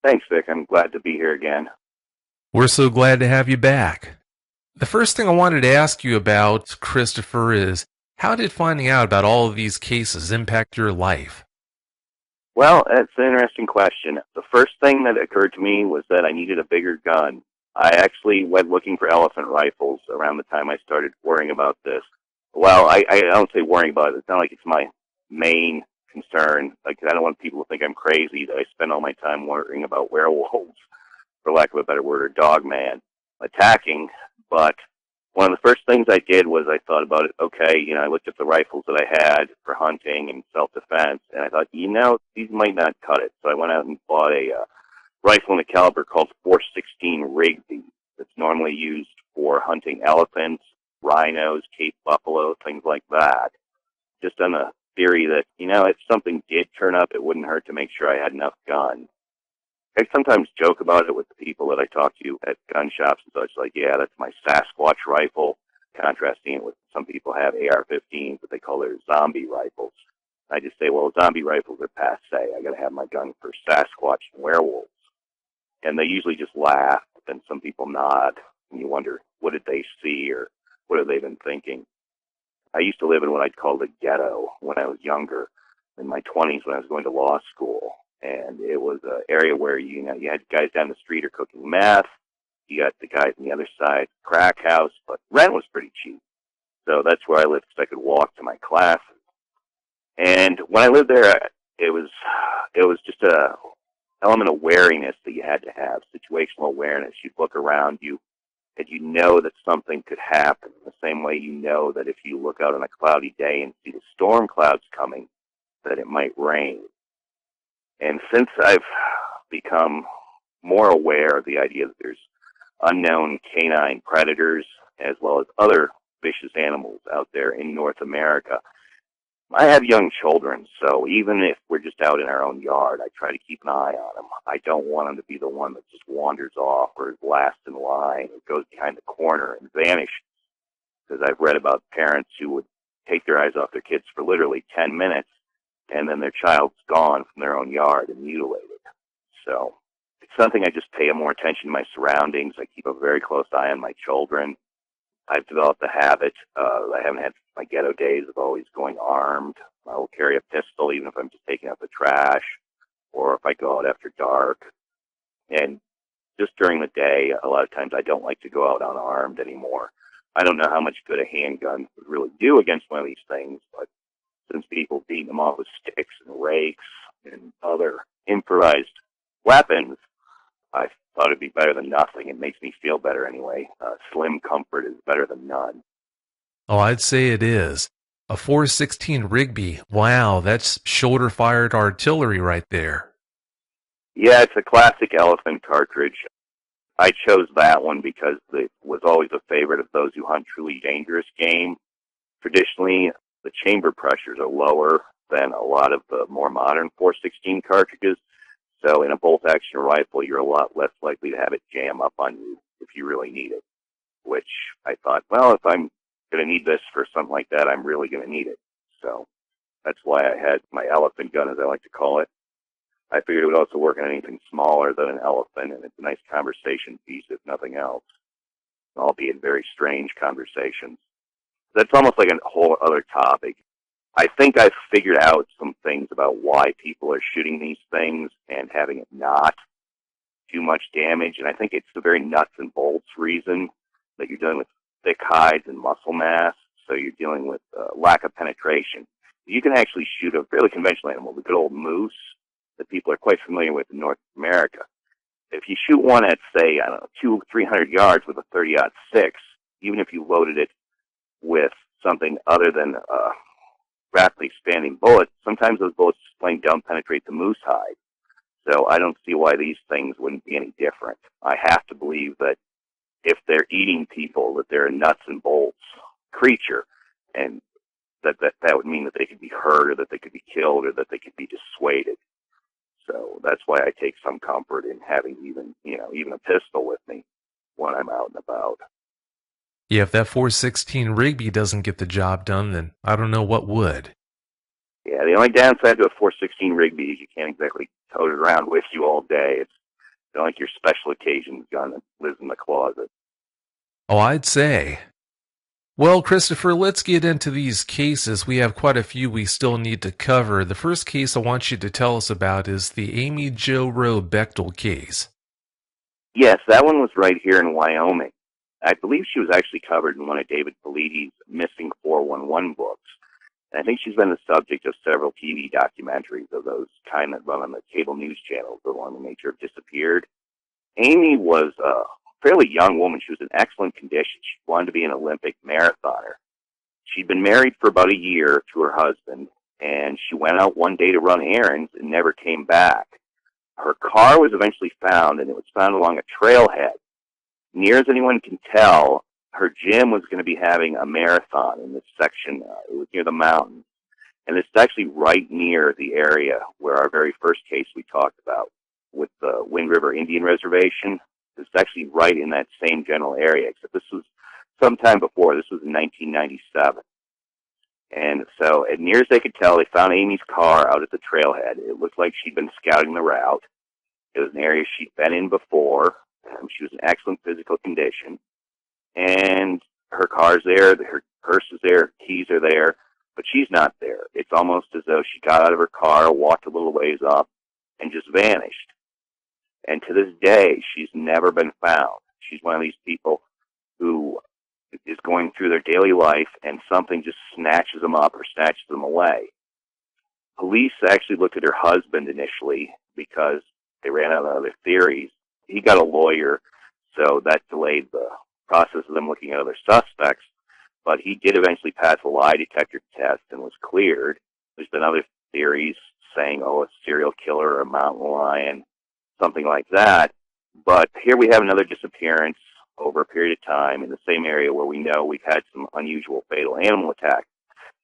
Thanks, Vic. I'm glad to be here again. We're so glad to have you back. The first thing I wanted to ask you about, Christopher, is how did finding out about all of these cases impact your life? Well, that's an interesting question. The first thing that occurred to me was that I needed a bigger gun. I actually went looking for elephant rifles around the time I started worrying about this. Well, I don't say worrying about it. It's not like it's my main concern. Like, I don't want people to think I'm crazy, that I spend all my time worrying about werewolves, for lack of a better word, or dogman attacking. But one of the first things I did was I thought about it. Okay, I looked at the rifles that I had for hunting and self-defense, and I thought, these might not cut it. So I went out and bought a rifle in a caliber called 416 Rigby. That's normally used for hunting elephants, rhinos, Cape buffalo, things like that. Just on the theory that, if something did turn up, it wouldn't hurt to make sure I had enough guns. I sometimes joke about it with the people that I talk to at gun shops and such, like, yeah, that's my Sasquatch rifle, contrasting it with some people have AR-15s, but they call their zombie rifles. I just say, well, zombie rifles are passe. I got to have my gun for Sasquatch and werewolves. And they usually just laugh, but then some people nod, and you wonder, what did they see, or what have they been thinking? I used to live in what I'd call the ghetto when I was younger, in my 20s when I was going to law school. And it was an area where, you had guys down the street are cooking meth. You got the guys on the other side, crack house, but rent was pretty cheap. So that's where I lived, because I could walk to my classes. And when I lived there, it was just a element of wariness that you had to have, situational awareness. You'd look around you, and you know that something could happen. The same way you know that if you look out on a cloudy day and see the storm clouds coming, that it might rain. And since I've become more aware of the idea that there's unknown canine predators as well as other vicious animals out there in North America, I have young children, so even if we're just out in our own yard, I try to keep an eye on them. I don't want them to be the one that just wanders off or is last in line or goes behind the corner and vanishes. Because I've read about parents who would take their eyes off their kids for literally 10 minutes, and then their child's gone from their own yard and mutilated. So it's something I just pay more attention to my surroundings. I keep a very close eye on my children. I've developed a habit. I haven't had my ghetto days of always going armed. I will carry a pistol even if I'm just taking out the trash or if I go out after dark. And just during the day, a lot of times I don't like to go out unarmed anymore. I don't know how much good a handgun would really do against one of these things, but since people beat them off with sticks and rakes and other improvised weapons, I thought it'd be better than nothing. It makes me feel better anyway. Slim comfort is better than none. Oh, I'd say it is. A 416 Rigby. Wow, that's shoulder-fired artillery right there. Yeah, it's a classic elephant cartridge. I chose that one because it was always a favorite of those who hunt truly dangerous game. Traditionally, the chamber pressures are lower than a lot of the more modern 416 cartridges. So in a bolt-action rifle, you're a lot less likely to have it jam up on you if you really need it, which I thought, well, if I'm going to need this for something like that, I'm really going to need it. So that's why I had my elephant gun, as I like to call it. I figured it would also work on anything smaller than an elephant, and it's a nice conversation piece, if nothing else, albeit very strange conversations. That's almost like a whole other topic. I think I've figured out some things about why people are shooting these things and having it not too much damage, and I think it's the very nuts and bolts reason that you're dealing with thick hides and muscle mass, so you're dealing with lack of penetration. You can actually shoot a fairly conventional animal, the good old moose that people are quite familiar with in North America. If you shoot one at, say, I don't know, 200-300 yards with a 30-06, even if you loaded it with something other than rapidly expanding bullets, sometimes those bullets just plain don't penetrate the moose hide. So I don't see why these things wouldn't be any different. I have to believe that if they're eating people, that they're a nuts and bolts creature, and that would mean that they could be hurt or that they could be killed or that they could be dissuaded. So that's why I take some comfort in having even a pistol with me when I'm out and about. Yeah, if that 416 Rigby doesn't get the job done, then I don't know what would. Yeah, the only downside to a 416 Rigby is you can't exactly tote it around with you all day. It's They're like your special occasions gun that lives in the closet. Oh, I'd say. Well, Christopher, let's get into these cases. We have quite a few we still need to cover. The first case I want you to tell us about is the Amy Jo Rowe Bechtel case. Yes, that one was right here in Wyoming. I believe she was actually covered in one of David Paulides' Missing 411 books. And I think she's been the subject of several TV documentaries of those kind that run on the cable news channels along the nature of Disappeared. Amy was a fairly young woman. She was in excellent condition. She wanted to be an Olympic marathoner. She'd been married for about a year to her husband, and she went out one day to run errands and never came back. Her car was eventually found, and it was found along a trailhead. Near as anyone can tell, her gym was going to be having a marathon in this section. It was near the mountains. And it's actually right near the area where our very first case we talked about with the Wind River Indian Reservation. It's actually right in that same general area, except this was sometime before. This was in 1997. And so, as near as they could tell, they found Amy's car out at the trailhead. It looked like she'd been scouting the route. It was an area she'd been in before. She was in excellent physical condition. And her car's there, her purse is there, her keys are there, but she's not there. It's almost as though she got out of her car, walked a little ways up, and just vanished. And to this day, she's never been found. She's one of these people who is going through their daily life and something just snatches them up or snatches them away. Police actually looked at her husband initially because they ran out of other theories. He got a lawyer, so that delayed the process of them looking at other suspects, but he did eventually pass a lie detector test and was cleared. There's been other theories saying, a serial killer or a mountain lion, something like that. But here we have another disappearance over a period of time in the same area where we know we've had some unusual fatal animal attacks.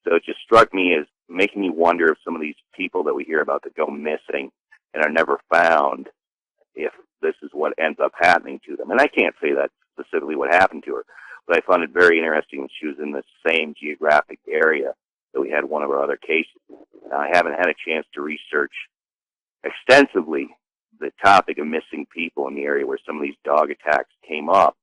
So it just struck me as making me wonder if some of these people that we hear about that go missing and are never found, if this is what ends up happening to them. And I can't say that's specifically what happened to her, but I found it very interesting that she was in the same geographic area that we had one of our other cases. Now, I haven't had a chance to research extensively the topic of missing people in the area where some of these dog attacks came up,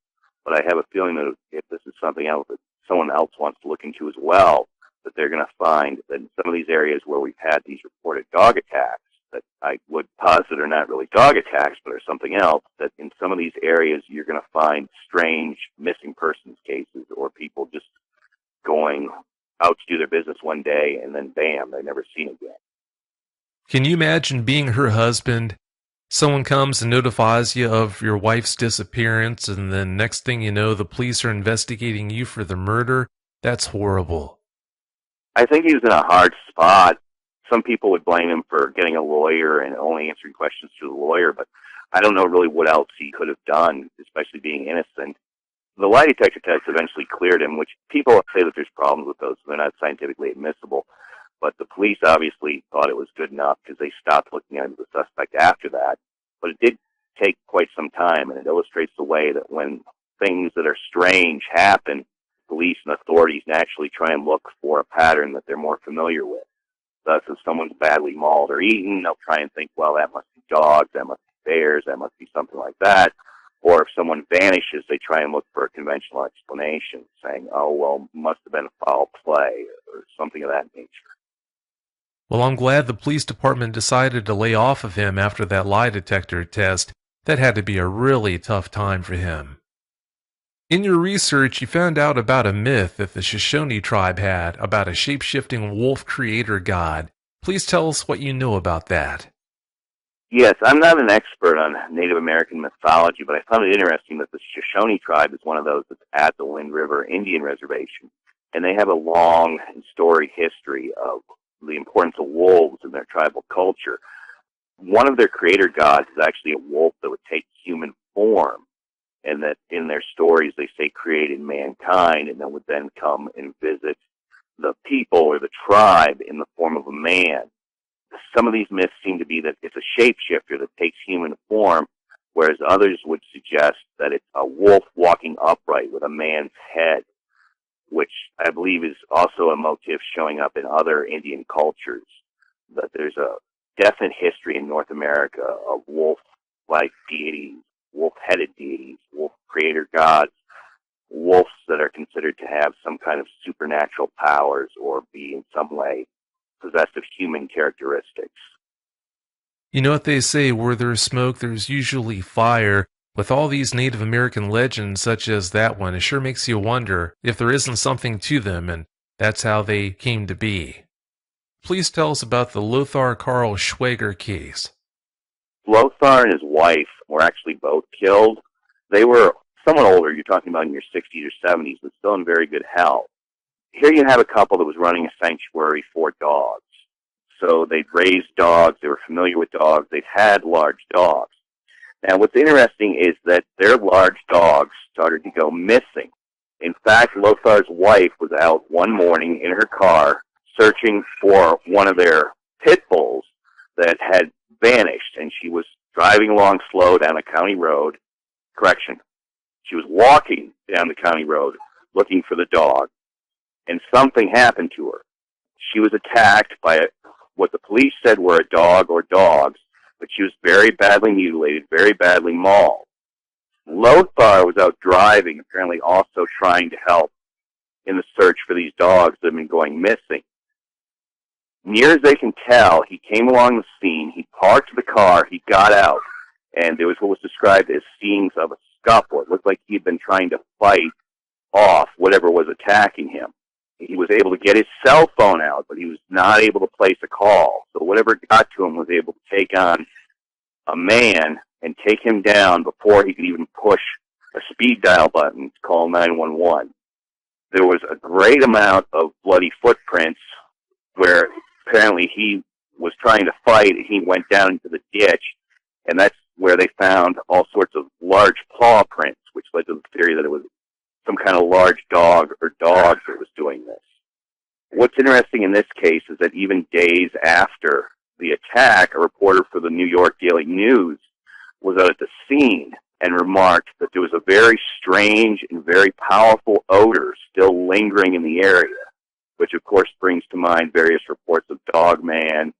but I have a feeling that if this is something else that someone else wants to look into as well, that they're going to find that in some of these areas where we've had these reported dog attacks, that I would posit are not really dog attacks, but are something else, that in some of these areas you're going to find strange missing persons cases or people just going out to do their business one day and then bam, they're never seen again. Can you imagine being her husband? Someone comes and notifies you of your wife's disappearance, and then next thing you know, the police are investigating you for the murder? That's horrible. I think he was in a hard spot. Some people would blame him for getting a lawyer and only answering questions to the lawyer, but I don't know really what else he could have done, especially being innocent. The lie detector test eventually cleared him, which people say that there's problems with those, so they're not scientifically admissible. But the police obviously thought it was good enough because they stopped looking into the suspect after that. But it did take quite some time, and it illustrates the way that when things that are strange happen, police and authorities naturally try and look for a pattern that they're more familiar with. Thus, if someone's badly mauled or eaten, they'll try and think, well, that must be dogs, that must be bears, that must be something like that. Or if someone vanishes, they try and look for a conventional explanation, saying, oh, well, must have been foul play or something of that nature. Well, I'm glad the police department decided to lay off of him after that lie detector test. That had to be a really tough time for him. In your research, you found out about a myth that the Shoshone tribe had about a shape-shifting wolf creator god. Please tell us what you know about that. Yes, I'm not an expert on Native American mythology, but I found it interesting that the Shoshone tribe is one of those that's at the Wind River Indian Reservation, and they have a long and storied history of the importance of wolves in their tribal culture. One of their creator gods is actually a wolf that would take human form, and that in their stories they say created mankind and then would then come and visit the people or the tribe in the form of a man. Some of these myths seem to be that it's a shapeshifter that takes human form, whereas others would suggest that it's a wolf walking upright with a man's head, which I believe is also a motif showing up in other Indian cultures. That there's a definite history in North America of wolf wolf-like deities, wolf-headed deities, wolf creator gods, wolves that are considered to have some kind of supernatural powers or be in some way possessed of human characteristics. You know what they say, where there's smoke, there's usually fire. With all these Native American legends such as that one, it sure makes you wonder if there isn't something to them, and that's how they came to be. Please tell us about the Lothar Karl Schwager case. Lothar and his wife were actually both killed. They were somewhat older, you're talking about in your 60s or 70s, but still in very good health. Here you have a couple that was running a sanctuary for dogs. So they'd raised dogs, they were familiar with dogs, they'd had large dogs. Now what's interesting is that their large dogs started to go missing. In fact, Lothar's wife was out one morning in her car searching for one of their pit bulls that had vanished, and she was driving along slow down a county road. Correction, she was walking down the county road looking for the dog, and something happened to her. She was attacked by what the police said were a dog or dogs, but she was very badly mutilated, very badly mauled. Lothar was out driving, apparently also trying to help in the search for these dogs that had been going missing. Near as they can tell, he came along the scene, he parked the car, he got out, and there was what was described as scenes of a scuffle. It looked like he had been trying to fight off whatever was attacking him. He was able to get his cell phone out, but he was not able to place a call. So whatever got to him was able to take on a man and take him down before he could even push a speed dial button to call 911. There was a great amount of bloody footprints where apparently he was trying to fight. He went down into the ditch, and that's where they found all sorts of large paw prints, which led to the theory that it was some kind of large dog or dogs that was doing this. What's interesting in this case is that even days after the attack, a reporter for the New York Daily News was out at the scene and remarked that there was a very strange and very powerful odor still lingering in the area, which of course brings to mind various reports of Dogman,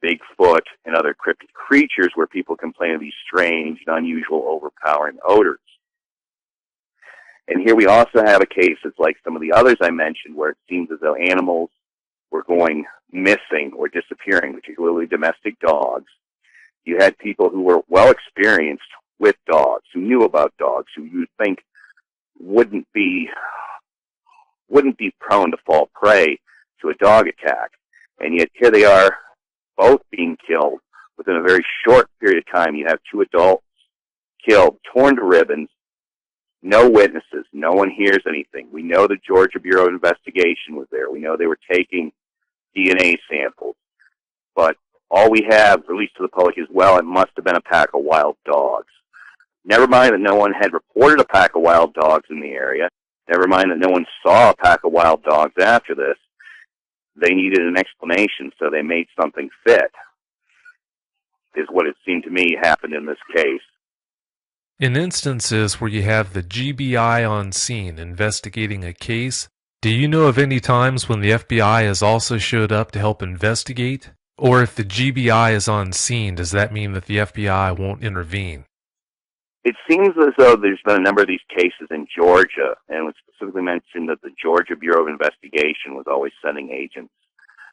Bigfoot, and other cryptid creatures where people complain of these strange and unusual overpowering odors. And here we also have a case that's like some of the others I mentioned, where it seems as though animals were going missing or disappearing, particularly domestic dogs. You had people who were well experienced with dogs, who knew about dogs, who you would think wouldn't be prone to fall prey to a dog attack. And yet here they are, both being killed within a very short period of time. You have two adults killed, torn to ribbons, no witnesses, no one hears anything. We know the Georgia Bureau of Investigation was there. We know they were taking DNA samples. But all we have, released to the public, is, well, it must have been a pack of wild dogs. Never mind that no one had reported a pack of wild dogs in the area. Never mind that no one saw a pack of wild dogs after this. They needed an explanation, so they made something fit, is what it seemed to me happened in this case. In instances where you have the GBI on scene investigating a case, do you know of any times when the FBI has also showed up to help investigate? Or if the GBI is on scene, does that mean that the FBI won't intervene? It seems as though there's been a number of these cases in Georgia, and it was specifically mentioned that the Georgia Bureau of Investigation was always sending agents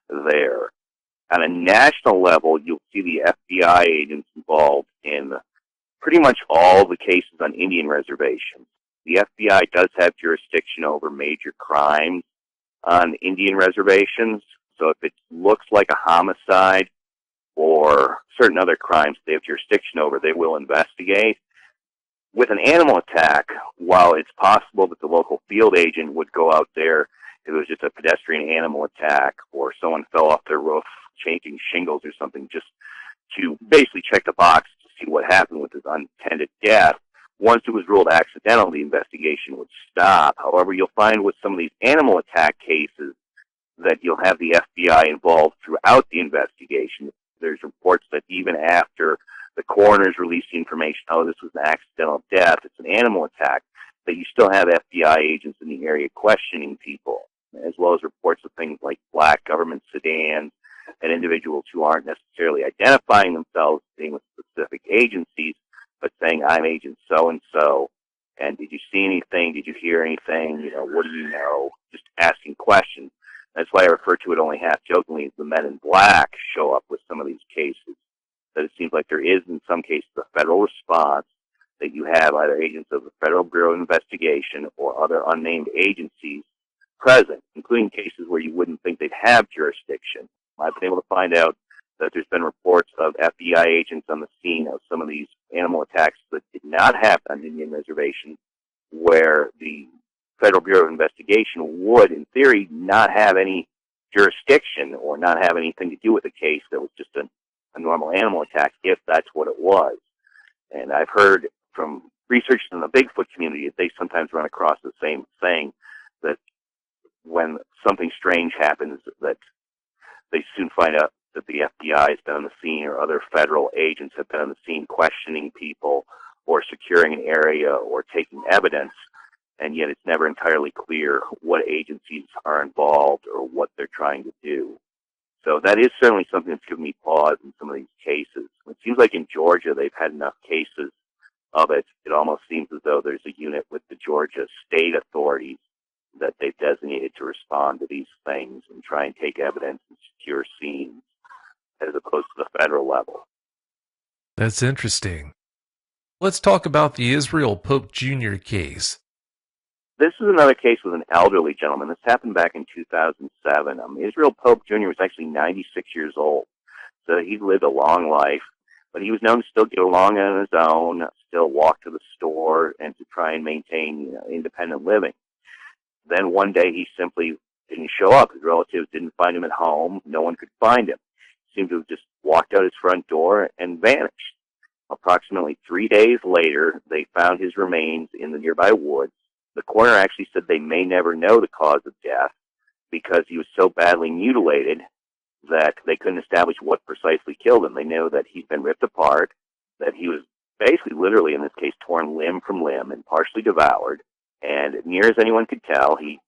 there. On a national level, you'll see the FBI agents involved in pretty much all the cases on Indian reservations. The FBI does have jurisdiction over major crimes on Indian reservations, so if it looks like a homicide or certain other crimes they have jurisdiction over, they will investigate. With an animal attack, while it's possible that the local field agent would go out there if it was just a pedestrian animal attack or someone fell off their roof changing shingles or something, just to basically check the box to see what happened with his unattended death, once it was ruled accidental, the investigation would stop. However, you'll find with some of these animal attack cases that you'll have the FBI involved throughout the investigation. There's reports that even after the coroners release the information, oh, this was an accidental death, it's an animal attack, that you still have FBI agents in the area questioning people, as well as reports of things like black government sedans and individuals who aren't necessarily identifying themselves as being with specific agencies, but saying, I'm Agent so-and-so, and did you see anything? Did you hear anything? What do you know? Just asking questions. That's why I refer to it only half-jokingly as the Men in Black show up with some of these cases. That it seems like there is, in some cases, a federal response that you have either agents of the Federal Bureau of Investigation or other unnamed agencies present, including cases where you wouldn't think they'd have jurisdiction. I've been able to find out that there's been reports of FBI agents on the scene of some of these animal attacks that did not happen on Indian reservations, where the Federal Bureau of Investigation would, in theory, not have any jurisdiction or not have anything to do with a case that was just a normal animal attack, if that's what it was. And I've heard from researchers in the Bigfoot community that they sometimes run across the same thing, that when something strange happens, that they soon find out that the FBI has been on the scene or other federal agents have been on the scene questioning people or securing an area or taking evidence, and yet it's never entirely clear what agencies are involved or what they're trying to do. So that is certainly something that's given me pause in some of these cases. It seems like in Georgia they've had enough cases of it. It almost seems as though there's a unit with the Georgia state authorities that they've designated to respond to these things and try and take evidence and secure scenes, as opposed to the federal level. That's interesting. Let's talk about the Israel Pope Jr. case. This is another case with an elderly gentleman. This happened back in 2007. Israel Pope Jr. was actually 96 years old, so he lived a long life, but he was known to still get along on his own, still walk to the store, and to try and maintain independent living. Then one day he simply didn't show up. His relatives didn't find him at home. No one could find him. He seemed to have just walked out his front door and vanished. Approximately 3 days later, they found his remains in the nearby woods. The coroner actually said they may never know the cause of death because he was so badly mutilated that they couldn't establish what precisely killed him. They know that he'd been ripped apart, that he was basically, literally in this case, torn limb from limb and partially devoured. And near as anyone could tell, he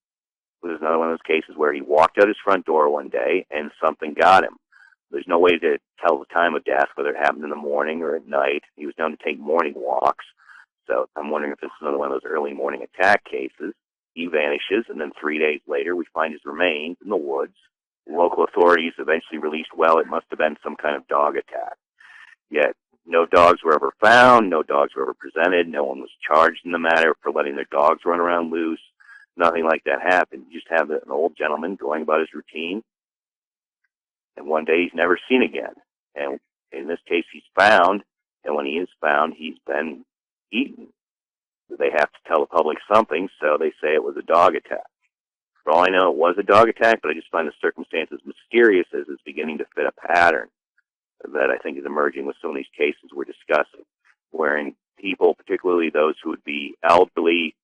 was another one of those cases where he walked out his front door one day and something got him. There's no way to tell the time of death, whether it happened in the morning or at night. He was known to take morning walks. So I'm wondering if this is another one of those early morning attack cases. He vanishes, and then 3 days later, we find his remains in the woods. Local authorities eventually released, well, it must have been some kind of dog attack. Yet, no dogs were ever found, no dogs were ever presented, no one was charged in the matter for letting their dogs run around loose. Nothing like that happened. You just have an old gentleman going about his routine, and one day he's never seen again. And in this case, he's found, and when he is found, he's been eaten. They have to tell the public something, so they say it was a dog attack. For all I know, it was a dog attack, but I just find the circumstances mysterious as it's beginning to fit a pattern that I think is emerging with some of these cases we're discussing, wherein people, particularly those who would be elderly,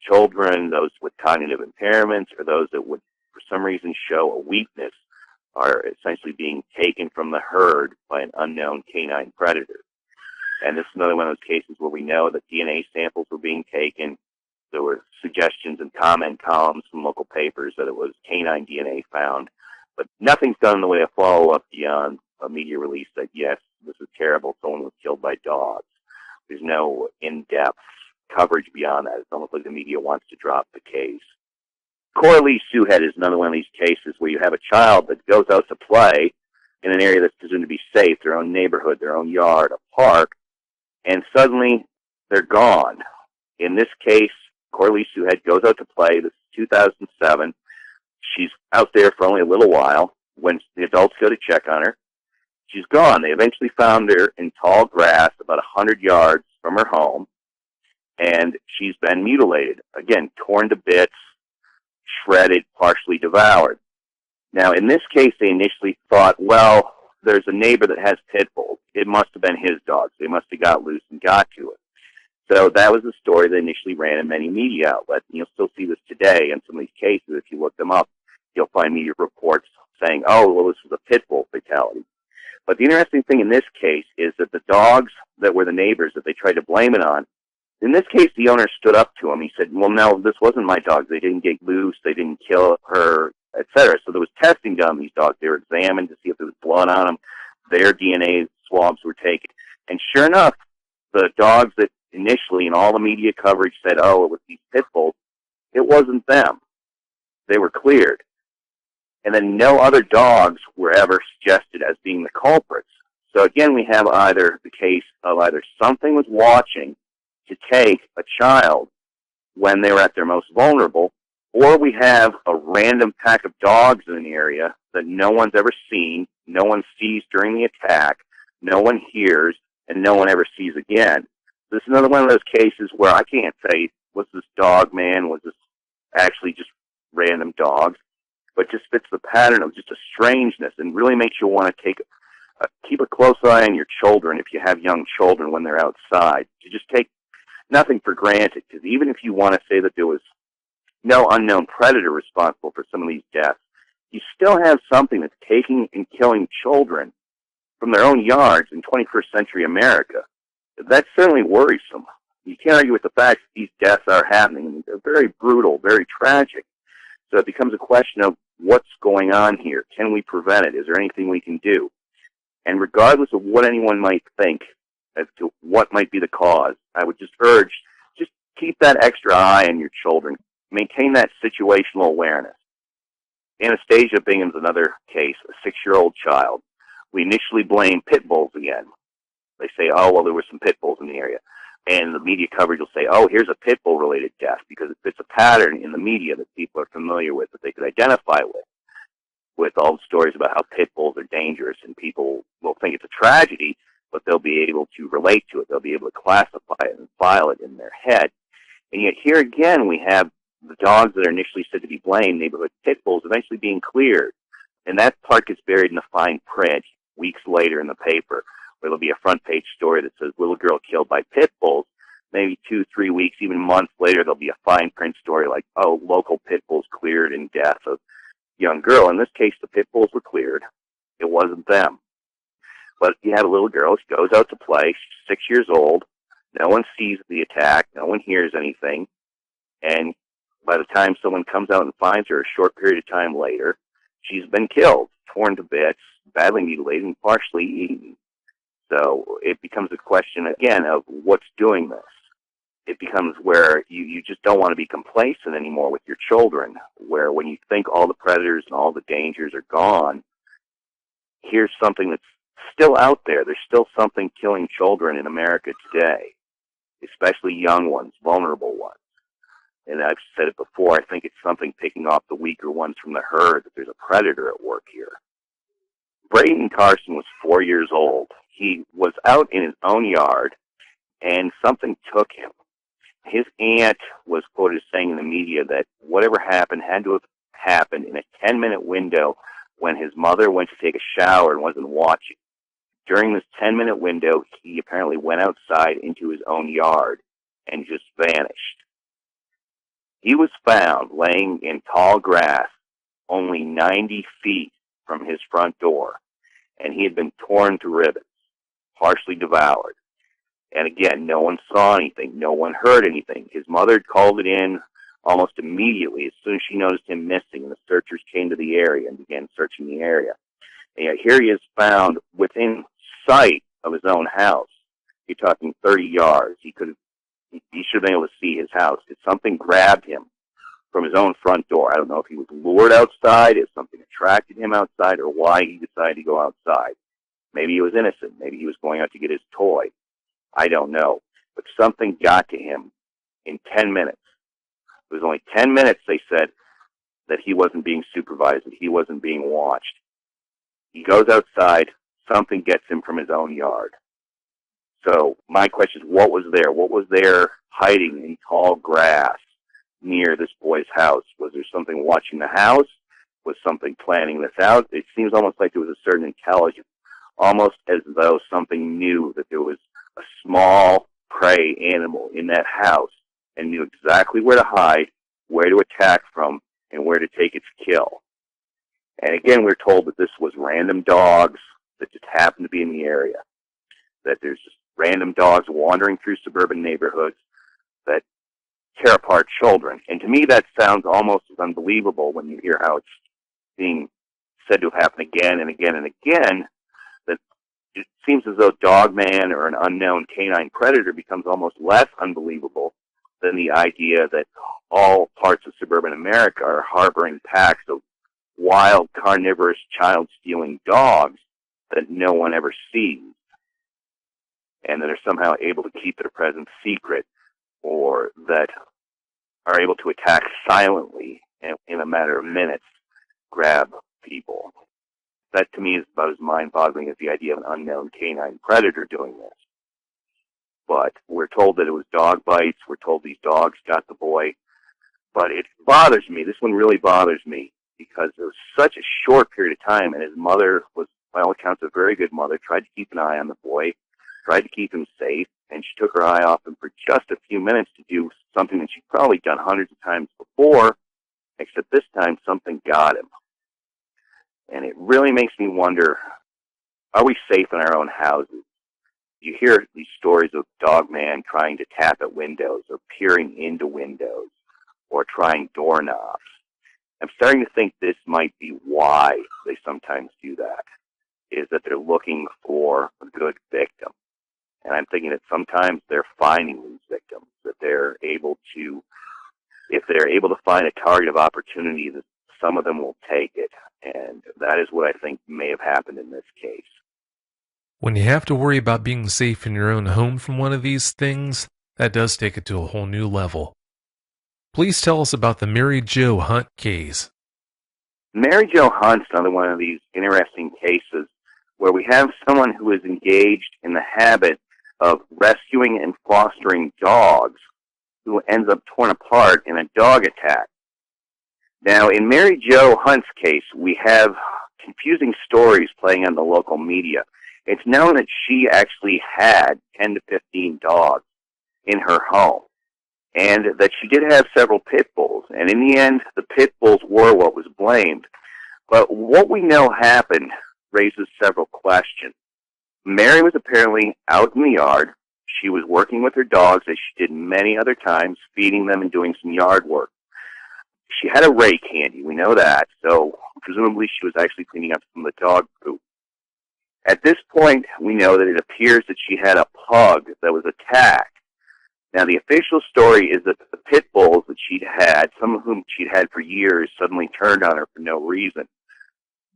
children, those with cognitive impairments, or those that would, for some reason, show a weakness, are essentially being taken from the herd by an unknown canine predator. And this is another one of those cases where we know that DNA samples were being taken. There were suggestions and comment columns from local papers that it was canine DNA found, but nothing's done in the way of follow-up beyond a media release that, yes, this is terrible, someone was killed by dogs. There's no in-depth coverage beyond that. It's almost like the media wants to drop the case. Paulides is another one of these cases where you have a child that goes out to play in an area that's presumed to be safe, their own neighborhood, their own yard, a park, and suddenly they're gone. In this case, Paulides goes out to play. This is 2007. She's out there for only a little while. When the adults go to check on her, she's gone. They eventually found her in tall grass about 100 yards from her home, and she's been mutilated. Again, torn to bits, shredded, partially devoured. Now, in this case, they initially thought, well, there's a neighbor that has pit bulls. It must have been his dogs. They must have got loose and got to it. So that was the story that initially ran in many media outlets. And you'll still see this today in some of these cases. If you look them up, you'll find media reports saying, oh, well, this was a pit bull fatality. But the interesting thing in this case is that the dogs that were the neighbors that they tried to blame it on, in this case, the owner stood up to him. He said, well, no, this wasn't my dogs. They didn't get loose. They didn't kill her, etc. So there was testing done on these dogs. They were examined to see if there was blood on them. Their DNA swabs were taken. And sure enough, the dogs that initially in all the media coverage said, oh, it was these pit bulls, it wasn't them. They were cleared. And then no other dogs were ever suggested as being the culprits. So again, we have either the case of either something was watching to take a child when they were at their most vulnerable, or we have a random pack of dogs in an area that no one's ever seen, no one sees during the attack, no one hears, and no one ever sees again. This is another one of those cases where I can't say, was this dog man, was this actually just random dogs, but just fits the pattern of just a strangeness and really makes you want to keep a close eye on your children if you have young children when they're outside. To just take nothing for granted, because even if you want to say that there was no unknown predator responsible for some of these deaths, you still have something that's taking and killing children from their own yards in 21st century America. That's certainly worrisome. You can't argue with the fact that these deaths are happening. I mean, they're very brutal, very tragic. So it becomes a question of what's going on here. Can we prevent it? Is there anything we can do? And regardless of what anyone might think as to what might be the cause, I would just urge, just keep that extra eye on your children. Maintain that situational awareness. Anastasia Bingham's another case, a 6-year-old child. We initially blame pit bulls again. They say, oh, well, there were some pit bulls in the area. And the media coverage will say, oh, here's a pit bull-related death, because it fits a pattern in the media that people are familiar with, that they could identify with all the stories about how pit bulls are dangerous, and people will think it's a tragedy, but they'll be able to relate to it. They'll be able to classify it and file it in their head. And yet here again, we have the dogs that are initially said to be blamed, neighborhood pit bulls, eventually being cleared. And that part gets buried in the fine print weeks later in the paper, where there'll be a front-page story that says, little girl killed by pit bulls. Maybe 2-3 weeks, even months later, there'll be a fine print story like, oh, local pit bulls cleared in death of young girl. In this case, the pit bulls were cleared. It wasn't them. But you have a little girl. She goes out to play. She's 6 years old. No one sees the attack. No one hears anything. And by the time someone comes out and finds her a short period of time later, she's been killed, torn to bits, badly mutilated, and partially eaten. So it becomes a question, again, of what's doing this. It becomes where you just don't want to be complacent anymore with your children, where when you think all the predators and all the dangers are gone, here's something that's still out there. There's still something killing children in America today, especially young ones, vulnerable ones. And I've said it before, I think it's something picking off the weaker ones from the herd, that there's a predator at work here. Brayden Carson was 4 years old. He was out in his own yard, and something took him. His aunt was quoted as saying in the media that whatever happened had to have happened in a 10-minute window when his mother went to take a shower and wasn't watching. During this 10-minute window, he apparently went outside into his own yard and just vanished. He was found laying in tall grass only 90 feet from his front door, and he had been torn to ribbons, partially devoured. And again, no one saw anything. No one heard anything. His mother had called it in almost immediately as soon as she noticed him missing, and the searchers came to the area and began searching the area. And yet here he is found within sight of his own house. You're talking 30 yards. He should have been able to see his house. If something grabbed him from his own front door, I don't know if he was lured outside, if something attracted him outside, or why he decided to go outside. Maybe he was innocent. Maybe he was going out to get his toy. I don't know. But something got to him in 10 minutes. It was only 10 minutes, they said, that he wasn't being supervised, that he wasn't being watched. He goes outside. Something gets him from his own yard. So my question is, what was there? What was there hiding in tall grass near this boy's house? Was there something watching the house? Was something planning this out? It seems almost like there was a certain intelligence, almost as though something knew that there was a small prey animal in that house and knew exactly where to hide, where to attack from, and where to take its kill. And again, we're told that this was random dogs that just happened to be in the area, that there's just random dogs wandering through suburban neighborhoods that tear apart children. And to me, that sounds almost as unbelievable when you hear how it's being said to have happened again and again and again, that it seems as though Dogman or an unknown canine predator becomes almost less unbelievable than the idea that all parts of suburban America are harboring packs of wild, carnivorous, child-stealing dogs that no one ever sees, and that are somehow able to keep their presence secret, or that are able to attack silently and in a matter of minutes, grab people. That to me is about as mind-boggling as the idea of an unknown canine predator doing this. But we're told that it was dog bites. We're told these dogs got the boy. But it bothers me. This one really bothers me because it was such a short period of time, and his mother was, by all accounts, a very good mother, tried to keep an eye on the boy, tried to keep him safe, and she took her eye off him for just a few minutes to do something that she'd probably done hundreds of times before, except this time something got him. And it really makes me wonder, are we safe in our own houses? You hear these stories of Dogman trying to tap at windows or peering into windows or trying doorknobs. I'm starting to think this might be why they sometimes do that, is that they're looking for a good victim. And I'm thinking that sometimes they're finding these victims, that they're able to, if they're able to find a target of opportunity, that some of them will take it. And that is what I think may have happened in this case. When you have to worry about being safe in your own home from one of these things, that does take it to a whole new level. Please tell us about the Mary Jo Hunt case. Mary Jo Hunt's another one of these interesting cases where we have someone who is engaged in the habit of rescuing and fostering dogs who ends up torn apart in a dog attack. Now, in Mary Jo Hunt's case, we have confusing stories playing on the local media. It's known that she actually had 10 to 15 dogs in her home, and that she did have several pit bulls, and in the end, the pit bulls were what was blamed. But what we know happened raises several questions. Mary was apparently out in the yard. She was working with her dogs, as she did many other times, feeding them and doing some yard work. She had a rake handy, we know that, so presumably she was actually cleaning up some of the dog poop. At this point, we know that it appears that she had a pug that was attacked. Now, the official story is that the pit bulls that she'd had, some of whom she'd had for years, suddenly turned on her for no reason.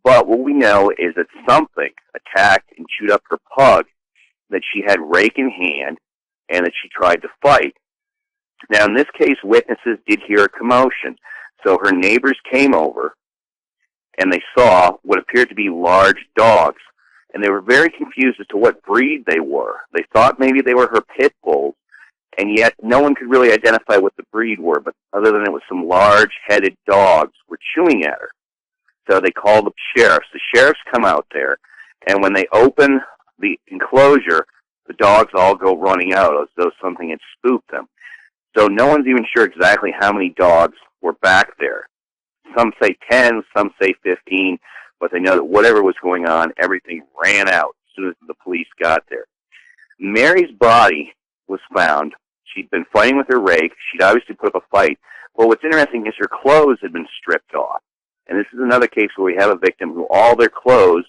But what we know is that something attacked and chewed up her pug, that she had rake in hand, and that she tried to fight. Now, in this case, witnesses did hear a commotion. So her neighbors came over, and they saw what appeared to be large dogs. And they were very confused as to what breed they were. They thought maybe they were her pit bulls, and yet no one could really identify what the breed were, but other than it was some large-headed dogs were chewing at her. So they called the sheriffs. The sheriffs come out there, and when they open the enclosure, the dogs all go running out as though something had spooked them. So no one's even sure exactly how many dogs were back there. Some say 10, some say 15, but they know that whatever was going on, everything ran out as soon as the police got there. Mary's body was found. She'd been fighting with her rake. She'd obviously put up a fight. But what's interesting is her clothes had been stripped off. And this is another case where we have a victim who all their clothes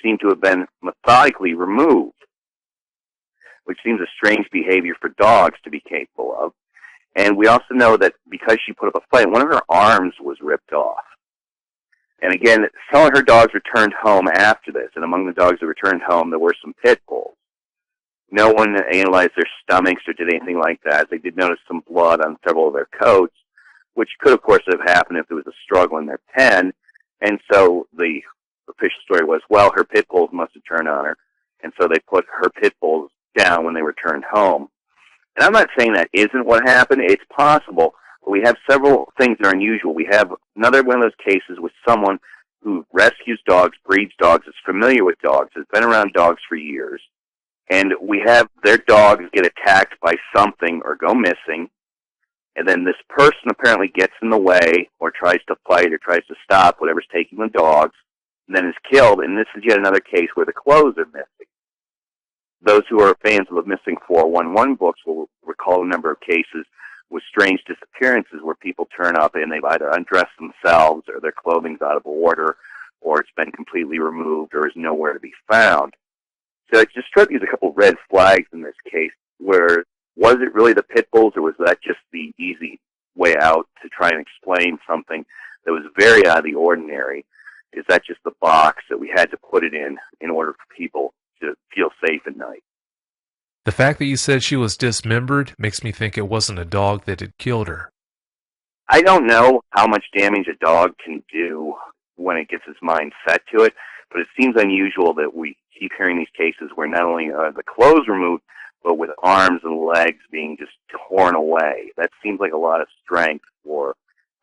seem to have been methodically removed, which seems a strange behavior for dogs to be capable of. And we also know that because she put up a fight, one of her arms was ripped off. And again, some of her dogs returned home after this, and among the dogs that returned home, there were some pit bulls. No one analyzed their stomachs or did anything like that. They did notice some blood on several of their coats, which could, of course, have happened if there was a struggle in their pen. And so the official story was, well, her pit bulls must have turned on her, and so they put her pit bulls down when they returned home. And I'm not saying that isn't what happened. It's possible. But we have several things that are unusual. We have another one of those cases with someone who rescues dogs, breeds dogs, is familiar with dogs, has been around dogs for years. And we have their dogs get attacked by something or go missing. And then this person apparently gets in the way or tries to fight or tries to stop whatever's taking the dogs, and then is killed. And this is yet another case where the clothes are missing. Those who are fans of the Missing 411 books will recall a number of cases with strange disappearances where people turn up and they've either undressed themselves or their clothing's out of order or it's been completely removed or is nowhere to be found. So it just struck me as a couple red flags in this case, where was it really the pit bulls, or was that just the easy way out to try and explain something that was very out of the ordinary? Is that just the box that we had to put it in order for people to feel safe at night? The fact that you said she was dismembered makes me think it wasn't a dog that had killed her. I don't know how much damage a dog can do when it gets its mind set to it, but it seems unusual that we keep hearing these cases where not only are the clothes removed, but with arms and legs being just torn away. That seems like a lot of strength for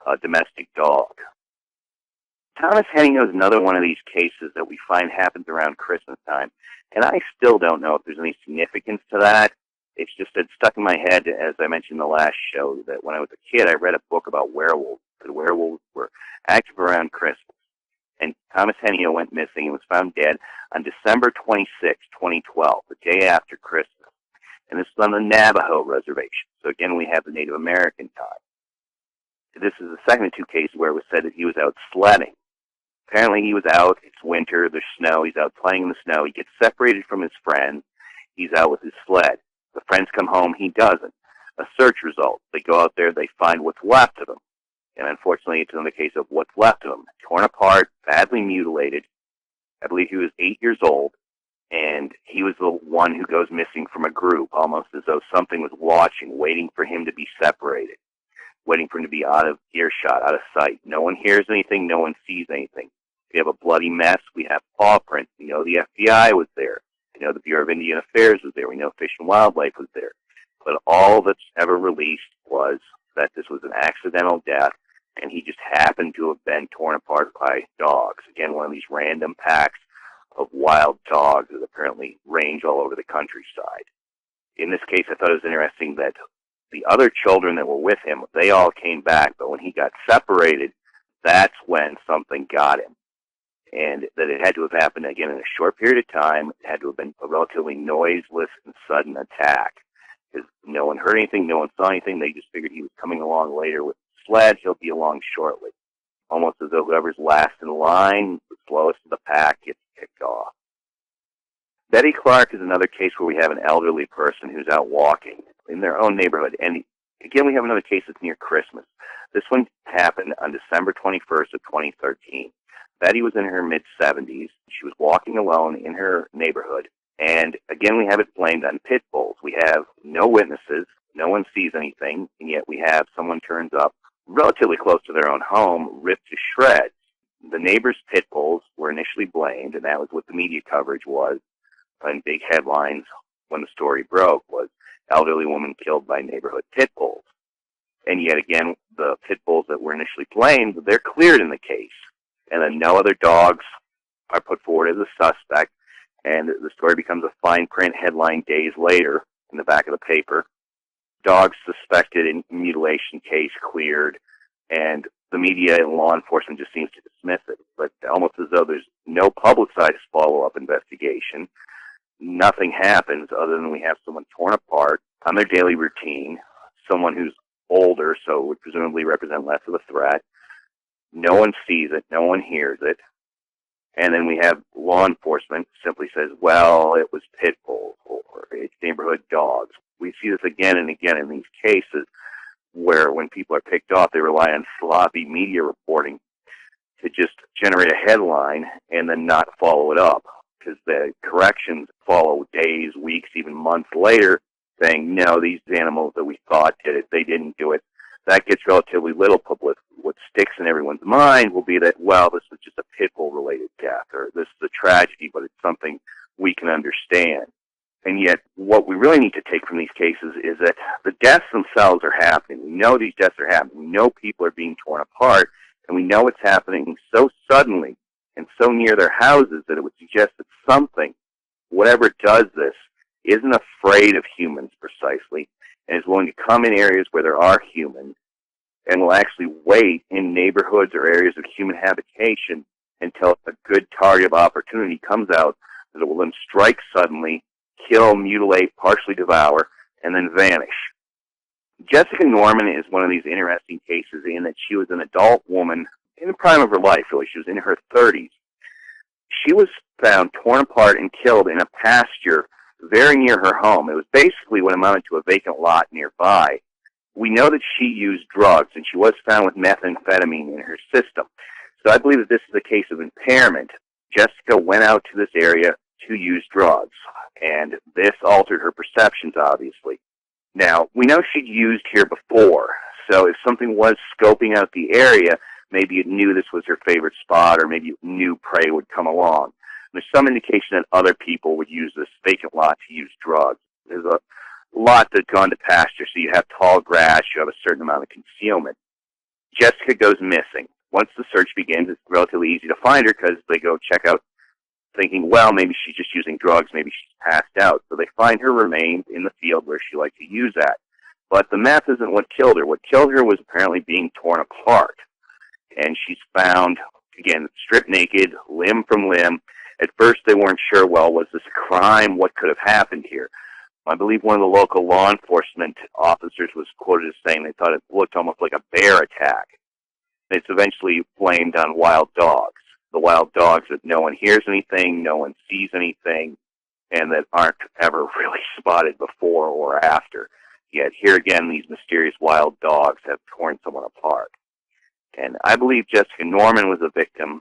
a domestic dog. Thomas Henning is another one of these cases that we find happens around Christmas time, and I still don't know if there's any significance to that. It's just it stuck in my head, as I mentioned in the last show, that when I was a kid, I read a book about werewolves. The werewolves were active around Christmas. And Thomas Henning went missing and was found dead on December 26, 2012, the day after Christmas. And this is on the Navajo Reservation. So again, we have the Native American time. This is the second of two cases where it was said that he was out sledding. Apparently he was out, it's winter, there's snow, he's out playing in the snow, he gets separated from his friends, he's out with his sled. The friends come home, he doesn't. A search result. They go out there, they find what's left of him. And unfortunately, it's another case of what's left of him. Torn apart, badly mutilated. I believe he was 8 years old, and he was the one who goes missing from a group, almost as though something was watching, waiting for him to be separated, waiting for him to be out of earshot, out of sight. No one hears anything, no one sees anything. We have a bloody mess, we have paw prints. We know the FBI was there. We know the Bureau of Indian Affairs was there. We know Fish and Wildlife was there. But all that's ever released was that this was an accidental death, and he just happened to have been torn apart by dogs. Again, one of these random packs of wild dogs that apparently range all over the countryside. In this case, I thought it was interesting that the other children that were with him, they all came back, but when he got separated, that's when something got him. And that it had to have happened, again, in a short period of time. It had to have been a relatively noiseless and sudden attack. Because no one heard anything, no one saw anything. They just figured he was coming along later with the sled. He'll be along shortly. Almost as though whoever's last in line, the slowest of the pack, gets kicked off. Betty Clark is another case where we have an elderly person who's out walking in their own neighborhood. And again, we have another case that's near Christmas. This one happened on December 21st of 2013. Betty was in her mid-70s. She was walking alone in her neighborhood. And again, we have it blamed on pit bulls. We have no witnesses. No one sees anything. And yet we have someone turns up relatively close to their own home, ripped to shreds. The neighbor's pit bulls were initially blamed, and that was what the media coverage was. And big headlines when the story broke was elderly woman killed by neighborhood pit bulls. And yet again, the pit bulls that were initially blamed, they're cleared in the case. And then no other dogs are put forward as a suspect, and the story becomes a fine print headline days later in the back of the paper. Dogs suspected in mutilation case cleared, and the media and law enforcement just seems to dismiss it, but almost as though there's no publicized follow-up investigation. Nothing happens other than we have someone torn apart on their daily routine, someone who's older, so would presumably represent less of a threat. No one sees it, no one hears it. And then we have law enforcement simply says, well, it was pit bulls or it's neighborhood dogs. We see this again and again in these cases where when people are picked off, they rely on sloppy media reporting to just generate a headline and then not follow it up, because the corrections follow days, weeks, even months later saying, no, these animals that we thought did it, they didn't do it. That gets relatively little publicity. What sticks in everyone's mind will be that, well, this was just a pit bull-related death, or this is a tragedy, but it's something we can understand. And yet, what we really need to take from these cases is that the deaths themselves are happening. We know these deaths are happening. We know people are being torn apart, and we know it's happening so suddenly and so near their houses that it would suggest that something, whatever does this, isn't afraid of humans precisely, and is willing to come in areas where there are humans, and will actually wait in neighborhoods or areas of human habitation until a good target of opportunity comes out that it will then strike suddenly, kill, mutilate, partially devour, and then vanish. Jessica Norman is one of these interesting cases in that she was an adult woman in the prime of her life, really. She was in her 30s. she was found torn apart and killed in a pasture very near her home. It was basically what amounted to a vacant lot nearby. We know that she used drugs, and she was found with methamphetamine in her system. So I believe that this is a case of impairment. Jessica went out to this area to use drugs, and this altered her perceptions, obviously. Now, we know she'd used here before, so if something was scoping out the area, maybe it knew this was her favorite spot, or maybe it knew prey would come along. There's some indication that other people would use this vacant lot to use drugs. There's a lot that's gone to pasture, so you have tall grass, you have a certain amount of concealment. Jessica goes missing. Once the search begins, it's relatively easy to find her because they go check out thinking, well, maybe she's just using drugs, maybe she's passed out. So they find her remains in the field where she liked to use that. But the meth isn't what killed her. What killed her was apparently being torn apart. And she's found, again, stripped naked, limb from limb. At first they weren't sure, well, was this a crime? What could have happened here? I believe one of the local law enforcement officers was quoted as saying they thought it looked almost like a bear attack. It's eventually blamed on wild dogs. The wild dogs that no one hears anything, no one sees anything, and that aren't ever really spotted before or after. Yet here again, these mysterious wild dogs have torn someone apart. And I believe Jessica Norman was a victim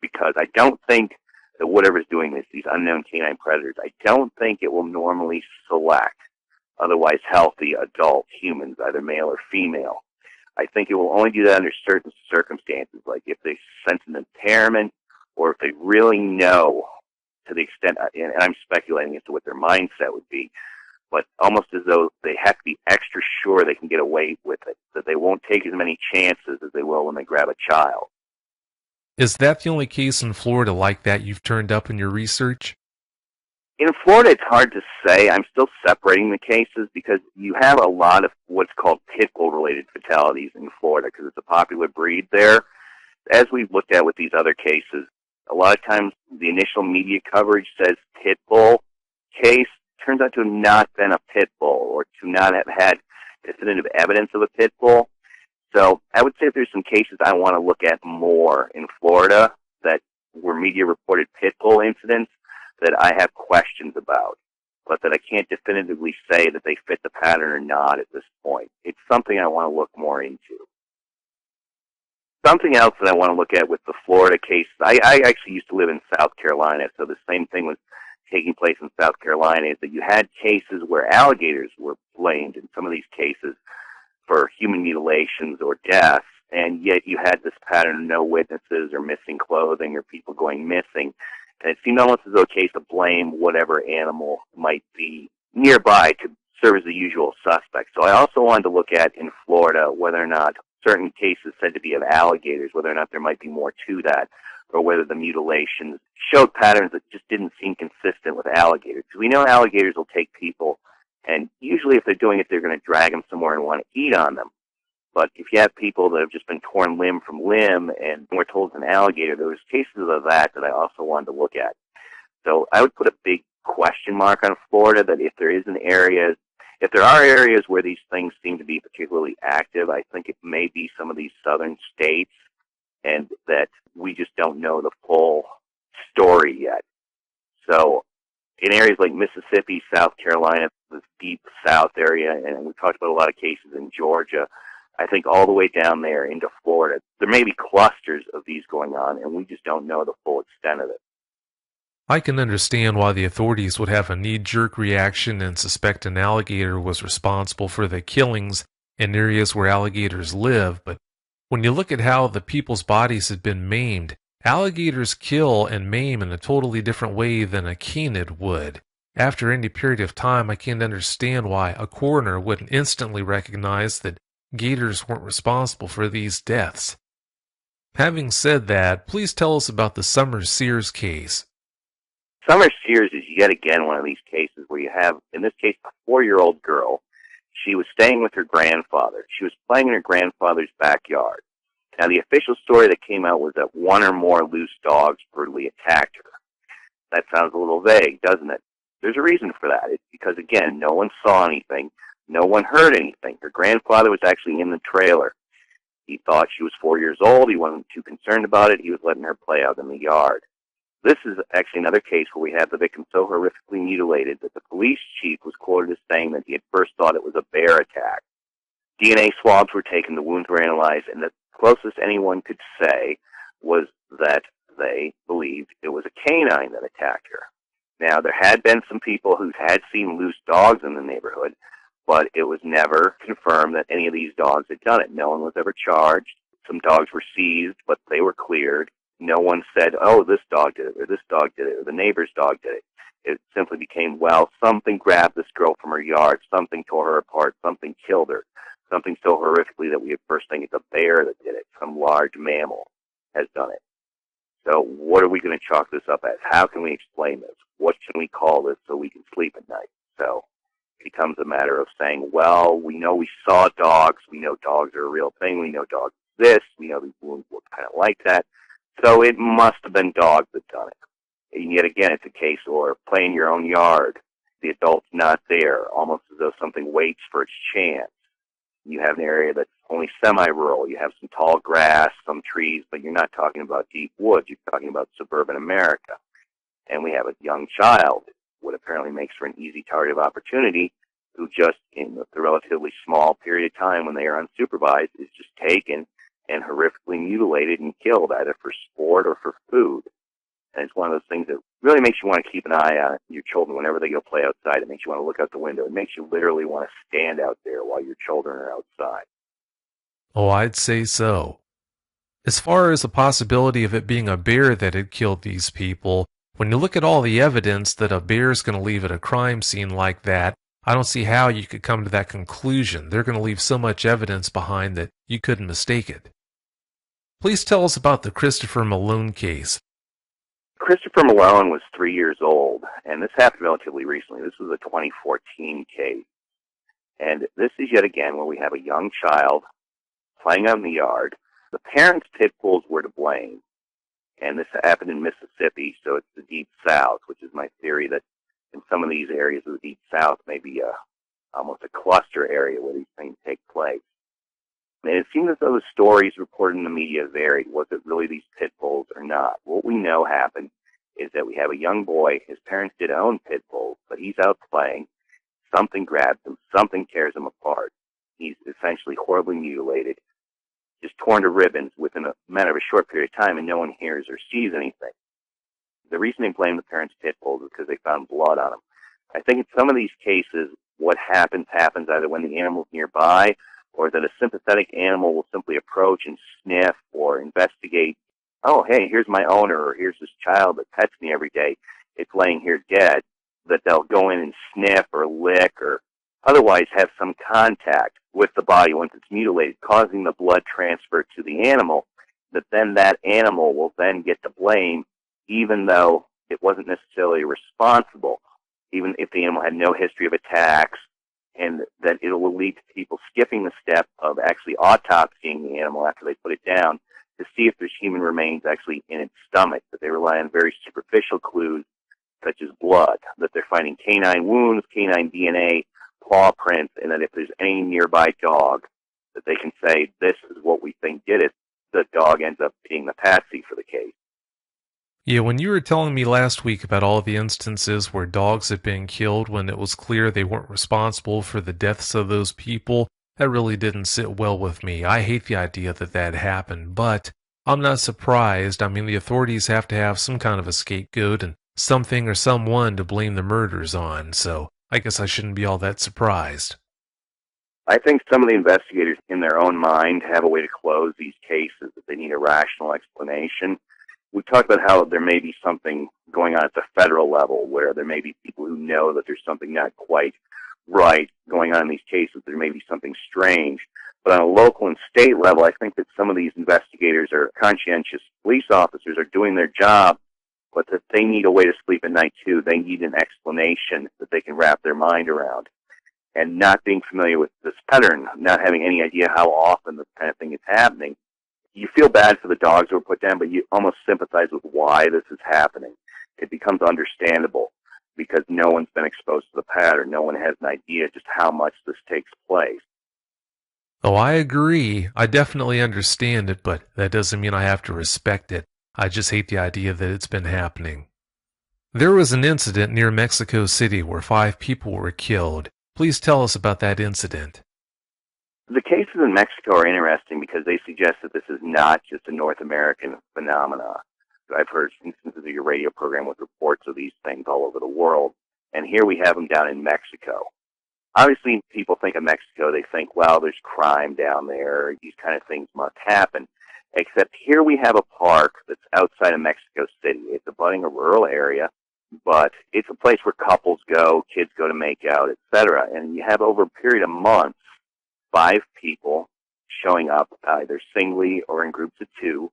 because I don't think that whatever's doing this, these unknown canine predators, I don't think it will normally select otherwise healthy adult humans, either male or female. I think it will only do that under certain circumstances, like if they sense an impairment or if they really know to the extent, and I'm speculating as to what their mindset would be, but almost as though they have to be extra sure they can get away with it, that they won't take as many chances as they will when they grab a child. Is that the only case in Florida like that you've turned up in your research? In Florida, it's hard to say. I'm still separating the cases because you have a lot of what's called pit bull-related fatalities in Florida because it's a popular breed there. As we've looked at with these other cases, a lot of times the initial media coverage says pit bull case, turns out to have not been a pit bull or to not have had definitive evidence of a pit bull. So I would say if there's some cases I want to look at more in Florida that were media reported pit bull incidents that I have questions about, but that I can't definitively say that they fit the pattern or not at this point. It's something I want to look more into. Something else that I want to look at with the Florida cases, I actually used to live in South Carolina, so the same thing was taking place in South Carolina, is that you had cases where alligators were blamed in some of these cases for human mutilations or deaths, and yet you had this pattern of no witnesses or missing clothing or people going missing. And it seemed almost as though a case to blame whatever animal might be nearby to serve as the usual suspect. So I also wanted to look at in Florida whether or not certain cases said to be of alligators, whether or not there might be more to that, or whether the mutilations showed patterns that just didn't seem consistent with alligators. Because we know alligators will take people, and usually if they're doing it, they're going to drag them somewhere and want to eat on them. But if you have people that have just been torn limb from limb and we're told it's an alligator, there was cases of that I also wanted to look at. So I would put a big question mark on Florida, that if there are areas where these things seem to be particularly active, I think it may be some of these southern states, and that we just don't know the full story yet. So in areas like Mississippi, South Carolina, this deep south area, and we talked about a lot of cases in Georgia, I think all the way down there into Florida, there may be clusters of these going on, and we just don't know the full extent of it. I can understand why the authorities would have a knee-jerk reaction and suspect an alligator was responsible for the killings in areas where alligators live, but when you look at how the people's bodies have been maimed, alligators kill and maim in a totally different way than a canid would. After any period of time, I can't understand why a coroner wouldn't instantly recognize that gators weren't responsible for these deaths. Having said that, please tell us about the Summer Sears case. Summer Sears is yet again one of these cases where you have, in this case, a 4-year-old girl. She was staying with her grandfather. She was playing in her grandfather's backyard. Now, the official story that came out was that one or more loose dogs brutally attacked her. That sounds a little vague, doesn't it? There's a reason for that. It's because, again, no one saw anything. No one heard anything. Her grandfather was actually in the trailer. He thought she was 4 years old. He wasn't too concerned about it. He was letting her play out in the yard. This is actually another case where we have the victim so horrifically mutilated that the police chief was quoted as saying that he had first thought it was a bear attack. DNA swabs were taken, the wounds were analyzed, and the closest anyone could say was that they believed it was a canine that attacked her. Now, there had been some people who had seen loose dogs in the neighborhood, but it was never confirmed that any of these dogs had done it. No one was ever charged. Some dogs were seized, but they were cleared. No one said, oh, this dog did it, or this dog did it, or the neighbor's dog did it. It simply became, well, something grabbed this girl from her yard, something tore her apart, something killed her, something so horrifically that we at first think it's a bear that did it, some large mammal has done it. So what are we going to chalk this up as? How can we explain this? What can we call this so we can sleep at night? So it becomes a matter of saying, well, we know we saw dogs. We know dogs are a real thing. We know dogs exist. We know these wounds look kind of like that. So it must have been dogs that done it. And yet again, it's a case or play in your own yard. The adult's not there, almost as though something waits for its chance. You have an area that's only semi-rural. You have some tall grass, some trees, but you're not talking about deep woods. You're talking about suburban America. And we have a young child, what apparently makes for an easy target of opportunity, who just in the relatively small period of time when they are unsupervised is just taken and horrifically mutilated and killed, either for sport or for food. And it's one of those things that really makes you want to keep an eye on your children whenever they go play outside. It makes you want to look out the window. It makes you literally want to stand out there while your children are outside. Oh, I'd say so. As far as the possibility of it being a bear that had killed these people, when you look at all the evidence that a bear's going to leave at a crime scene like that, I don't see how you could come to that conclusion. They're going to leave so much evidence behind that you couldn't mistake it. Please tell us about the Christopher Malone case. Christopher Malone was 3 years old, and this happened relatively recently. This was a 2014 case. And this is yet again where we have a young child playing out in the yard. The parents' pit bulls were to blame. And this happened in Mississippi, so it's the Deep South, which is my theory that in some of these areas of the Deep South may be almost a cluster area where these things take place. And it seems as though the stories reported in the media varied. Was it really these pit bulls or not? What we know happened is that we have a young boy. His parents did own pit bulls, but he's out playing. Something grabs him. Something tears him apart. He's essentially horribly mutilated, just torn to ribbons within a matter of a short period of time, and no one hears or sees anything. The reason they blame the parents' pit bulls is because they found blood on them. I think in some of these cases, what happens either when the animal's nearby or that a sympathetic animal will simply approach and sniff or investigate. Oh, hey, here's my owner, or here's this child that pets me every day. It's laying here dead. That they'll go in and sniff or lick or otherwise have some contact with the body once it's mutilated, causing the blood transfer to the animal, that then that animal will then get the blame, even though it wasn't necessarily responsible, even if the animal had no history of attacks, and that it will lead to people skipping the step of actually autopsying the animal after they put it down to see if there's human remains actually in its stomach, that they rely on very superficial clues such as blood, that they're finding canine wounds, canine DNA, paw prints, and that if there's any nearby dog, that they can say, this is what we think did it. The dog ends up being the patsy for the case. Yeah, when you were telling me last week about all the instances where dogs had been killed when it was clear they weren't responsible for the deaths of those people, that really didn't sit well with me. I hate the idea that that happened, but I'm not surprised. I mean, the authorities have to have some kind of a scapegoat and something or someone to blame the murders on, so I guess I shouldn't be all that surprised. I think some of the investigators in their own mind have a way to close these cases, that they need a rational explanation. We talked about how there may be something going on at the federal level where there may be people who know that there's something not quite right going on in these cases. There may be something strange. But on a local and state level, I think that some of these investigators or conscientious police officers are doing their job, but that they need a way to sleep at night too. They need an explanation that they can wrap their mind around. And not being familiar with this pattern, not having any idea how often this kind of thing is happening, you feel bad for the dogs who were put down, but you almost sympathize with why this is happening. It becomes understandable because no one's been exposed to the pattern. No one has an idea just how much this takes place. Oh, I agree. I definitely understand it, but that doesn't mean I have to respect it. I just hate the idea that it's been happening. There was an incident near Mexico City where 5 people were killed. Please tell us about that incident. The cases in Mexico are interesting because they suggest that this is not just a North American phenomenon. I've heard instances of your radio program with reports of these things all over the world, and here we have them down in Mexico. Obviously, people think of Mexico, they think, well, there's crime down there, these kind of things must happen. Except here we have a park that's outside of Mexico City. It's abutting a rural area, but it's a place where couples go, kids go to make out, etc. And you have over a period of months, 5 people showing up either singly or in groups of 2,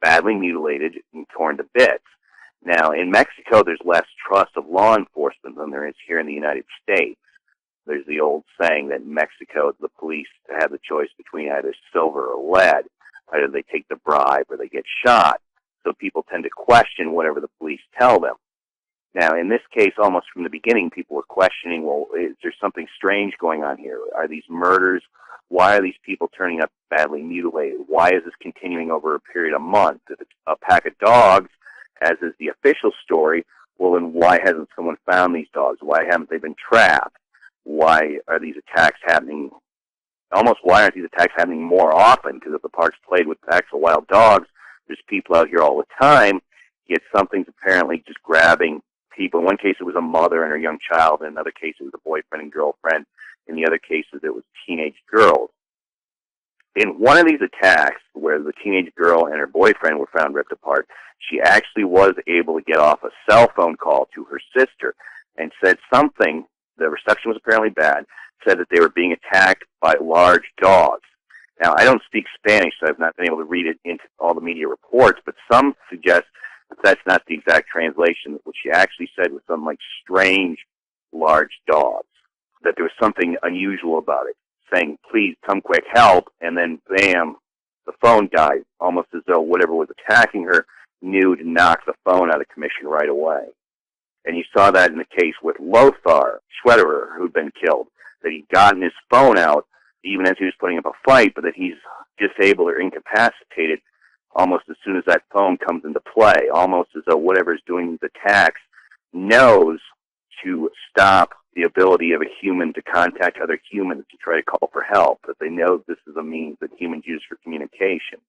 badly mutilated and torn to bits. Now, in Mexico, there's less trust of law enforcement than there is here in the United States. There's the old saying that in Mexico, the police have the choice between either silver or lead. Either they take the bribe or they get shot. So people tend to question whatever the police tell them. Now, in this case, almost from the beginning, people were questioning, well, is there something strange going on here? Are these murders? Why are these people turning up badly mutilated? Why is this continuing over a period of months? If it's a pack of dogs, as is the official story, well, then why hasn't someone found these dogs? Why haven't they been trapped? Why are these attacks happening? Almost why aren't these attacks happening more often? Because if the park's played with packs of wild dogs, there's people out here all the time, yet something's apparently just grabbing people. In one case, it was a mother and her young child. In another case, it was a boyfriend and girlfriend. In the other cases, it was teenage girls. In one of these attacks, where the teenage girl and her boyfriend were found ripped apart, she actually was able to get off a cell phone call to her sister and said something. The reception was apparently bad, said that they were being attacked by large dogs. Now, I don't speak Spanish, so I've not been able to read it into all the media reports, but some suggest that that's not the exact translation. What she actually said was something like strange, large dogs, that there was something unusual about it, saying, please come quick, help, and then bam, the phone died, almost as though whatever was attacking her knew to knock the phone out of commission right away. And you saw that in the case with Lothar Schwederer, who'd been killed, that he'd gotten his phone out even as he was putting up a fight, but that he's disabled or incapacitated almost as soon as that phone comes into play, almost as though whatever is doing these attacks knows to stop the ability of a human to contact other humans to try to call for help, that they know this is a means that humans use for communication.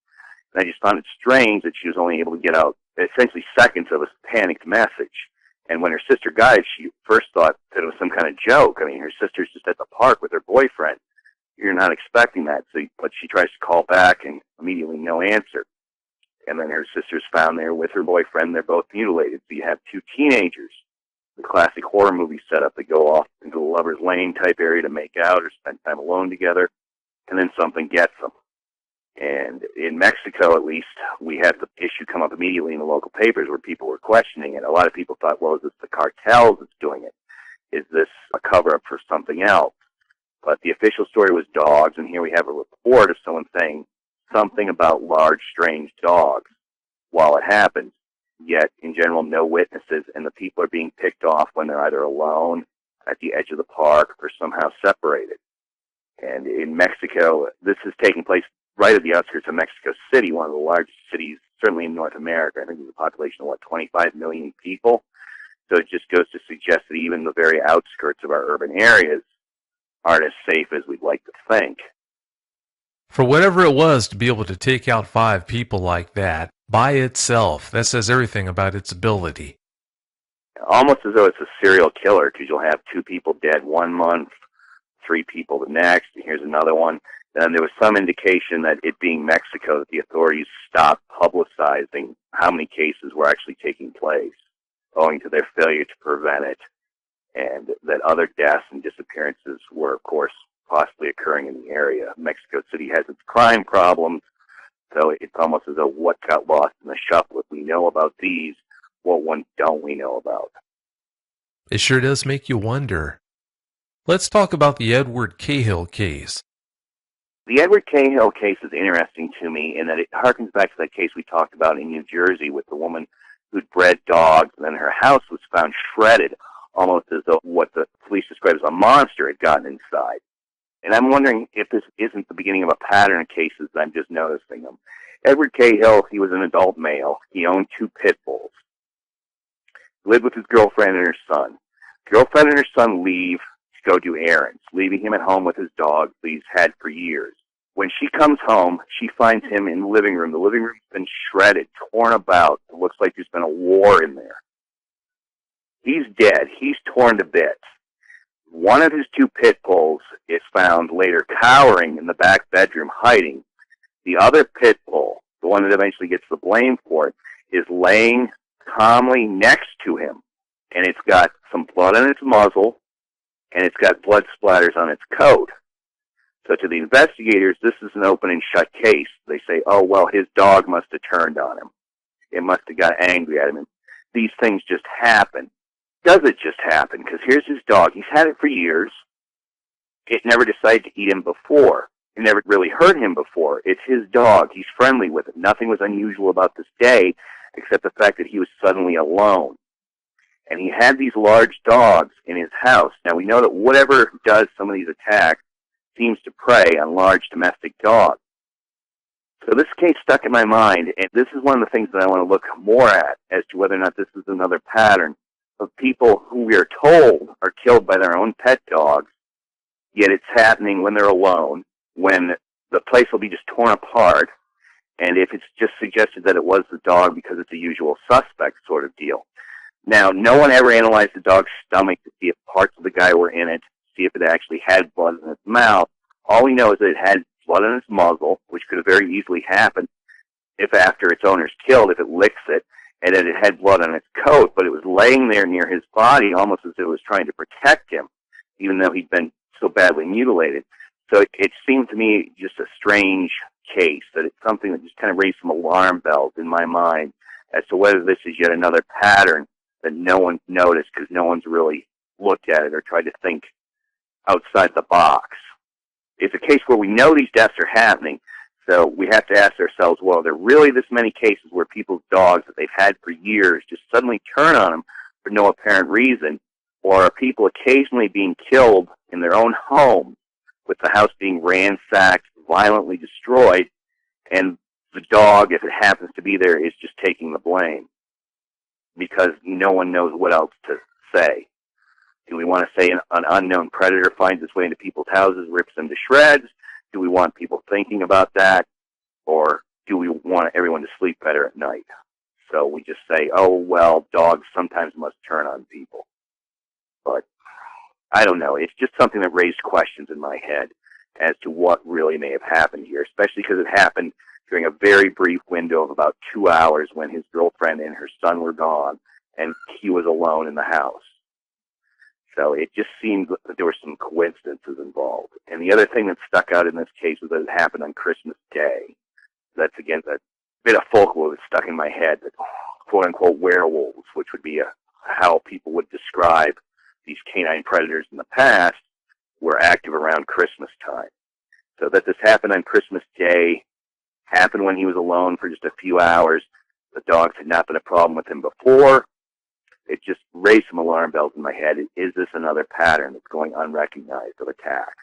And I just found it strange that she was only able to get out essentially seconds of a panicked message. And when her sister died, she first thought that it was some kind of joke. I mean, her sister's just at the park with her boyfriend. You're not expecting that. So, but she tries to call back and immediately no answer. And then her sister's found there with her boyfriend. They're both mutilated. So you have 2 teenagers, the classic horror movie setup. They go off into the lover's lane type area to make out or spend time alone together, and then something gets them. And in Mexico, at least, we had the issue come up immediately in the local papers where people were questioning it. A lot of people thought, well, is this the cartels that's doing it? Is this a cover-up for something else? But the official story was dogs, and here we have a report of someone saying something about large, strange dogs while it happens. Yet, in general, no witnesses, and the people are being picked off when they're either alone, at the edge of the park, or somehow separated. And in Mexico, this is taking place right at the outskirts of Mexico City, one of the largest cities, certainly in North America. I think there's a population of, 25 million people? So it just goes to suggest that even the very outskirts of our urban areas aren't as safe as we'd like to think. For whatever it was to be able to take out 5 people like that, by itself, that says everything about its ability. Almost as though it's a serial killer, because you'll have 2 people dead 1 month, 3 people the next, and here's another one. And there was some indication that it being Mexico, that the authorities stopped publicizing how many cases were actually taking place, owing to their failure to prevent it, and that other deaths and disappearances were, of course, possibly occurring in the area. Mexico City has its crime problems, so it's almost as though what got lost in the shuffle. If we know about these, what ones don't we know about? It sure does make you wonder. Let's talk about the Edward Cahill case. The Edward Cahill case is interesting to me in that it harkens back to that case we talked about in New Jersey with the woman who'd bred dogs, and then her house was found shredded, almost as though what the police described as a monster had gotten inside. And I'm wondering if this isn't the beginning of a pattern of cases that I'm just noticing them. Edward Cahill, he was an adult male. He owned 2 pit bulls. He lived with his girlfriend and her son. Girlfriend and her son leave to go do errands, leaving him at home with his dog that he's had for years. When she comes home, she finds him in the living room. The living room's been shredded, torn about. It looks like there's been a war in there. He's dead. He's torn to bits. One of his 2 pit bulls is found later cowering in the back bedroom, hiding. The other pit bull, the one that eventually gets the blame for it, is laying calmly next to him. And it's got some blood on its muzzle, and it's got blood splatters on its coat. So to the investigators, this is an open and shut case. They say, oh, well, his dog must have turned on him. It must have got angry at him. And these things just happen. Does it just happen? Because here's his dog. He's had it for years. It never decided to eat him before. It never really hurt him before. It's his dog. He's friendly with it. Nothing was unusual about this day except the fact that he was suddenly alone. And he had these large dogs in his house. Now, we know that whatever does some of these attacks seems to prey on large domestic dogs. So this case stuck in my mind, and this is one of the things that I want to look more at as to whether or not this is another pattern of people who we are told are killed by their own pet dogs, yet it's happening when they're alone, when the place will be just torn apart, and if it's just suggested that it was the dog because it's a usual suspect sort of deal. Now, no one ever analyzed the dog's stomach to see if parts of the guy were in it, see if it actually had blood in its mouth. All we know is that it had blood in its muzzle, which could have very easily happened if after its owner's killed, if it licks it, and that it had blood on its coat, but it was laying there near his body almost as if it was trying to protect him, even though he'd been so badly mutilated. So it seemed to me just a strange case, that it's something that just kind of raised some alarm bells in my mind as to whether this is yet another pattern that no one's noticed because no one's really looked at it or tried to think outside the box. It's a case where we know these deaths are happening, so we have to ask ourselves, well, are there really this many cases where people's dogs that they've had for years just suddenly turn on them for no apparent reason, or are people occasionally being killed in their own home with the house being ransacked, violently destroyed, and the dog, if it happens to be there, is just taking the blame because no one knows what else to say? Do we want to say an unknown predator finds its way into people's houses, rips them to shreds? Do we want people thinking about that? Or do we want everyone to sleep better at night? So we just say, oh, well, dogs sometimes must turn on people. But I don't know. It's just something that raised questions in my head as to what really may have happened here, especially because it happened during a very brief window of about 2 hours when his girlfriend and her son were gone and he was alone in the house. So it just seemed that there were some coincidences involved. And the other thing that stuck out in this case was that it happened on Christmas Day. That's, again, a bit of folklore that stuck in my head, that quote-unquote werewolves, which would be how people would describe these canine predators in the past, were active around Christmas time. So that this happened on Christmas Day, happened when he was alone for just a few hours. The dogs had not been a problem with him before. It just raised some alarm bells in my head. Is this another pattern that's going unrecognized of attacks?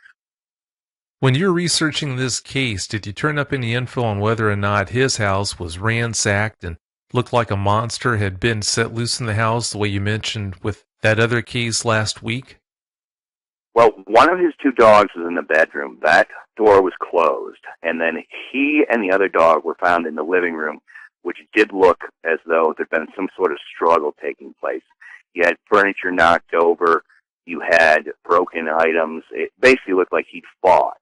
When you're researching this case, did you turn up any info on whether or not his house was ransacked and looked like a monster had been set loose in the house, the way you mentioned with that other case last week? Well, one of his 2 dogs was in the bedroom. That door was closed. And then he and the other dog were found in the living room, which did look as though there'd been some sort of struggle taking place. You had furniture knocked over. You had broken items. It basically looked like he'd fought.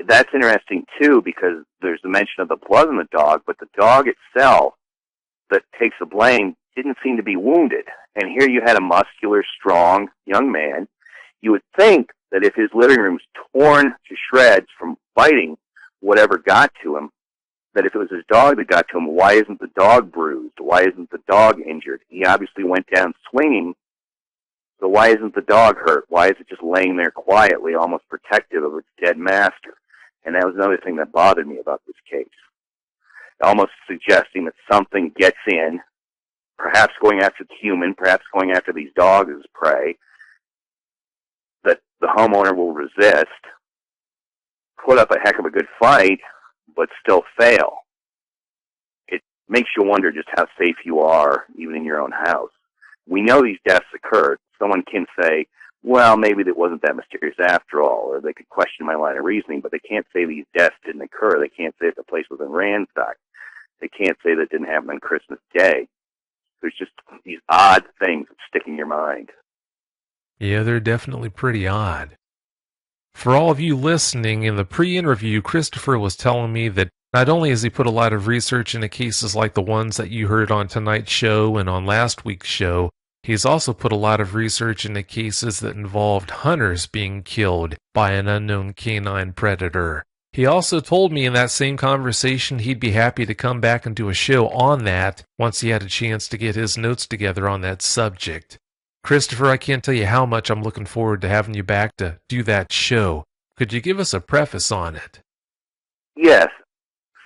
That's interesting, too, because there's the mention of the blood on the dog, but the dog itself that takes the blame didn't seem to be wounded. And here you had a muscular, strong young man. You would think that if his living room's torn to shreds from fighting whatever got to him, that if it was his dog that got to him, why isn't the dog bruised? Why isn't the dog injured? He obviously went down swinging, so why isn't the dog hurt? Why is it just laying there quietly, almost protective of its dead master? And that was another thing that bothered me about this case. Almost suggesting that something gets in, perhaps going after the human, perhaps going after these dogs as prey, that the homeowner will resist, put up a heck of a good fight, but still fail. makes you wonder just how safe you are, even in your own house. We know these deaths occurred. Someone can say, well, maybe it wasn't that mysterious after all, or they could question my line of reasoning, but they can't say these deaths didn't occur. They can't say that the place wasn't ransacked. They can't say that it didn't happen on Christmas Day. There's just these odd things that stick in your mind. Yeah, they're definitely pretty odd. For all of you listening, in the pre-interview, Christopher was telling me that not only has he put a lot of research into cases like the ones that you heard on tonight's show and on last week's show, he's also put a lot of research into cases that involved hunters being killed by an unknown canine predator. He also told me in that same conversation he'd be happy to come back and do a show on that once he had a chance to get his notes together on that subject. Christopher, I can't tell you how much I'm looking forward to having you back to do that show. Could you give us a preface on it? Yes,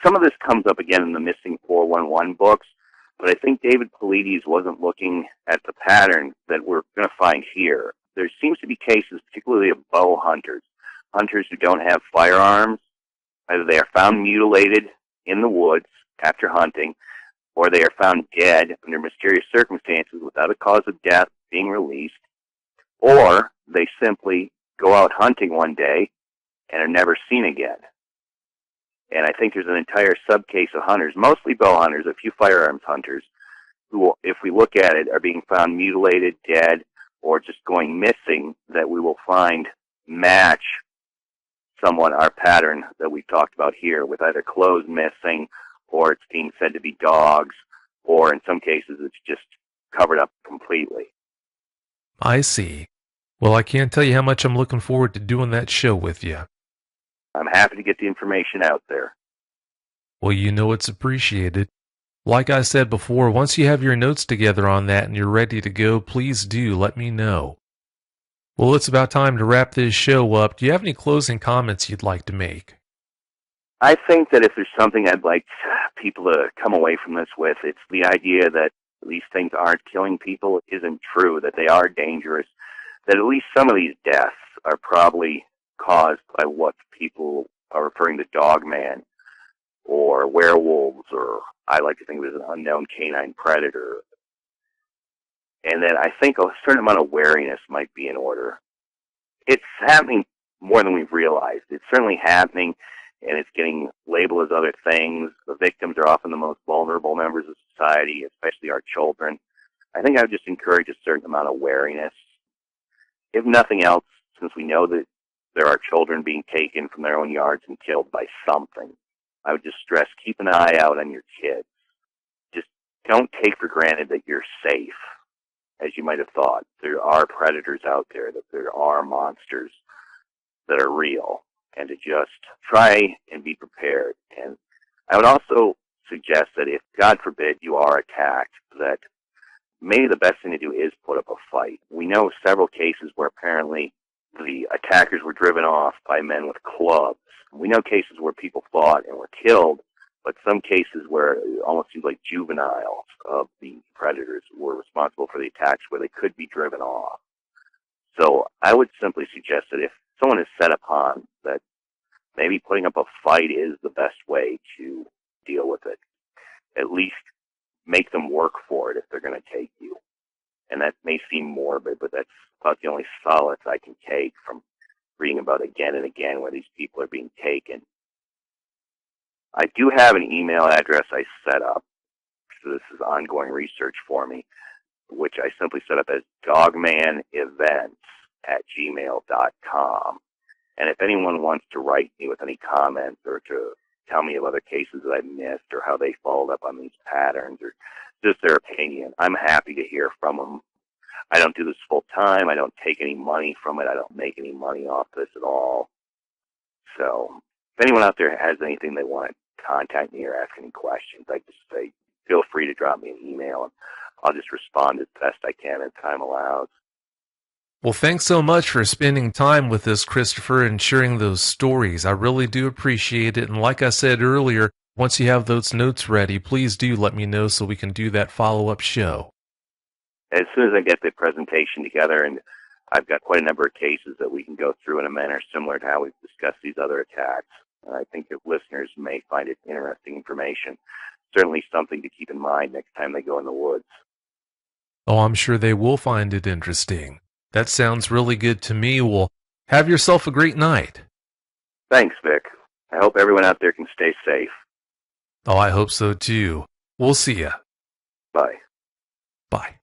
some of this comes up again in the Missing 411 books, but I think David Paulides wasn't looking at the pattern that we're going to find here. There seems to be cases, particularly of bow hunters, hunters who don't have firearms. Either they are found mutilated in the woods after hunting, or they are found dead under mysterious circumstances without a cause of death being released, or they simply go out hunting one day and are never seen again. And I think there's an entire subcase of hunters, mostly bow hunters, a few firearms hunters, who, if we look at it, are being found mutilated, dead, or just going missing, that we will find match somewhat our pattern that we've talked about here, with either clothes missing, or it's being said to be dogs, or in some cases it's just covered up completely. I see. Well, I can't tell you how much I'm looking forward to doing that show with you. I'm happy to get the information out there. Well, you know it's appreciated. Like I said before, once you have your notes together on that and you're ready to go, please do let me know. Well, it's about time to wrap this show up. Do you have any closing comments you'd like to make? I think that if there's something I'd like people to come away from this with, it's the idea that these things aren't killing people isn't true, that they are dangerous, that at least some of these deaths are probably caused by what people are referring to dogman or werewolves, or I like to think of it as an unknown canine predator. And then I think a certain amount of wariness might be in order. It's happening more than we've realized. It's certainly happening, and it's getting labeled as other things. The victims are often the most vulnerable members of society, especially our children. I think I would just encourage a certain amount of wariness. If nothing else, since we know that there are children being taken from their own yards and killed by something, I would just stress, keep an eye out on your kids. Just don't take for granted that you're safe, as you might have thought. There are predators out there, that there are monsters that are real, and to just try and be prepared. And I would also suggest that if, God forbid, you are attacked, that maybe the best thing to do is put up a fight. We know several cases where apparently the attackers were driven off by men with clubs. We know cases where people fought and were killed, but some cases where it almost seems like juveniles of the predators were responsible for the attacks where they could be driven off. So I would simply suggest that if someone is set upon, that maybe putting up a fight is the best way to deal with it. At least make them work for it if they're going to take you. And that may seem morbid, but that's about the only solace I can take from reading about again and again where these people are being taken. I do have an email address I set up, so this is ongoing research for me, which I simply set up as dogmanevents@gmail.com. And if anyone wants to write me with any comments or to tell me of other cases that I missed or how they followed up on these patterns or just their opinion, I'm happy to hear from them. I don't do this full time. I don't take any money from it. I don't make any money off this at all. So if anyone out there has anything they want to contact me or ask any questions, I just say feel free to drop me an email, and I'll just respond as best I can as time allows. Well, thanks so much for spending time with us, Christopher, and sharing those stories. I really do appreciate it. And like I said earlier, once you have those notes ready, please do let me know so we can do that follow-up show. As soon as I get the presentation together, and I've got quite a number of cases that we can go through in a manner similar to how we've discussed these other attacks, I think that listeners may find it interesting information. certainly something to keep in mind next time they go in the woods. Oh, I'm sure they will find it interesting. That sounds really good to me. Well, have yourself a great night. Thanks, Vic. I hope everyone out there can stay safe. Oh, I hope so too. We'll see ya. Bye. Bye.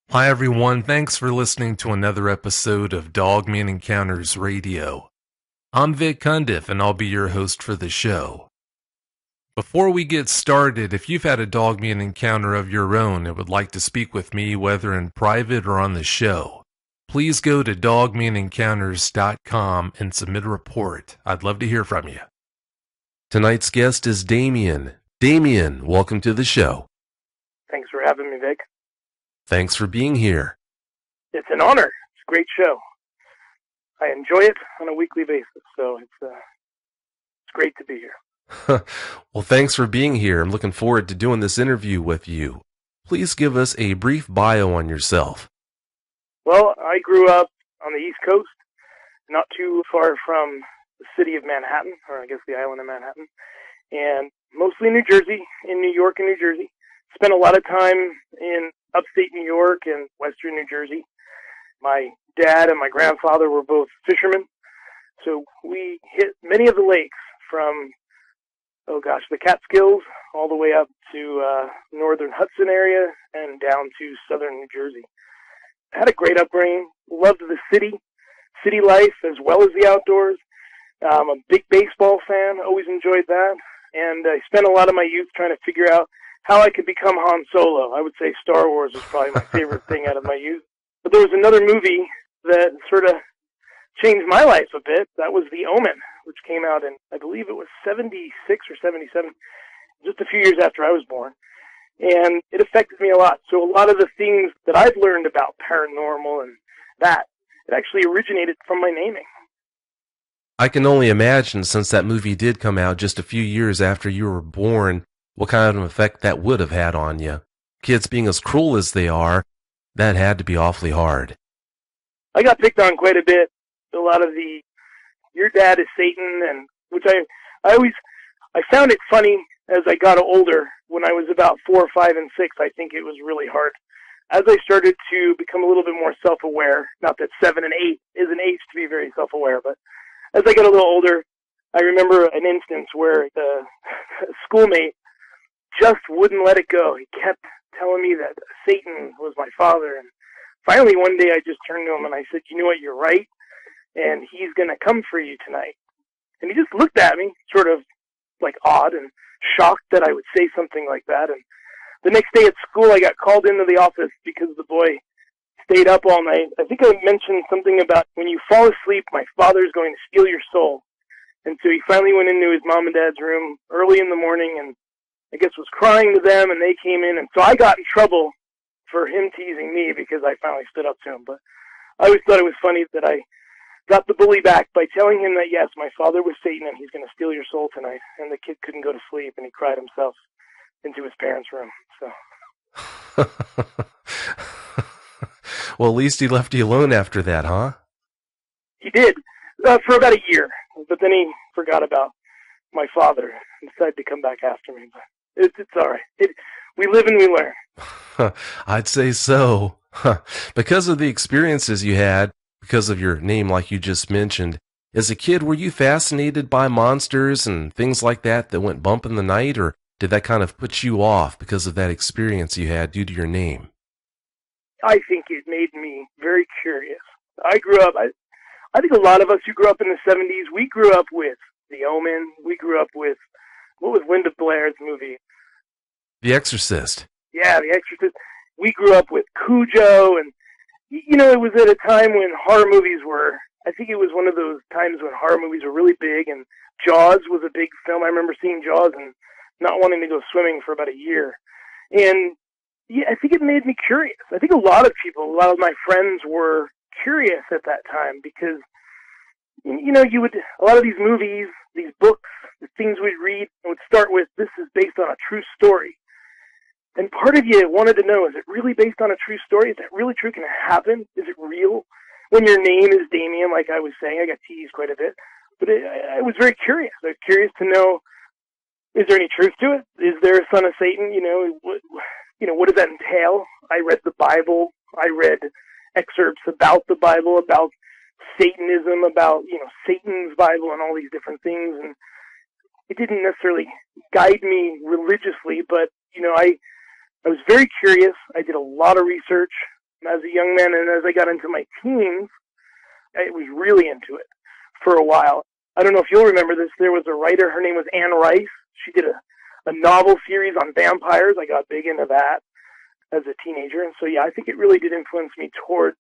Hi everyone, thanks for listening to another episode of Dogman Encounters Radio. I'm Vic Cundiff and I'll be your host for the show. Before we get started, if you've had a Dogman encounter of your own and would like to speak with me, whether in private or on the show, please go to dogmanencounters.com and submit a report. I'd love to hear from you. Tonight's guest is Damien. Damien, welcome to the show. Thanks for having me, Vic. Thanks for being here. It's an honor. It's a great show. I enjoy it on a weekly basis, so it's great to be here. Well, thanks for being here. I'm looking forward to doing this interview with you. Please give us a brief bio on yourself. Well, I grew up on the East Coast, not too far from the city of Manhattan, or I guess the island of Manhattan, and mostly New Jersey, in New York and New Jersey. Spent a lot of time in upstate New York and western New Jersey. My dad and my grandfather were both fishermen, so we hit many of the lakes from, the Catskills all the way up to northern Hudson area and down to southern New Jersey. Had a great upbringing, loved the city life as well as the outdoors. I'm a big baseball fan, always enjoyed that, and I spent a lot of my youth trying to figure out how I could become Han Solo. I would say Star Wars was probably my favorite thing out of my youth. But there was another movie that sort of changed my life a bit. That was The Omen, which came out in, I believe it was 76 or 77, just a few years after I was born. And it affected me a lot. So a lot of the things that I've learned about paranormal and that, it actually originated from my naming. I can only imagine, since that movie did come out just a few years after you were born, what kind of effect that would have had on you. Kids being as cruel as they are, that had to be awfully hard. I got picked on quite a bit. A lot of your dad is Satan, and which I found it funny as I got older. When I was about 4, 5, and 6, I think it was really hard. As I started to become a little bit more self-aware, not that 7 and 8 is an age to be very self-aware, but as I got a little older, I remember an instance where the schoolmate just wouldn't let it go. He kept telling me that Satan was my father. And finally, one day I just turned to him and I said, you know what, you're right. And he's going to come for you tonight. And he just looked at me, sort of like odd and shocked that I would say something like that. And the next day at school, I got called into the office because the boy stayed up all night. I think I mentioned something about when you fall asleep, my father's going to steal your soul. And so he finally went into his mom and dad's room early in the morning and I guess was crying to them, and they came in. And so I got in trouble for him teasing me because I finally stood up to him. But I always thought it was funny that I got the bully back by telling him that, yes, my father was Satan and he's going to steal your soul tonight. And the kid couldn't go to sleep, and he cried himself into his parents' room. So. Well, at least he left you alone after that, huh? He did, for about a year. But then he forgot about my father and decided to come back after me. But it's all right. We live and we learn. I'd say so. Because of the experiences you had, because of your name like you just mentioned, as a kid, were you fascinated by monsters and things like that went bump in the night, or did that kind of put you off because of that experience you had due to your name? I think it made me very curious. I grew up, I think a lot of us who grew up in the 70s, we grew up with The Omen. We grew up with, what was Linda Blair's movie? The Exorcist. Yeah, The Exorcist. We grew up with Cujo, and, you know, it was at a time when horror movies were, I think it was one of those times when horror movies were really big, and Jaws was a big film. I remember seeing Jaws and not wanting to go swimming for about a year. And yeah, I think it made me curious. I think a lot of my friends were curious at that time because, you know, a lot of these movies, these books, the things we'd read would start with, this is based on a true story. And part of you wanted to know, is it really based on a true story? Is that really true? Can it happen? Is it real? When your name is Damien, like I was saying, I got teased quite a bit. But I was very curious. I was curious to know, is there any truth to it? Is there a son of Satan? You know, what does that entail? I read the Bible. I read excerpts about the Bible, about Satanism, about, you know, Satan's Bible and all these different things. And it didn't necessarily guide me religiously, but, you know, I was very curious. I did a lot of research as a young man, and as I got into my teens, I was really into it for a while. I don't know if you'll remember this. There was a writer, her name was Anne Rice. She did a novel series on vampires. I got big into that as a teenager. And so, yeah, I think it really did influence me towards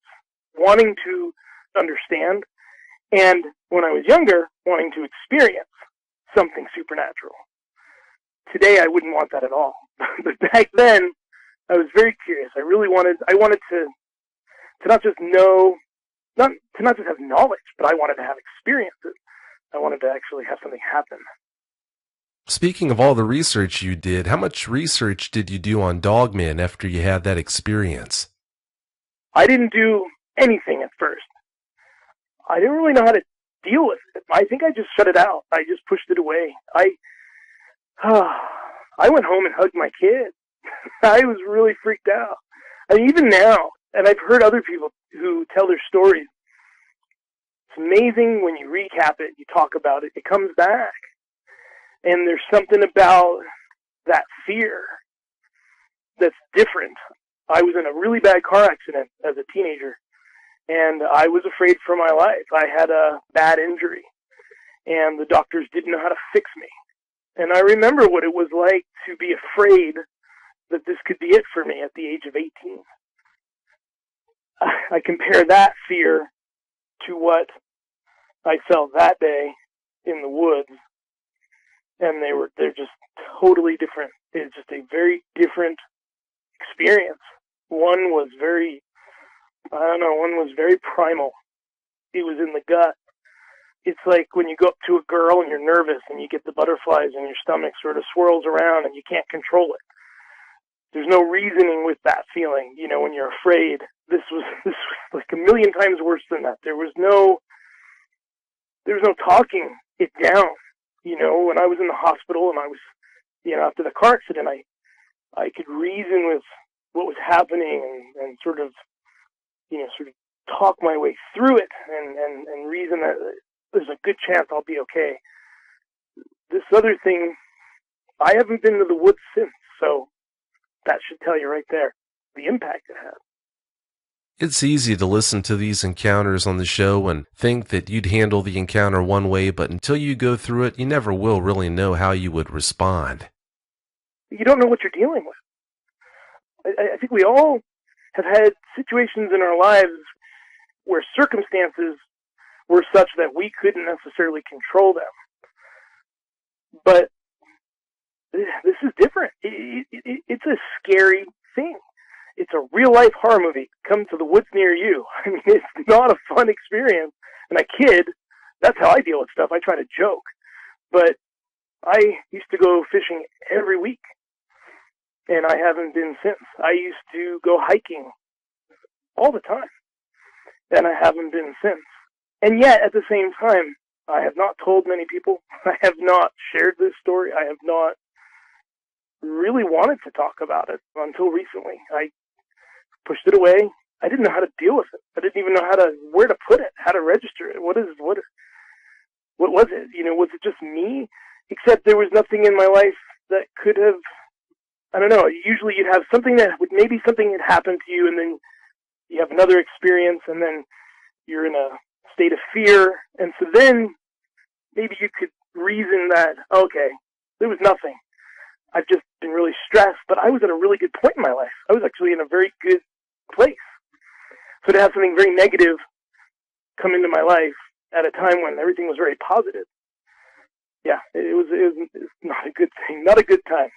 wanting to understand, and when I was younger, wanting to experience something supernatural. Today, I wouldn't want that at all. But back then, I was very curious. I wanted to not just know, to not just have knowledge, but I wanted to have experiences. I wanted to actually have something happen. Speaking of all the research you did, how much research did you do on dogmen after you had that experience? I didn't do anything at first. I didn't really know how to deal with it. I think I just shut it out. I just pushed it away. I went home and hugged my kid. I was really freaked out. I mean, even now, and I've heard other people who tell their stories, it's amazing when you recap it, you talk about it, it comes back. And there's something about that fear that's different. I was in a really bad car accident as a teenager, and I was afraid for my life. I had a bad injury, and the doctors didn't know how to fix me. And I remember what it was like to be afraid that this could be it for me at the age of 18. I compare that fear to what I felt that day in the woods, and they're just totally different. It's just a very different experience. One was very primal. It was in the gut. It's like when you go up to a girl and you're nervous and you get the butterflies and your stomach sort of swirls around and you can't control it. There's no reasoning with that feeling. You know, when you're afraid, this was like a million times worse than that. There was no talking it down. You know, when I was in the hospital and I was, you know, after the car accident, I could reason with what was happening and sort of talk my way through it and reason that there's a good chance I'll be okay. This other thing, I haven't been to the woods since, so that should tell you right there the impact it had. It's easy to listen to these encounters on the show and think that you'd handle the encounter one way, but until you go through it, you never will really know how you would respond. You don't know what you're dealing with. I think we all have had situations in our lives where circumstances were such that we couldn't necessarily control them. But this is different. It's a scary thing. It's a real-life horror movie. Come to the woods near you. I mean, it's not a fun experience. And I kid. That's how I deal with stuff. I try to joke. But I used to go fishing every week. And I haven't been since. I used to go hiking all the time. And I haven't been since. And yet, at the same time, I have not told many people. I have not shared this story. I have not really wanted to talk about it until recently. I pushed it away. I didn't know how to deal with it. I didn't even know where to put it, how to register it. What was it? Was it just me? Except there was nothing in my life that could have, I don't know, usually you'd have something maybe something had happened to you, and then you have another experience, and then you're in a state of fear, and so then maybe you could reason that, okay, there was nothing. I've just been really stressed, but I was at a really good point in my life. I was actually in a very good place. So to have something very negative come into my life at a time when everything was very positive, yeah, it was not a good thing, not a good time.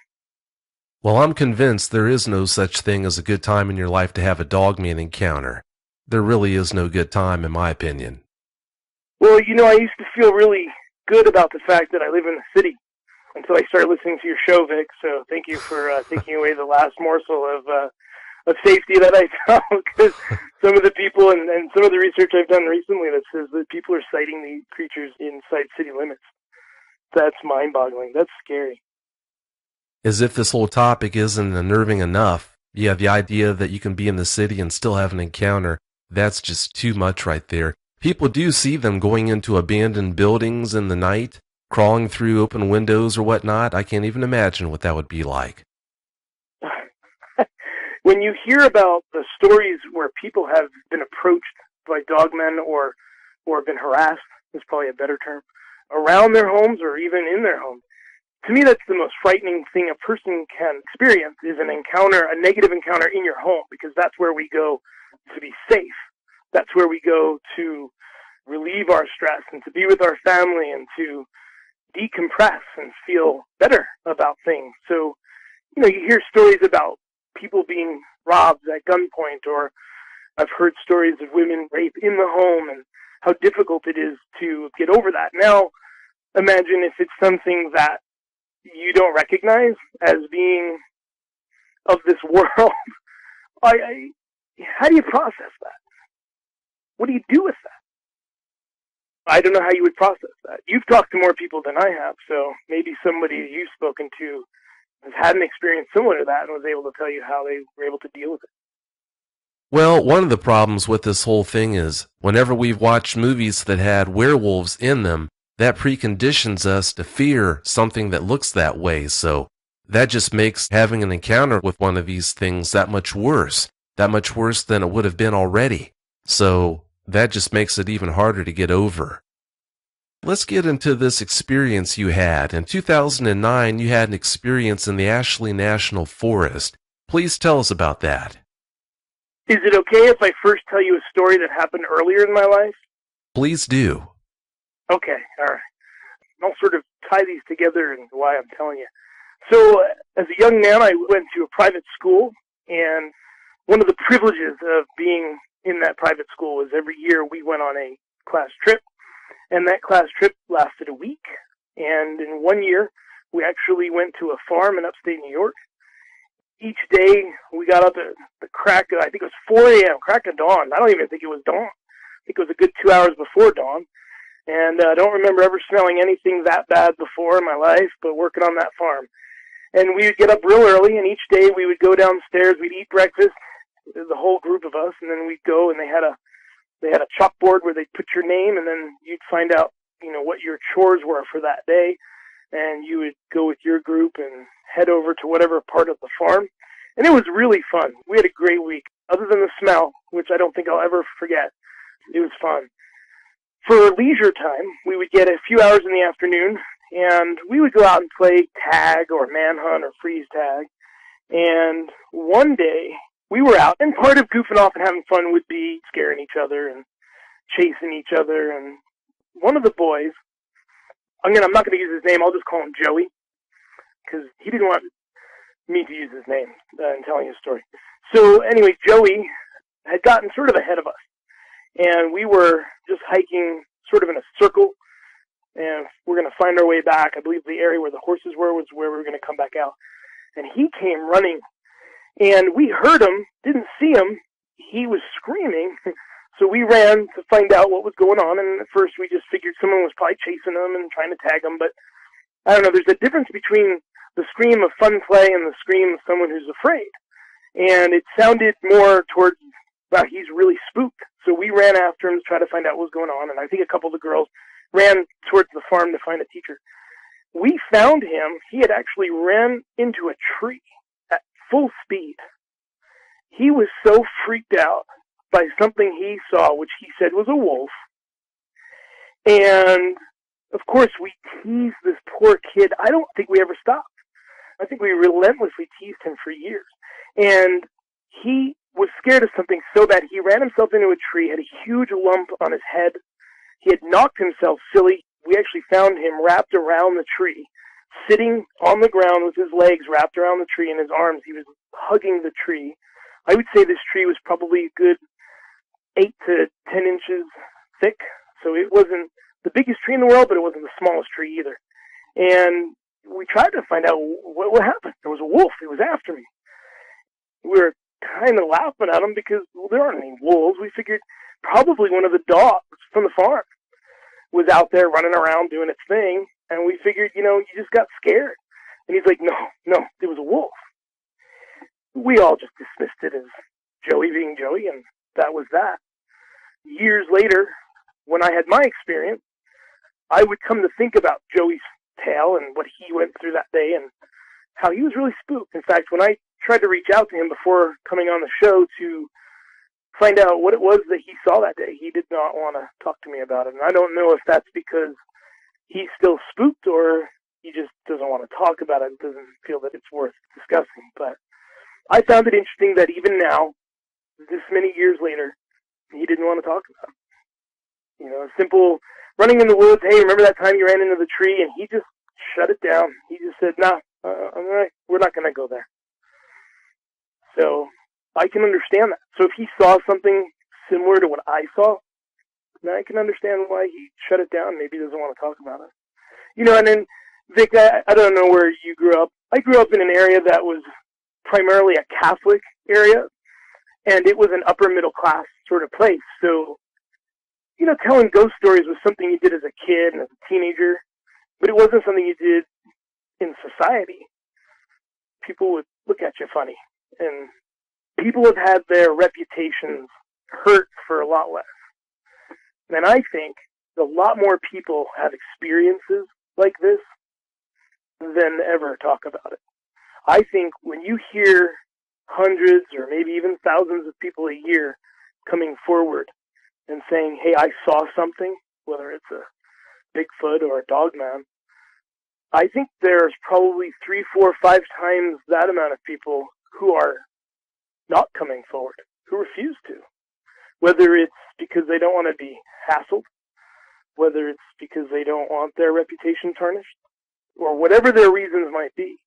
Well, I'm convinced there is no such thing as a good time in your life to have a dogman encounter. There really is no good time, in my opinion. Well, I used to feel really good about the fact that I live in the city until I started listening to your show, Vic. So thank you for taking away the last morsel of safety that I found, because some of the people and some of the research I've done recently that says that people are citing these creatures inside city limits. That's mind-boggling. That's scary. As if this whole topic isn't unnerving enough, yeah, the idea that you can be in the city and still have an encounter, that's just too much right there. People do see them going into abandoned buildings in the night, crawling through open windows or whatnot. I can't even imagine what that would be like. When you hear about the stories where people have been approached by dogmen or been harassed, is probably a better term, around their homes or even in their homes, to me that's the most frightening thing a person can experience, is an encounter, a negative encounter in your home, because that's where we go to be safe. That's where we go to relieve our stress and to be with our family and to decompress and feel better about things. So, you hear stories about people being robbed at gunpoint, or I've heard stories of women raped in the home and how difficult it is to get over that. Now, imagine if it's something that you don't recognize as being of this world. How do you process that? What do you do with that? I don't know how you would process that. You've talked to more people than I have, so maybe somebody you've spoken to has had an experience similar to that and was able to tell you how they were able to deal with it. Well, one of the problems with this whole thing is whenever we've watched movies that had werewolves in them, that preconditions us to fear something that looks that way. So that just makes having an encounter with one of these things that much worse than it would have been already. So that just makes it even harder to get over. Let's get into this experience you had. In 2009, you had an experience in the Ashley National Forest. Please tell us about that. Is it okay if I first tell you a story that happened earlier in my life? Please do. Okay, all right. I'll sort of tie these together and why I'm telling you. So, as a young man, I went to a private school, and one of the privileges of being in that private school was every year we went on a class trip, and that class trip lasted a week. And in one year, we actually went to a farm in upstate New York. Each day, we got up at the crack of, I think it was 4 a.m., crack of dawn. I don't even think it was dawn. I think it was a good 2 hours before dawn. And I don't remember ever smelling anything that bad before in my life, but working on that farm. And we would get up real early, and each day we would go downstairs, we'd eat breakfast, the whole group of us, and then we'd go, and they had a chalkboard where they'd put your name, and then you'd find out, what your chores were for that day, and you would go with your group and head over to whatever part of the farm. And it was really fun. We had a great week. other than the smell, which I don't think I'll ever forget. It was fun. For leisure time, we would get a few hours in the afternoon, and we would go out and play tag or manhunt or freeze tag. And one day, we were out, and part of goofing off and having fun would be scaring each other and chasing each other. And one of the boys, I'm not going to use his name, I'll just call him Joey, because he didn't want me to use his name in telling his story. So anyway, Joey had gotten sort of ahead of us, and we were just hiking sort of in a circle, and we're going to find our way back. I believe the area where the horses were was where we were going to come back out. And he came running, and we heard him, didn't see him. He was screaming, so we ran to find out what was going on, and at first we just figured someone was probably chasing him and trying to tag him, but I don't know, there's a difference between the scream of fun play and the scream of someone who's afraid. And it sounded more towards, wow, he's really spooked. So we ran after him to try to find out what was going on, and I think a couple of the girls ran towards the farm to find a teacher. We found him. He had actually ran into a tree at full speed. He was so freaked out by something he saw, which he said was a wolf. And, of course, we teased this poor kid. I don't think we ever stopped. I think we relentlessly teased him for years. And he was scared of something so bad he ran himself into a tree, had a huge lump on his head. He had knocked himself silly. We actually found him wrapped around the tree, sitting on the ground with his legs wrapped around the tree and his arms. He was hugging the tree. I would say this tree was probably a good 8 to 10 inches thick. So it wasn't the biggest tree in the world, but it wasn't the smallest tree either. And we tried to find out what happened. There was a wolf. He was after me. We were kind of laughing at him because, well, there aren't any wolves. We figured probably one of the dogs from the farm was out there running around doing its thing. And we figured, you just got scared. And he's like, no, it was a wolf. We all just dismissed it as Joey being Joey, and that was that. Years later, when I had my experience, I would come to think about Joey's tale and what he went through that day and how he was really spooked. In fact, when I tried to reach out to him before coming on the show to find out what it was that he saw that day, he did not want to talk to me about it. And I don't know if that's because he's still spooked or he just doesn't want to talk about it and doesn't feel that it's worth discussing. But I found it interesting that even now, this many years later, he didn't want to talk about it. A simple running in the woods, hey, remember that time you ran into the tree? And he just shut it down. He just said, no, we're not going to go there. So I can understand that. So if he saw something similar to what I saw, then I can understand why he shut it down. Maybe he doesn't want to talk about it. And then, Vic, I don't know where you grew up. I grew up in an area that was primarily a Catholic area, and it was an upper middle class sort of place. So, telling ghost stories was something you did as a kid and as a teenager, but it wasn't something you did in society. People would look at you funny, and people have had their reputations hurt for a lot less. And I think a lot more people have experiences like this than ever talk about it. I think when you hear hundreds or maybe even thousands of people a year coming forward and saying, hey, I saw something, whether it's a Bigfoot or a Dogman, I think there's probably 3, 4, 5 times that amount of people who are not coming forward, who refuse to. Whether it's because they don't want to be hassled, whether it's because they don't want their reputation tarnished, or whatever their reasons might be.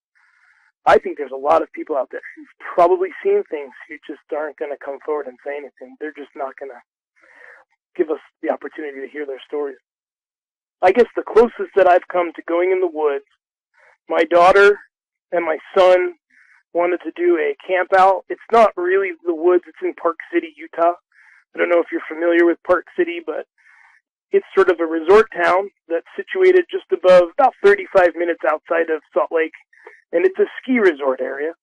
I think there's a lot of people out there who've probably seen things who just aren't going to come forward and say anything. They're just not going to give us the opportunity to hear their stories. I guess the closest that I've come to going in the woods, my daughter and my son wanted to do a camp out. It's not really the woods. It's in Park City, Utah. I don't know if you're familiar with Park City, but it's sort of a resort town that's situated just above, about 35 minutes outside of Salt Lake. And it's a ski resort area.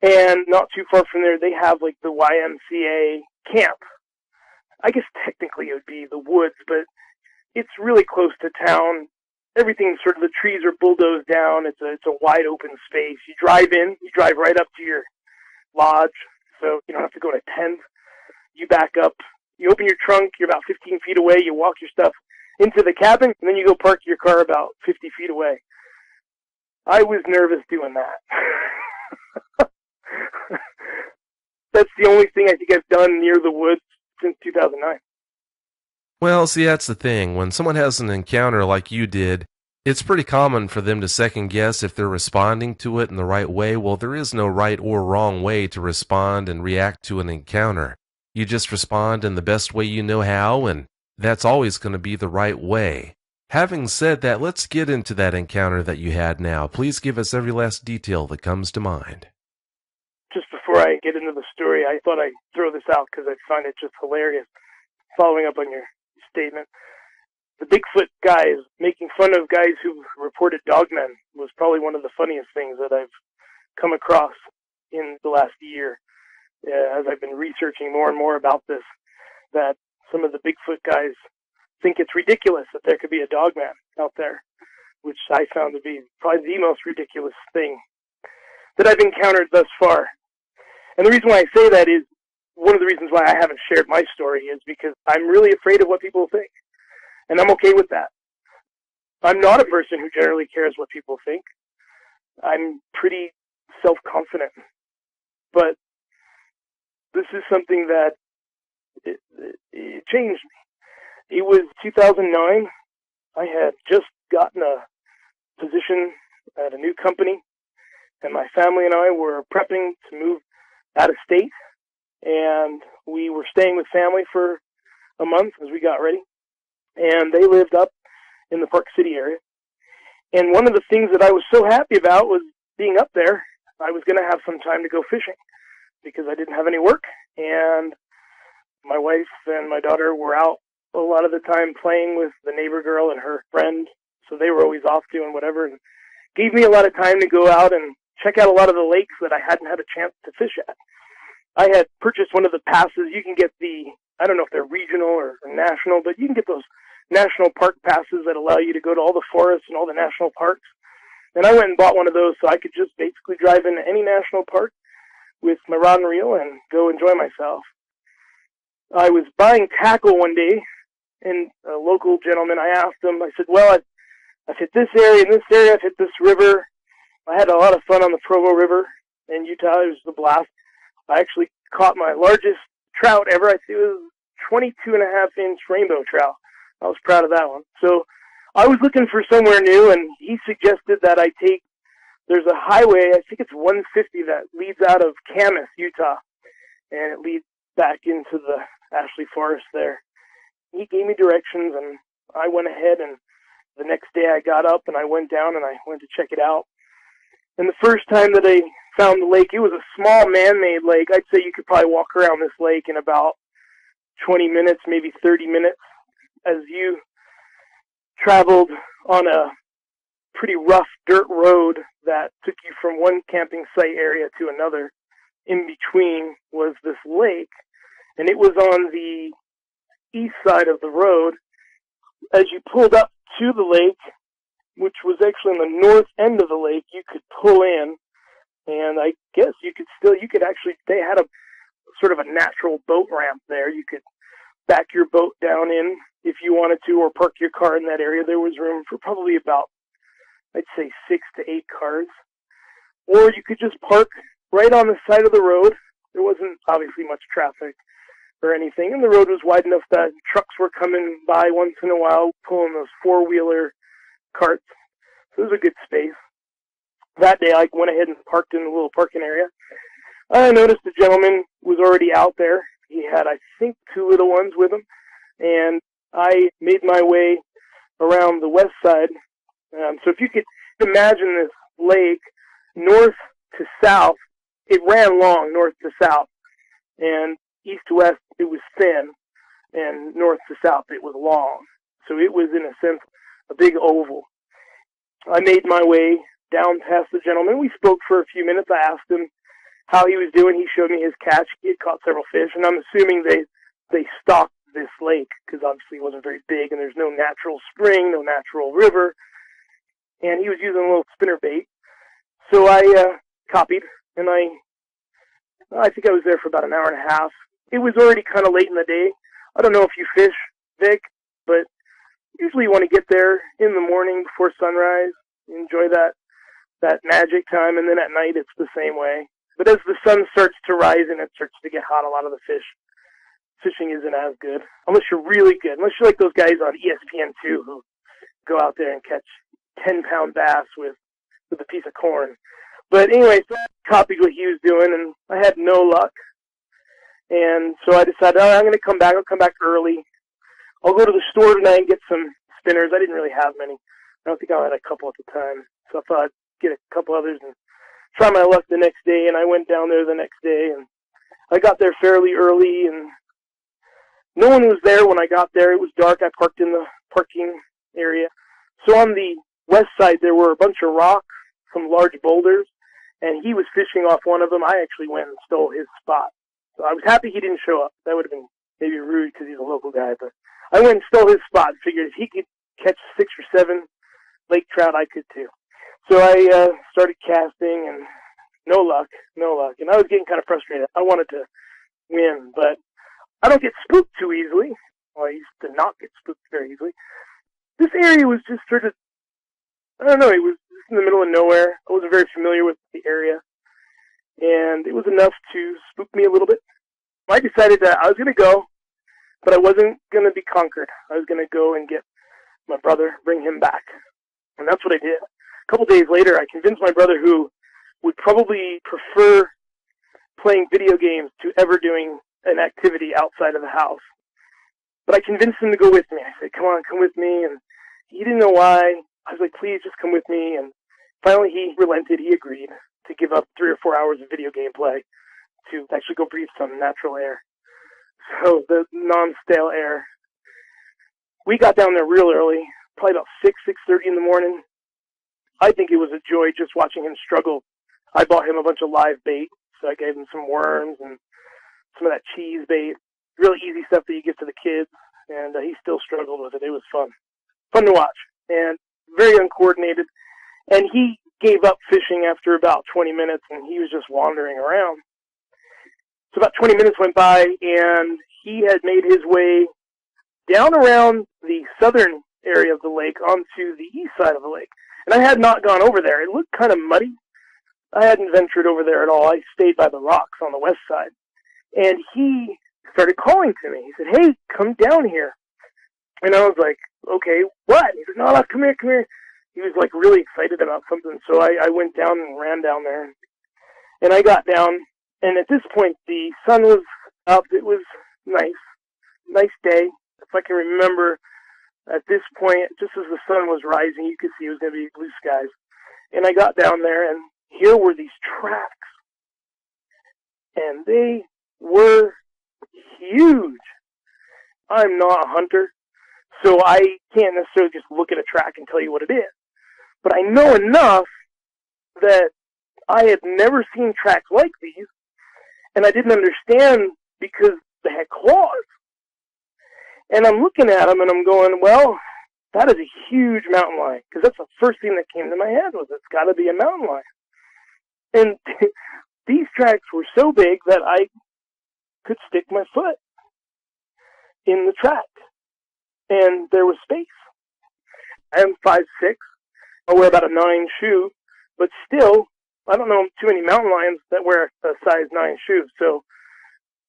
And not too far from there, they have like the YMCA camp. I guess technically it would be the woods, but it's really close to town. Everything sort of, the trees are bulldozed down. It's a wide open space. You drive in, you drive right up to your lodge, so you don't have to go to 10th. You back up, you open your trunk, you're about 15 feet away, you walk your stuff into the cabin, and then you go park your car about 50 feet away. I was nervous doing that. That's the only thing I think I've done near the woods since 2009. Well, see, that's the thing. When someone has an encounter like you did, it's pretty common for them to second guess if they're responding to it in the right way. Well, there is no right or wrong way to respond and react to an encounter. You just respond in the best way you know how, and that's always going to be the right way. Having said that, let's get into that encounter that you had now. Please give us every last detail that comes to mind. Just before I get into the story, I thought I'd throw this out because I find it just hilarious. Following up on your statement, the Bigfoot guys making fun of guys who reported dogmen was probably one of the funniest things that I've come across in the last year. As I've been researching more and more about this, that some of the Bigfoot guys think it's ridiculous that there could be a dogman out there, which I found to be probably the most ridiculous thing that I've encountered thus far. And the reason why I say that is, one of the reasons why I haven't shared my story is because I'm really afraid of what people think. And I'm okay with that. I'm not a person who generally cares what people think. I'm pretty self-confident. But this is something that it changed me. It was 2009. I had just gotten a position at a new company, and my family and I were prepping to move out of state, and we were staying with family for a month as we got ready, and they lived up in the Park City area. And one of the things that I was so happy about was being up there. I was going to have some time to go fishing because I didn't have any work, and my wife and my daughter were out a lot of the time playing with the neighbor girl and her friend, so they were always off doing whatever, and gave me a lot of time to go out and check out a lot of the lakes that I hadn't had a chance to fish at. I had purchased one of the passes. You can get I don't know if they're regional or national, but you can get those national park passes that allow you to go to all the forests and all the national parks. And I went and bought one of those so I could just basically drive into any national park with my rod and reel and go enjoy myself. I was buying tackle one day, and a local gentleman, I asked him, I said, well, I've hit this area and this area, I've hit this river. I had a lot of fun on the Provo River in Utah. It was a blast. I actually caught my largest trout ever. I think it was 22.5-inch rainbow trout. I was proud of that one. So I was looking for somewhere new, and he suggested that I there's a highway, I think it's 150, that leads out of Camas, Utah, and it leads back into the Ashley Forest there. He gave me directions, and I went ahead, and the next day I got up, and I went down, and I went to check it out. And the first time that I found the lake, it was a small man-made lake. I'd say you could probably walk around this lake in about 20 minutes, maybe 30 minutes, as you traveled on a pretty rough dirt road that took you from one camping site area to another. In between was this lake, and it was on the east side of the road. As you pulled up to the lake, which was actually on the north end of the lake, you could pull in, and I guess they had a sort of a natural boat ramp there. You could back your boat down in if you wanted to, or park your car in that area. There was room for probably about, I'd say, 6 to 8 cars. Or you could just park right on the side of the road. There wasn't obviously much traffic or anything, and the road was wide enough that trucks were coming by once in a while, pulling those four-wheeler carts. So it was a good space. That day I went ahead and parked in a little parking area. I noticed the gentleman was already out there. He had, I think, 2 little ones with him, and I made my way around the west side. So if you could imagine this lake north to south, it ran long north to south, and east to west it was thin, and north to south it was long. So it was, in a sense, a big oval. I made my way down past the gentleman. We spoke for a few minutes. I asked him how he was doing. He showed me his catch. He had caught several fish, and I'm assuming they stocked this lake because obviously it wasn't very big, and there's no natural spring, no natural river, and he was using a little spinner bait. So I copied, and I I think I was there for about an hour and a half. It was already kind of late in the day. I don't know if you fish, Vic, but usually you want to get there in the morning before sunrise, enjoy that magic time, and then at night it's the same way. But as the sun starts to rise and it starts to get hot, a lot of the fishing isn't as good. Unless you're really good. Unless you're like those guys on ESPN2 who go out there and catch 10-pound bass with a piece of corn. But anyway, so I copied what he was doing, and I had no luck. And so I decided, I'm going to come back. I'll come back early. I'll go to the store tonight and get some spinners. I didn't really have many. I don't think I had a couple at the time. So I thought I'd get a couple others and try my luck the next day. And I went down there the next day, and I got there fairly early, and no one was there when I got there. It was dark. I parked in the parking area. So on the west side, there were a bunch of rocks, some large boulders, and he was fishing off one of them. I actually went and stole his spot. So I was happy he didn't show up. That would have been maybe rude because he's a local guy, but I went and stole his spot and figured if he could catch 6 or 7 lake trout, I could too. So I started casting, and no luck. And I was getting kind of frustrated. I wanted to win, but I don't get spooked too easily. Well, I used to not get spooked very easily. This area was just sort of, I don't know, it was in the middle of nowhere. I wasn't very familiar with the area, and it was enough to spook me a little bit. I decided that I was going to go, but I wasn't going to be conquered. I was going to go and get my brother, bring him back. And that's what I did. A couple days later, I convinced my brother, who would probably prefer playing video games to ever doing an activity outside of the house. But I convinced him to go with me. I said, come on, come with me. And he didn't know why. I was like, please, just come with me. And finally, he relented. He agreed to give up 3 or 4 hours of video game play to actually go breathe some natural air. So the non-stale air. We got down there real early, probably about 6:30 in the morning. I think it was a joy just watching him struggle. I bought him a bunch of live bait, so I gave him some worms and some of that cheese bait. Really easy stuff that you give to the kids, and he still struggled with it. It was fun. Fun to watch, and very uncoordinated. And he gave up fishing after about 20 minutes, and he was just wandering around. So about 20 minutes went by, and he had made his way down around the southern area of the lake onto the east side of the lake. And I had not gone over there. It looked kind of muddy. I hadn't ventured over there at all. I stayed by the rocks on the west side. And he started calling to me. He said, hey, come down here. And I was like, okay, what? He said, no, come here. He was like really excited about something. So I went down and ran down there. And I got down. And at this point, the sun was up. It was nice day. If I can remember, at this point, just as the sun was rising, you could see it was going to be blue skies. And I got down there, and here were these tracks. And they were huge. I'm not a hunter, so I can't necessarily just look at a track and tell you what it is. But I know enough that I had never seen tracks like these, and I didn't understand because they had claws. And I'm looking at them, and I'm going, well, that is a huge mountain lion, because that's the first thing that came to my head was it's got to be a mountain lion. And these tracks were so big that I could stick my foot in the track, and there was space. I am 5'6". I wear about a 9 shoe, but still, I don't know too many mountain lions that wear a size 9 shoe. So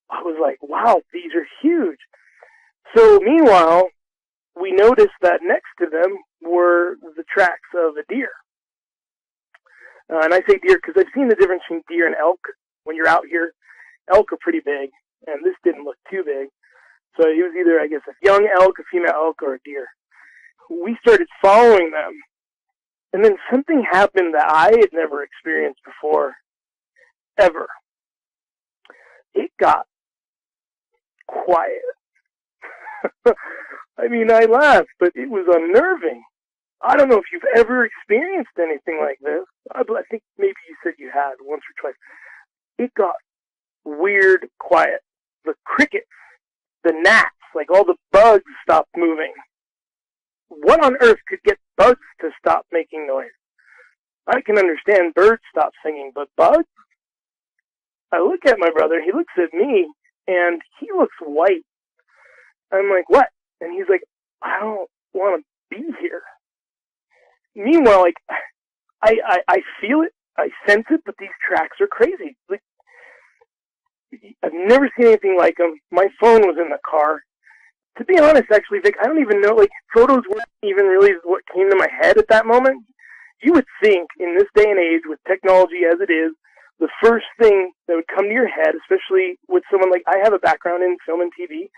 I was like, wow, these are huge. So meanwhile, we noticed that next to them were the tracks of a deer. And I say deer because I've seen the difference between deer and elk. When you're out here, elk are pretty big, and this didn't look too big. So it was either, I guess, a young elk, a female elk, or a deer. We started following them, and then something happened that I had never experienced before, ever. It got quiet. I mean, I laughed, but it was unnerving. I don't know if you've ever experienced anything like this. I think maybe you said you had once or twice. It got weird quiet. The crickets, the gnats, like all the bugs stopped moving. What on earth could get bugs to stop making noise? I can understand birds stop singing, but bugs? I look at my brother, he looks at me, and he looks white. I'm like, what? And he's like, I don't want to be here. Meanwhile, like, I feel it, I sense it, but these tracks are crazy. Like, I've never seen anything like them. My phone was in the car. To be honest, actually, Vic, I don't even know, like, photos weren't even really what came to my head at that moment. You would think, in this day and age, with technology as it is, the first thing that would come to your head, especially with someone like, I have a background in film and TV,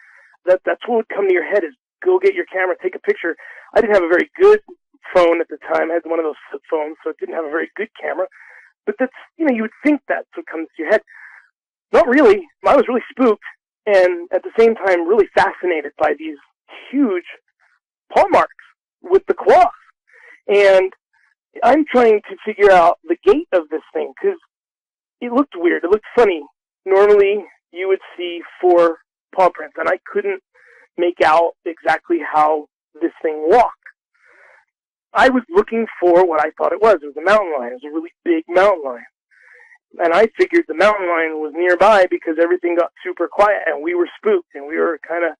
that's what would come to your head is, go get your camera, take a picture. I didn't have a very good phone at the time. I had one of those flip phones, so it didn't have a very good camera. But that's, you would think that's what comes to your head. Not really. I was really spooked, and at the same time really fascinated by these huge paw marks with the claws. And I'm trying to figure out the gait of this thing, because it looked weird. It looked funny. Normally, you would see 4 paw prints, and I couldn't make out exactly how this thing walked. I was looking for what I thought it was. It was a mountain lion. It was a really big mountain lion. And I figured the mountain lion was nearby because everything got super quiet, and we were spooked, and we were kind of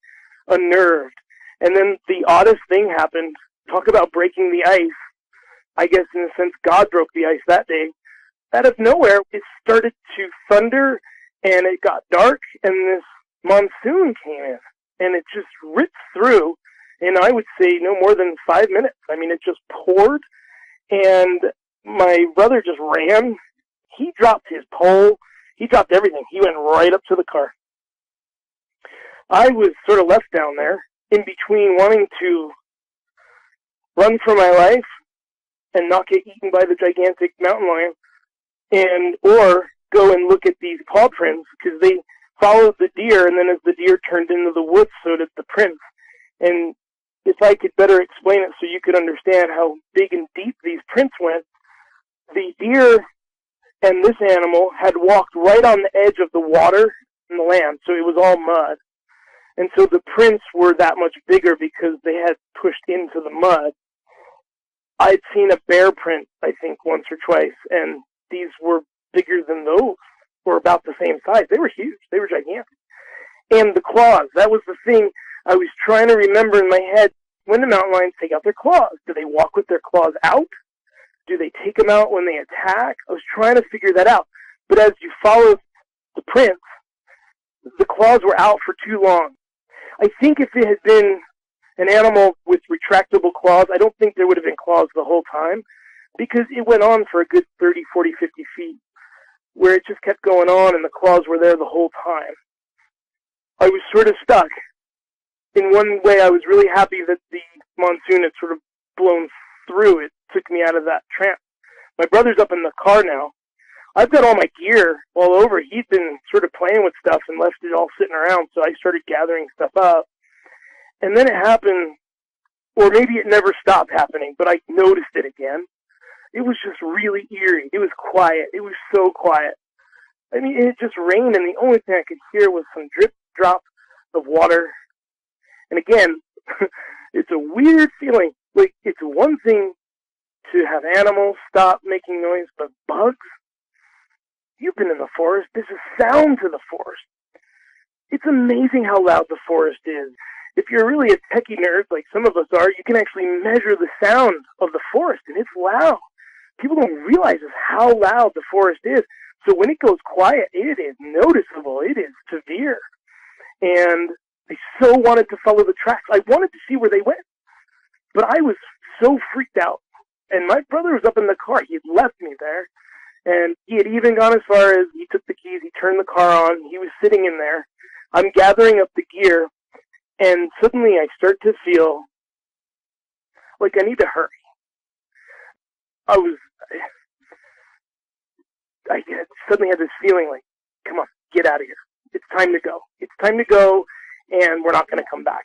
unnerved. And then the oddest thing happened. Talk about breaking the ice. I guess in a sense God broke the ice that day. Out of nowhere, it started to thunder, and it got dark, and this monsoon came in, and it just ripped through, and I would say no more than 5 minutes. I mean, it just poured, and my brother just ran. He dropped his pole. He dropped everything. He went right up to the car. I was sort of left down there in between wanting to run for my life and not get eaten by the gigantic mountain lion, and or go and look at these paw prints, because they followed the deer, and then as the deer turned into the woods, so did the prints. And if I could better explain it so you could understand how big and deep these prints went, the deer and this animal had walked right on the edge of the water and the land, so it was all mud. And so the prints were that much bigger because they had pushed into the mud. I'd seen a bear print, I think, once or twice, and these were bigger than those, or about the same size. They were huge. They were gigantic. And the claws, that was the thing I was trying to remember in my head. When do mountain lions take out their claws? Do they walk with their claws out? Do they take them out when they attack? I was trying to figure that out. But as you follow the prints, the claws were out for too long. I think if it had been an animal with retractable claws, I don't think there would have been claws the whole time, because it went on for a good 30, 40, 50 feet, where it just kept going on and the claws were there the whole time. I was sort of stuck. In one way, I was really happy that the monsoon had sort of blown through. It took me out of that trance. My brother's up in the car now. I've got all my gear all over. He'd been sort of playing with stuff and left it all sitting around, so I started gathering stuff up. And then it happened, or maybe it never stopped happening, but I noticed it again. It was just really eerie. It was quiet. It was so quiet. I mean, it just rained, and the only thing I could hear was some drip, drop of water. And again, it's a weird feeling. Like, it's one thing to have animals stop making noise, but bugs? You've been in the forest. There's a sound to the forest. It's amazing how loud the forest is. If you're really a techie nerd, like some of us are, you can actually measure the sound of the forest, and it's loud. People don't realize how loud the forest is. So when it goes quiet, it is noticeable. It is severe. And I so wanted to follow the tracks. I wanted to see where they went. But I was so freaked out. And my brother was up in the car. He had left me there. And he had even gone as far as he took the keys, he turned the car on, he was sitting in there. I'm gathering up the gear, and suddenly I start to feel like I need to hurry. I suddenly had this feeling like, come on, get out of here. It's time to go. It's time to go, and we're not going to come back.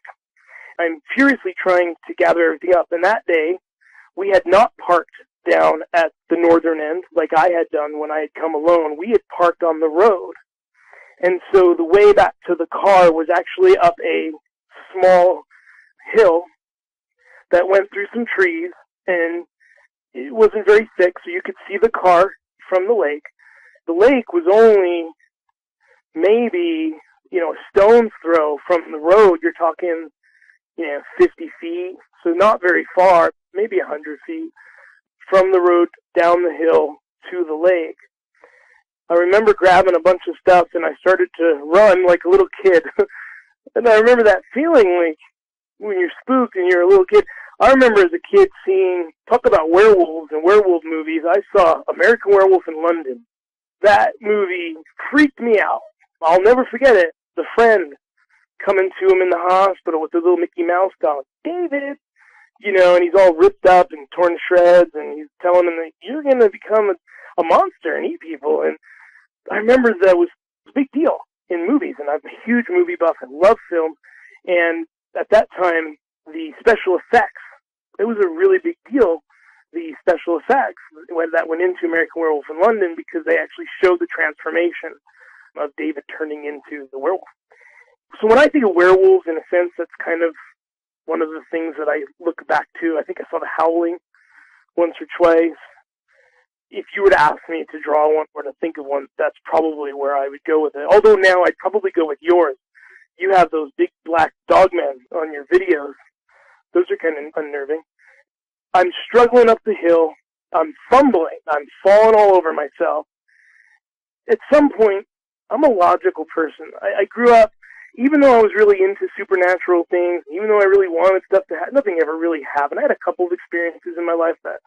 I'm furiously trying to gather everything up, and that day, we had not parked down at the northern end like I had done when I had come alone. We had parked on the road. And so the way back to the car was actually up a small hill that went through some trees, and it wasn't very thick, so you could see the car from the lake. The lake was only maybe, a stone's throw from the road. You're talking, 50 feet, so not very far, maybe 100 feet from the road down the hill to the lake. I remember grabbing a bunch of stuff, and I started to run like a little kid. And I remember that feeling like when you're spooked and you're a little kid. I remember as a kid talk about werewolves and werewolf movies. I saw American Werewolf in London. That movie freaked me out. I'll never forget it. The friend coming to him in the hospital with the little Mickey Mouse doll. David! And he's all ripped up and torn to shreds, and he's telling him that you're going to become a monster and eat people. And I remember that was a big deal in movies, and I'm a huge movie buff and love film. And at that time, the special effects, it was a really big deal, the special effects that went into American Werewolf in London, because they actually showed the transformation of David turning into the werewolf. So when I think of werewolves, in a sense, that's kind of one of the things that I look back to. I think I saw The Howling once or twice. If you were to ask me to draw one or to think of one, that's probably where I would go with it. Although now I'd probably go with yours. You have those big black dogmen on your videos. Those are kind of unnerving. I'm struggling up the hill. I'm fumbling. I'm falling all over myself. At some point, I'm a logical person. I grew up, even though I was really into supernatural things, even though I really wanted stuff to happen, nothing ever really happened. I had a couple of experiences in my life that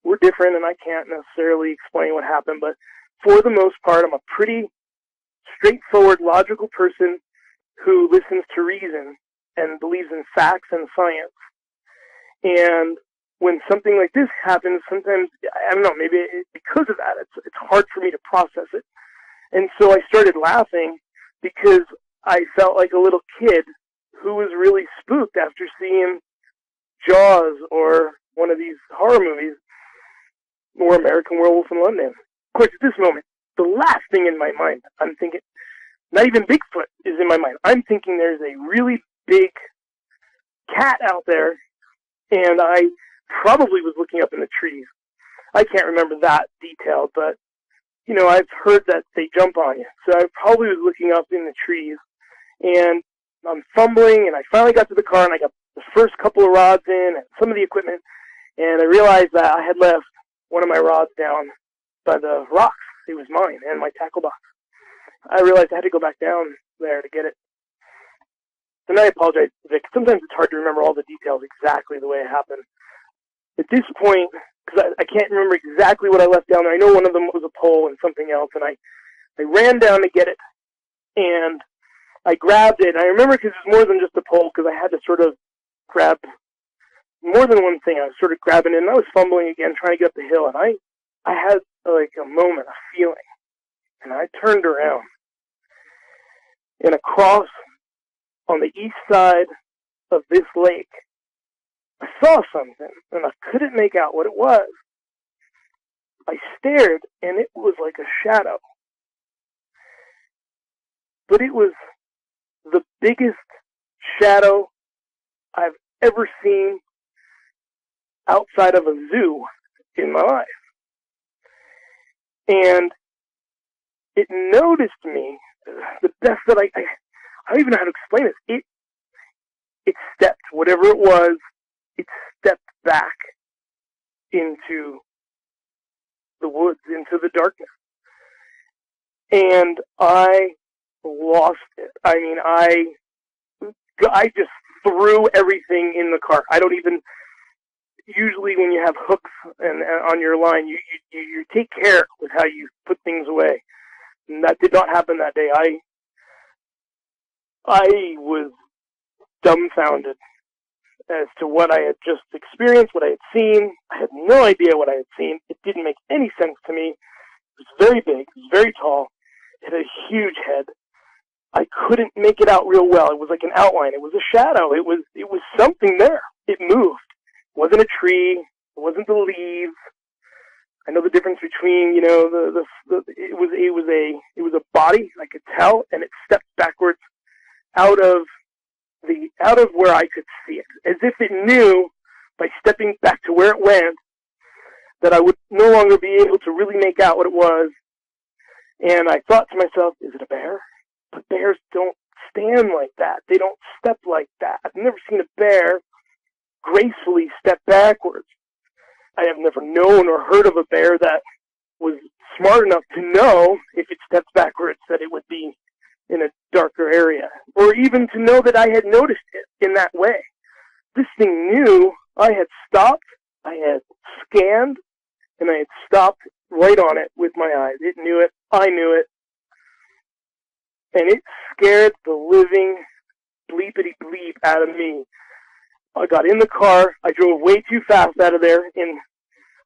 were different, and I can't necessarily explain what happened, but for the most part, I'm a pretty straightforward, logical person who listens to reason and believes in facts and science. And when something like this happens, sometimes, I don't know, maybe because of that, it's hard for me to process it. And so I started laughing because I felt like a little kid who was really spooked after seeing Jaws or one of these horror movies or American Werewolf in London. Of course, at this moment, the last thing in my mind, I'm thinking, not even Bigfoot is in my mind. I'm thinking there's a really big cat out there, and I probably was looking up in the trees. I can't remember that detail, but, I've heard that they jump on you. So I probably was looking up in the trees, and I'm fumbling, and I finally got to the car, and I got the first couple of rods in and some of the equipment, and I realized that I had left one of my rods down by the rocks. It was mine and my tackle box. I realized I had to go back down there to get it. And I apologize, Vic. Sometimes it's hard to remember all the details exactly the way it happened. At this point, because I can't remember exactly what I left down there. I know one of them was a pole and something else, and I ran down to get it, and I grabbed it. And I remember because it was more than just a pole, because I had to sort of grab more than one thing. I was sort of grabbing it, and I was fumbling again, trying to get up the hill, and I had like a moment, a feeling, and I turned around, and across on the east side of this lake, I saw something, and I couldn't make out what it was. I stared, and it was like a shadow. But it was the biggest shadow I've ever seen outside of a zoo in my life. And it noticed me, the best that I don't even know how to explain this. It stepped, whatever it was, it stepped back into the woods, into the darkness. And I lost it. I mean, I just threw everything in the car. I don't even, usually when you have hooks and on your line, you take care with how you put things away. And that did not happen that day. I was dumbfounded as to what I had just experienced, what I had seen. I had no idea what I had seen. It didn't make any sense to me. It was very big. It was very tall. It had a huge head. I couldn't make it out real well. It was like an outline. It was a shadow. It was something there. It moved. It wasn't a tree. It wasn't the leaves. I know the difference between, it was a body, I could tell, and it stepped backwards out of where I could see it, as if it knew by stepping back to where it went that I would no longer be able to really make out what it was. And I thought to myself, is it a bear? But bears don't stand like that. They don't step like that. I've never seen a bear gracefully step backwards. I have never known or heard of a bear that was smart enough to know if it stepped backwards that it would be in a darker area, or even to know that I had noticed it in that way. This thing knew I had stopped, I had scanned, and I had stopped right on it with my eyes. It knew it, I knew it, and it scared the living bleepity bleep out of me. I got in the car, I drove way too fast out of there, and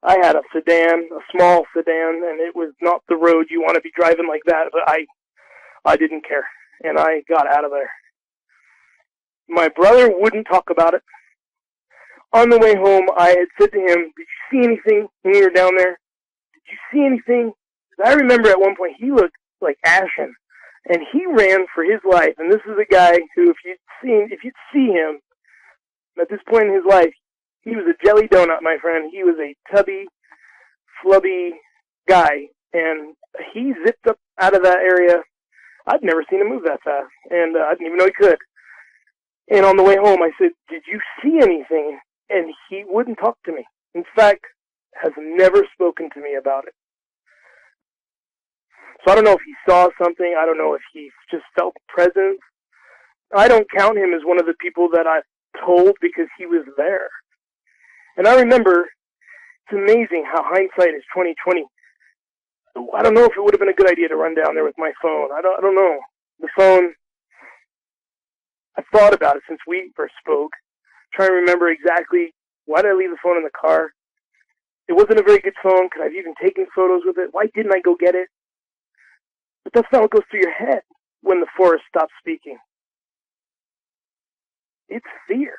I had a sedan, a small sedan, and it was not the road you want to be driving like that, but I didn't care, and I got out of there. My brother wouldn't talk about it. On the way home, I had said to him, did you see anything when you were down there? Did you see anything? I remember at one point he looked like ashen, and he ran for his life, and this is a guy who, if you'd see him, at this point in his life, he was a jelly donut, my friend. He was a tubby, flubby guy, and he zipped up out of that area. I'd never seen him move that fast, and I didn't even know he could. And on the way home, I said, did you see anything? And he wouldn't talk to me. In fact, has never spoken to me about it. So I don't know if he saw something. I don't know if he just felt presence. I don't count him as one of the people that I told because he was there. And I remember, it's amazing how hindsight is 20/20. I don't know if it would have been a good idea to run down there with my phone. I don't know. The phone, I thought about it since we first spoke, trying to remember exactly why did I leave the phone in the car. It wasn't a very good phone. Could I have even taken photos with it? Why didn't I go get it? But that's not what goes through your head when the forest stops speaking. It's fear.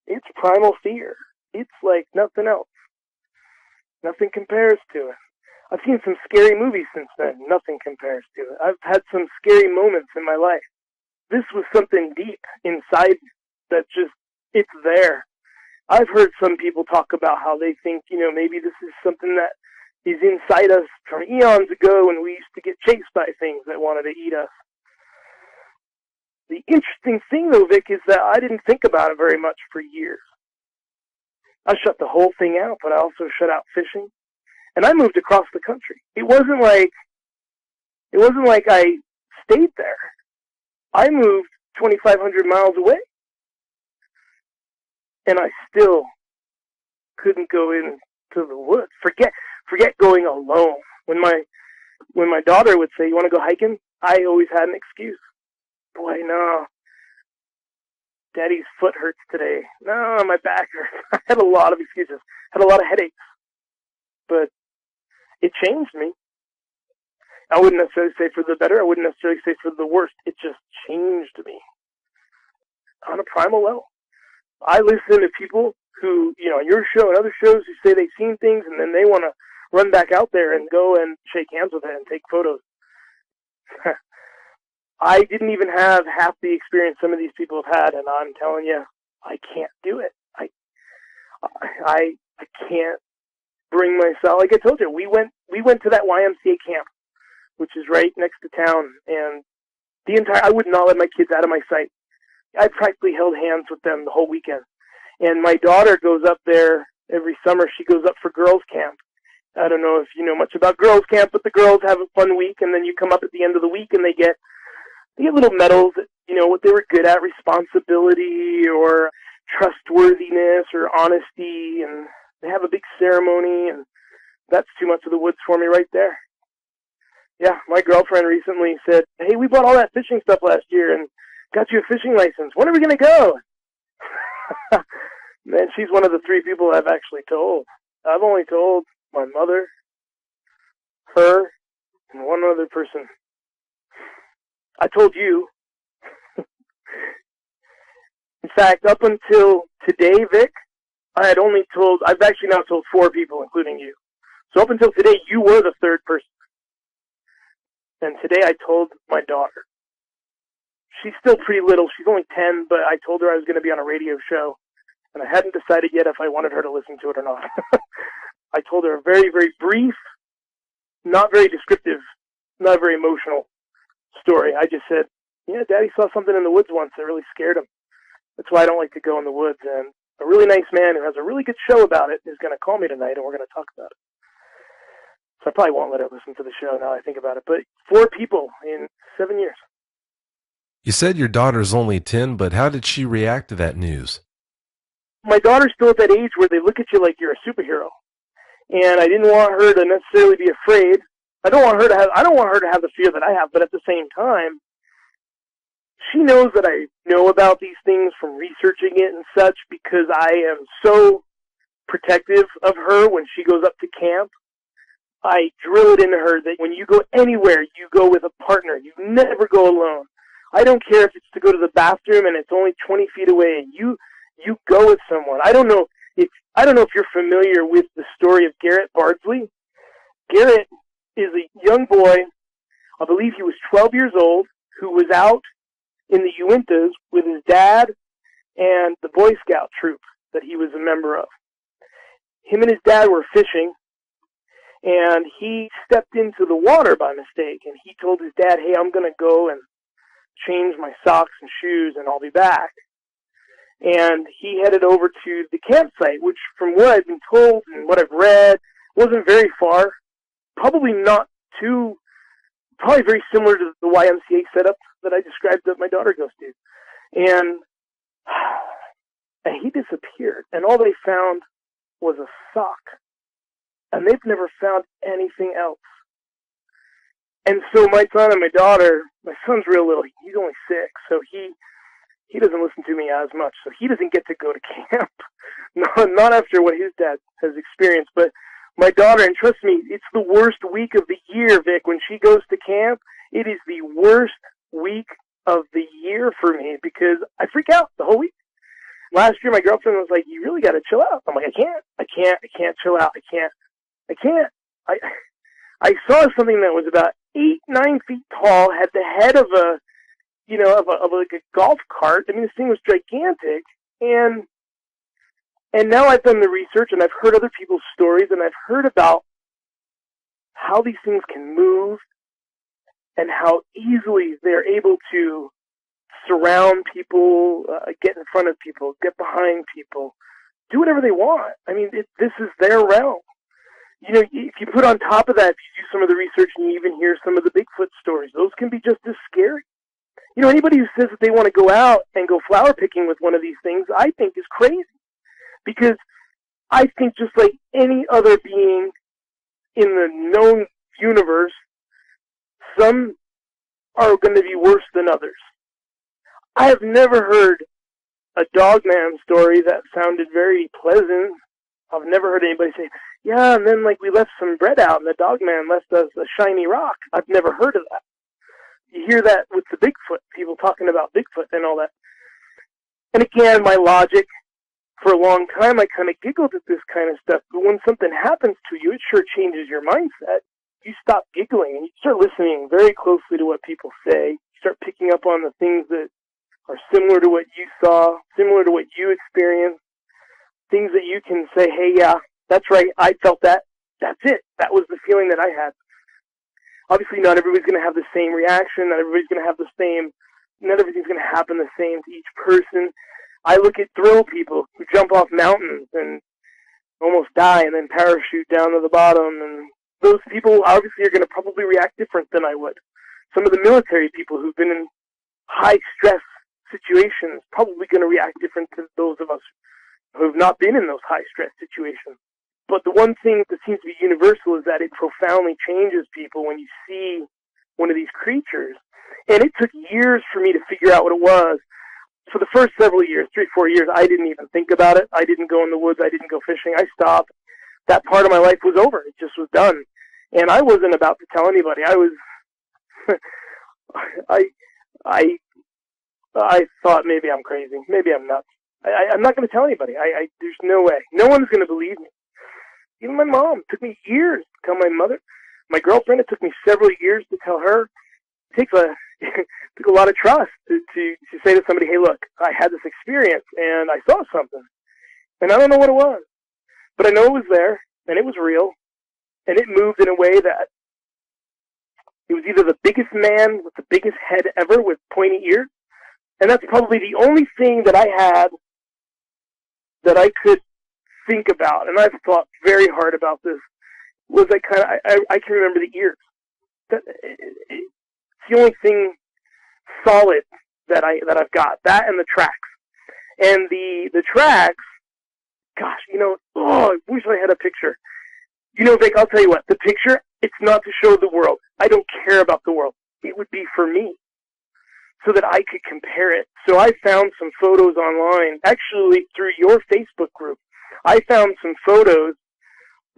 It's primal fear. It's like nothing else. Nothing compares to it. I've seen some scary movies since then. Nothing compares to it. I've had some scary moments in my life. This was something deep inside that just, it's there. I've heard some people talk about how they think, maybe this is something that is inside us from eons ago when we used to get chased by things that wanted to eat us. The interesting thing, though, Vic, is that I didn't think about it very much for years. I shut the whole thing out, but I also shut out fishing. And I moved across the country. It wasn't like I stayed there. I moved 2,500 miles away. And I still couldn't go into the woods. Forget going alone. When my daughter would say, you want to go hiking? I always had an excuse. Boy, no. Daddy's foot hurts today. No, my back hurts. I had a lot of excuses. Had a lot of headaches. But it changed me. I wouldn't necessarily say for the better. I wouldn't necessarily say for the worse. It just changed me on a primal level. I listen to people who, on your show and other shows who say they've seen things and then they want to run back out there and go and shake hands with it and take photos. I didn't even have half the experience some of these people have had, and I'm telling you, I can't do it. I can't bring myself. Like I told you, we went to that YMCA camp, which is right next to town, and I would not let my kids out of my sight. I practically held hands with them the whole weekend. And my daughter goes up there every summer. She goes up for girls' camp. I don't know if you know much about girls' camp, but the girls have a fun week, and then you come up at the end of the week and they get little medals, what they were good at, responsibility or trustworthiness or honesty, and they have a big ceremony, and that's too much of the woods for me right there. Yeah, my girlfriend recently said, hey, we bought all that fishing stuff last year and got you a fishing license. When are we going to go? Man, she's one of the 3 people I've actually told. I've only told my mother, her, and one other person. I told you. In fact, up until today, Vic, I've actually now told 4 people, including you. So up until today, you were the 3rd person. And today I told my daughter. She's still pretty little. She's only 10, but I told her I was going to be on a radio show. And I hadn't decided yet if I wanted her to listen to it or not. I told her a very, very brief, not very descriptive, not very emotional story. I just said, yeah, Daddy saw something in the woods once that really scared him. That's why I don't like to go in the woods. And a really nice man who has a really good show about it is going to call me tonight, and we're going to talk about it. So I probably won't let her listen to the show now I think about it. But 4 people in 7 years. You said your daughter's only 10, but how did she react to that news? My daughter's still at that age where they look at you like you're a superhero. And I didn't want her to necessarily be afraid. I don't want her to have the fear that I have, but at the same time, she knows that I know about these things from researching it and such, because I am so protective of her when she goes up to camp. I drill it into her that when you go anywhere, you go with a partner. You never go alone. I don't care if it's to go to the bathroom and it's only 20 feet away, and you go with someone. I don't know if you're familiar with the story of Garrett Bardsley. Garrett is a young boy, I believe he was 12 years old, who was out in the Uintas with his dad and the Boy Scout troop that he was a member of. Him and his dad were fishing, and he stepped into the water by mistake, and he told his dad, hey, I'm going to go and change my socks and shoes, and I'll be back. And he headed over to the campsite, which from what I've been told and what I've read, wasn't very far. Probably very similar to the YMCA setup that I described that my daughter goes to. And he disappeared, and all they found was a sock. And they've never found anything else. And so my son and my daughter, my son's real little, he's only 6, so he doesn't listen to me as much, so he doesn't get to go to camp. Not after what his dad has experienced. But my daughter, and trust me, it's the worst week of the year, Vic. When she goes to camp, it is the worst week of the year for me because I freak out the whole week. Last year, my girlfriend was like, you really got to chill out. I'm like, I can't chill out. I can't. I saw something that was about 8-9 feet tall, had the head of a like a golf cart. I mean, this thing was gigantic, and now I've done the research, and I've heard other people's stories, and I've heard about how these things can move, and how easily they're able to surround people, get in front of people, get behind people, do whatever they want. I mean, this is their realm. You know, if you put on top of that, if you do some of the research and you even hear some of the Bigfoot stories, those can be just as scary. You know, anybody who says that they want to go out and go flower picking with one of these things, I think is crazy. Because I think just like any other being in the known universe, some are going to be worse than others. I have never heard a dogman story that sounded very pleasant. I've never heard anybody say, yeah, and then like we left some bread out and the dogman left us a shiny rock. I've never heard of that. You hear that with the Bigfoot, people talking about Bigfoot and all that. And again, my logic, for a long time, I kind of giggled at this kind of stuff. But when something happens to you, it sure changes your mindset. You stop giggling and you start listening very closely to what people say. You start picking up on the things that are similar to what you saw, similar to what you experienced, things that you can say, hey, yeah, that's right, I felt that. That's it. That was the feeling that I had. Obviously, not everybody's going to have the same reaction. Not everybody's going to have the same. Not everything's going to happen the same to each person. I look at thrill people who jump off mountains and almost die and then parachute down to the bottom. And those people obviously are going to probably react different than I would. Some of the military people who've been in high-stress situations probably going to react different to those of us who have not been in those high-stress situations. But the one thing that seems to be universal is that it profoundly changes people when you see one of these creatures. And it took years for me to figure out what it was. For the first several years, 3-4 years, I didn't even think about it. I didn't go in the woods. I didn't go fishing. I stopped. That part of my life was over. It just was done. And I wasn't about to tell anybody. I was, I thought maybe I'm crazy. Maybe I'm nuts. I'm not going to tell anybody. There's no way. No one's going to believe me. Even my mom. It took me years to tell my mother. My girlfriend, it took me several years to tell her. It takes took a lot of trust to say to somebody, hey, look, I had this experience, and I saw something. And I don't know what it was. But I know it was there, and it was real, and it moved in a way that It was either the biggest man with the biggest head ever with pointy ears, and that's probably the only thing that I had that I could think about, and I've thought very hard about this, was I can remember the ears. It's the only thing solid that I've got. That and the tracks. And the tracks, gosh, I wish I had a picture. Vic, I'll tell you what, the picture, it's not to show the world. I don't care about the world. It would be for me, so that I could compare it. So I found some photos online, actually through your Facebook group. I found some photos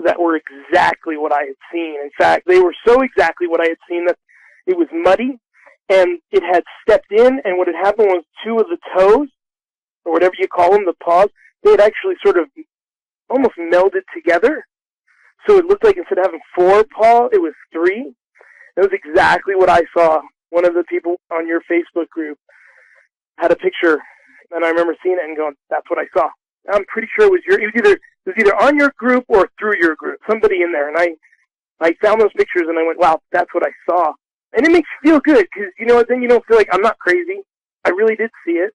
that were exactly what I had seen. In fact, they were so exactly what I had seen that it was muddy, and it had stepped in, and what had happened was two of the toes, or whatever you call them, the paws, they had actually sort of almost melded together. So it looked like instead of having 4 paws, it was 3. That was exactly what I saw. One of the people on your Facebook group had a picture, and I remember seeing it and going, that's what I saw. I'm pretty sure it was either on your group or through your group, somebody in there. And I found those pictures, and I went, wow, that's what I saw. And it makes you feel good, because, then you don't feel like I'm not crazy. I really did see it.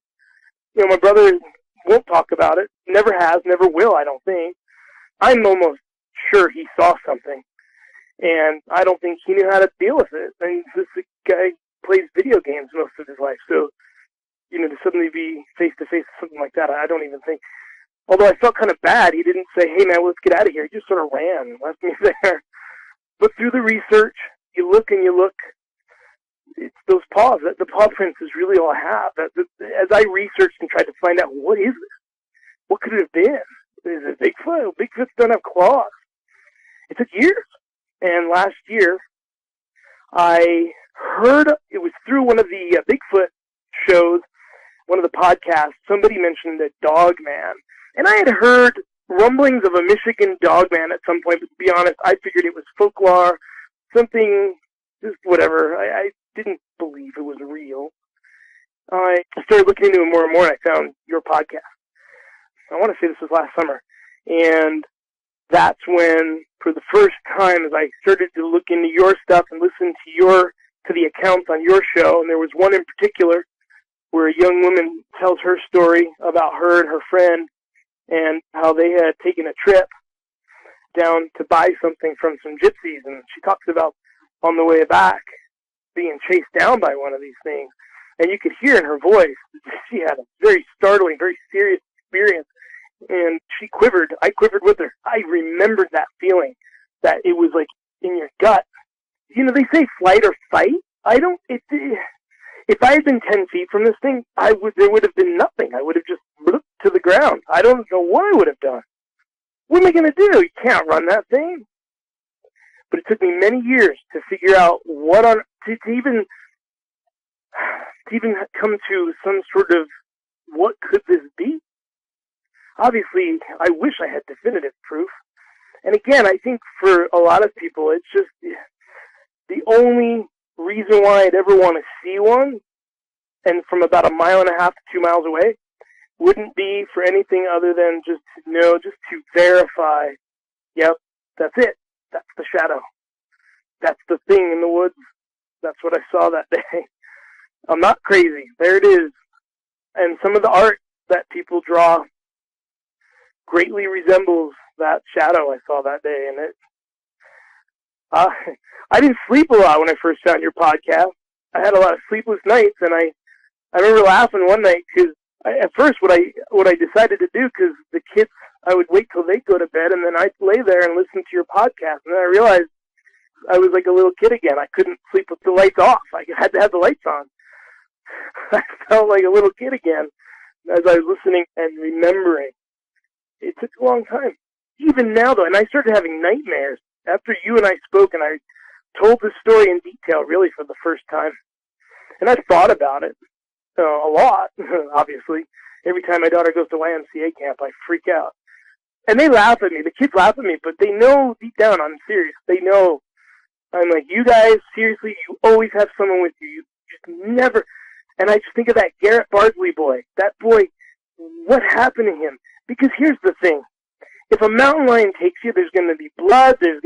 My brother won't talk about it. Never has, never will, I don't think. I'm almost sure he saw something. And I don't think he knew how to deal with it. And this guy plays video games most of his life. So, to suddenly be face-to-face with something like that, I don't even think. Although I felt kind of bad, he didn't say, hey, man, let's get out of here. He just sort of ran and left me there. But through the research, you look and you look, it's those paws. The paw prints is really all I have. As I researched and tried to find out, what is this? What could it have been? Is it Bigfoot? Bigfoots don't have claws. It took years. And last year, I heard, it was through one of the Bigfoot shows, one of the podcasts, somebody mentioned a dog man. And I had heard rumblings of a Michigan dog man at some point, but to be honest, I figured it was folklore, something, just whatever. I didn't believe it was real. I started looking into it more and more, and I found your podcast. I want to say this was last summer. And that's when, for the first time, as I started to look into your stuff and listen to the accounts on your show, and there was one in particular where a young woman tells her story about her and her friend and how they had taken a trip down to buy something from some gypsies, and she talks about on the way back being chased down by one of these things. And you could hear in her voice, she had a very startling, very serious experience, and she quivered. I quivered with her. I remembered that feeling, that it was like in your gut. They say flight or fight. If I had been 10 feet from this thing, there would have been nothing. I would have just looked to the ground. I don't know what I would have done. What am I going to do? You can't run that thing. But it took me many years to figure out to even come to some sort of, what could this be? Obviously, I wish I had definitive proof. And again, I think for a lot of people, it's just the only reason why I'd ever want to see one, and from about 1.5 miles to 2 miles away, wouldn't be for anything other than just to verify, yep, that's it. That's the shadow. That's the thing in the woods. That's what I saw that day. I'm not crazy. There it is. And some of the art that people draw greatly resembles that shadow I saw that day. And I didn't sleep a lot when I first found your podcast. I had a lot of sleepless nights, and I remember laughing one night because at first what I decided to do, because the kids, I would wait till they go to bed, and then I'd lay there and listen to your podcast, and then I realized I was like a little kid again. I couldn't sleep with the lights off. I had to have the lights on. I felt like a little kid again as I was listening and remembering. It took a long time. Even now, though, and I started having nightmares after you and I spoke, and I told the story in detail, really, for the first time. And I thought about it a lot, obviously. Every time my daughter goes to YMCA camp, I freak out. And they laugh at me. The kids laugh at me, but they know deep down I'm serious. They know. I'm like, you guys, seriously, you always have someone with you. You just never. And I just think of that Garrett Bardsley boy. That boy, what happened to him? Because here's the thing. If a mountain lion takes you, there's going to be blood. There's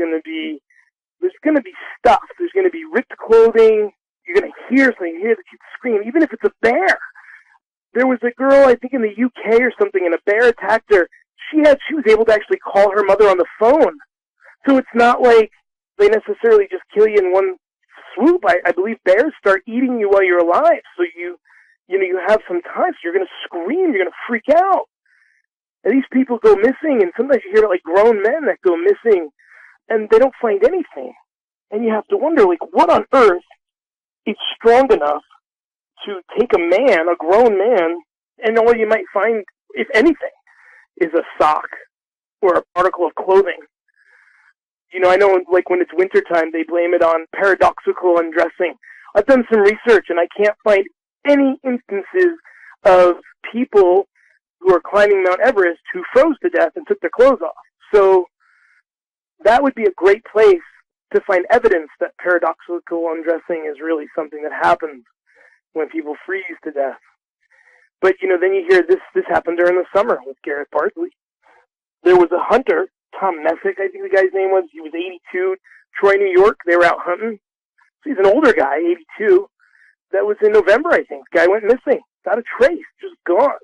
going to be stuff. There's going to be ripped clothing. You're going to hear something, hear the kids scream, even if it's a bear. There was a girl, I think in the UK or something, and a bear attacked her. She was able to actually call her mother on the phone. So it's not like they necessarily just kill you in one swoop. I believe bears start eating you while you're alive. So you have some time. So you're going to scream. You're going to freak out. And these people go missing, and sometimes you hear about like grown men that go missing, and they don't find anything. And you have to wonder, like, what on earth is strong enough to take a man, a grown man, and all you might find, if anything, is a sock or a article of clothing. I know, like, when it's wintertime, they blame it on paradoxical undressing. I've done some research, and I can't find any instances of people who are climbing Mount Everest who froze to death and took their clothes off. So that would be a great place to find evidence that paradoxical undressing is really something that happens when people freeze to death. But, then you hear this happened during the summer with Garrett Bartley. There was a hunter, Tom Messick, I think the guy's name was. He was 82, Troy, New York. They were out hunting. So he's an older guy, 82. That was in November, I think. Guy went missing. Not a trace, just gone.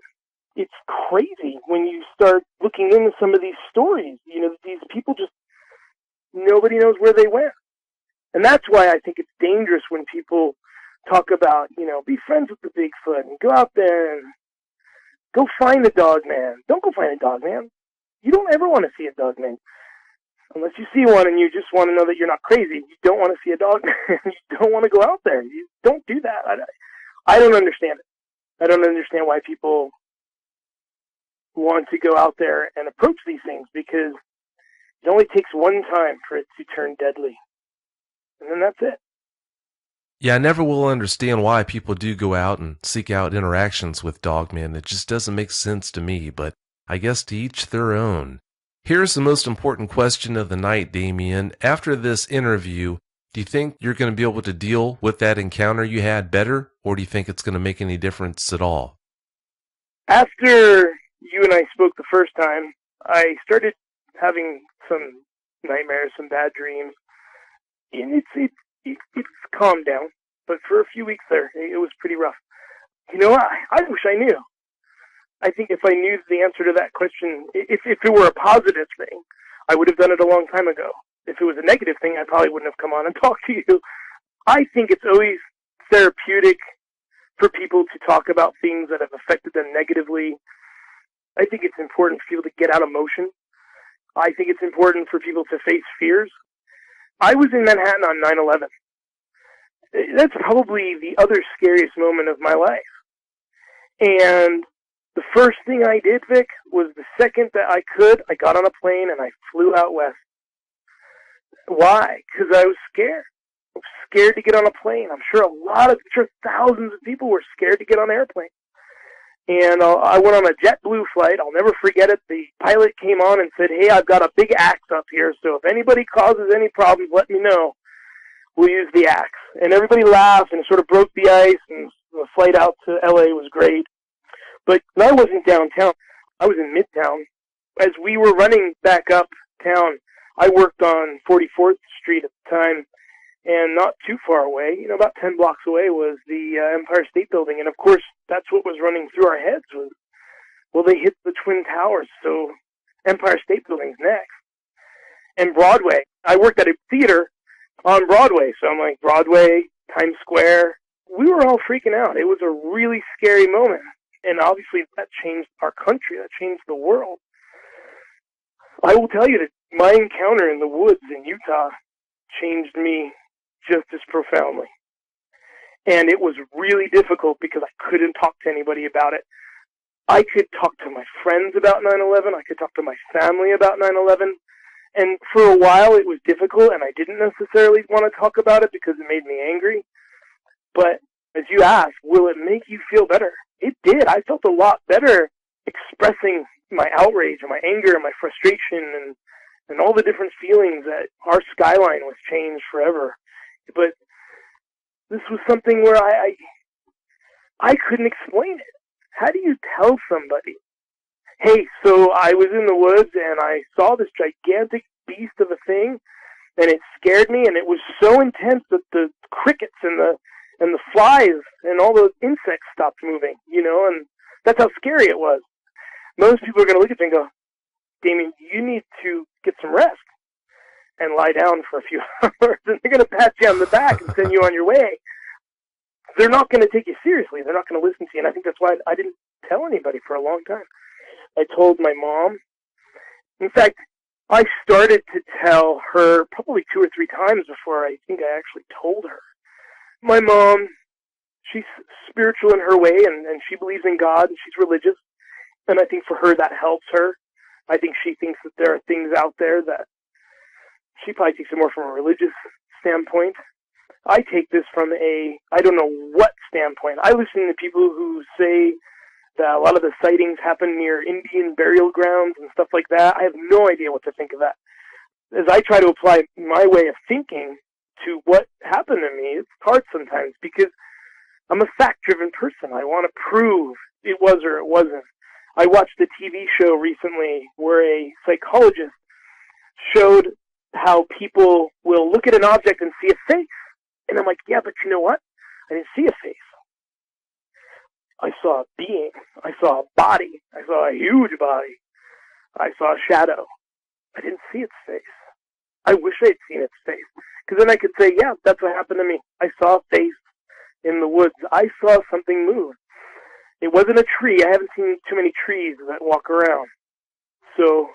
It's crazy when you start looking into some of these stories. These people just, nobody knows where they went. And that's why I think it's dangerous when people talk about, be friends with the Bigfoot and go out there and go find the dog man. Don't go find a dog man. You don't ever want to see a dog man. Unless you see one and you just want to know that you're not crazy. You don't want to see a dog man. You don't want to go out there. You don't do that. I don't understand it. I don't understand why people want to go out there and approach these things, because it only takes one time for it to turn deadly. And then that's it. Yeah, I never will understand why people do go out and seek out interactions with dogmen. It just doesn't make sense to me, but I guess to each their own. Here's the most important question of the night, Damien. After this interview, do you think you're going to be able to deal with that encounter you had better, or do you think it's going to make any difference at all? After you and I spoke the first time, I started having some nightmares, some bad dreams. And it's calmed down, but for a few weeks there, it was pretty rough. I wish I knew. I think if I knew the answer to that question, if it were a positive thing, I would have done it a long time ago. If it was a negative thing, I probably wouldn't have come on and talked to you. I think it's always therapeutic for people to talk about things that have affected them negatively. I think it's important for people to get out emotion. I think it's important for people to face fears. I was in Manhattan on 9/11. That's probably the other scariest moment of my life. And the first thing I did, Vic, was the second that I could, I got on a plane and I flew out west. Why? Because I was scared. I was scared to get on a plane. I'm sure thousands of people were scared to get on airplanes. And I went on a JetBlue flight. I'll never forget it. The pilot came on and said, "Hey, I've got a big axe up here, so if anybody causes any problems, let me know. We'll use the axe." And everybody laughed, and it sort of broke the ice, and the flight out to L.A. was great. But I wasn't downtown. I was in Midtown. As we were running back uptown, I worked on 44th Street at the time, and not too far away, about 10 blocks away, was the Empire State Building. And, of course, that's what was running through our heads was, well, they hit the Twin Towers, so Empire State Building's next. And Broadway. I worked at a theater on Broadway, so I'm like, Broadway, Times Square. We were all freaking out. It was a really scary moment. And obviously that changed our country. That changed the world. I will tell you that my encounter in the woods in Utah changed me just as profoundly. And it was really difficult because I couldn't talk to anybody about it. I could talk to my friends about 9/11. I could talk to my family about 9/11. And for a while it was difficult, and I didn't necessarily want to talk about it because it made me angry. But as you asked, will it make you feel better? It did. I felt a lot better expressing my outrage and my anger and my frustration and all the different feelings that our skyline was changed forever. But this was something where I couldn't explain it. How do you tell somebody, hey, so I was in the woods and I saw this gigantic beast of a thing and it scared me, and it was so intense that the crickets and the flies and all the insects stopped moving, and that's how scary it was. Most people are going to look at me and go, Damien, you need to get some rest and lie down for a few hours, and they're going to pat you on the back and send you on your way. They're not going to take you seriously. They're not going to listen to you, and I think that's why I didn't tell anybody for a long time. I told my mom. In fact, I started to tell her probably 2 or 3 times before I think I actually told her. My mom, she's spiritual in her way, and she believes in God, and she's religious, and I think for her that helps her. I think she thinks that there are things out there that she probably takes it more from a religious standpoint. I take this from I don't know what standpoint. I listen to people who say that a lot of the sightings happen near Indian burial grounds and stuff like that. I have no idea what to think of that. As I try to apply my way of thinking to what happened to me, it's hard sometimes because I'm a fact-driven person. I want to prove it was or it wasn't. I watched a TV show recently where a psychologist showed how people will look at an object and see a face. And I'm like, yeah, but you know what? I didn't see a face. I saw a being. I saw a body. I saw a huge body. I saw a shadow. I didn't see its face. I wish I'd seen its face. Because then I could say, yeah, that's what happened to me. I saw a face in the woods. I saw something move. It wasn't a tree. I haven't seen too many trees that walk around. So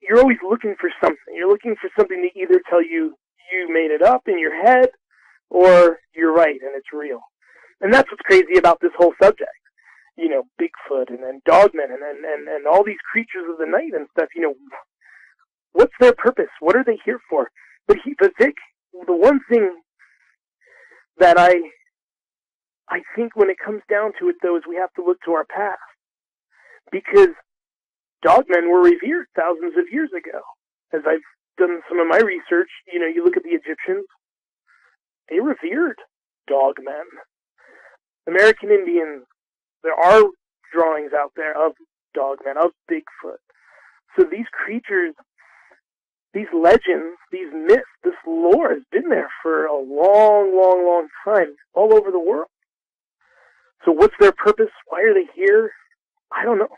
you're always looking for something. You're looking for something to either tell you made it up in your head or you're right and it's real. And that's what's crazy about this whole subject. Bigfoot and then dogmen and all these creatures of the night and stuff, what's their purpose? What are they here for? But Vic, the one thing that I think when it comes down to it, though, is we have to look to our past. Because dogmen were revered thousands of years ago. As I've done some of my research, you look at the Egyptians, they revered dogmen. American Indians, there are drawings out there of dogmen, of Bigfoot. So these creatures, these legends, these myths, this lore has been there for a long, long, long time, all over the world. So what's their purpose? Why are they here? I don't know.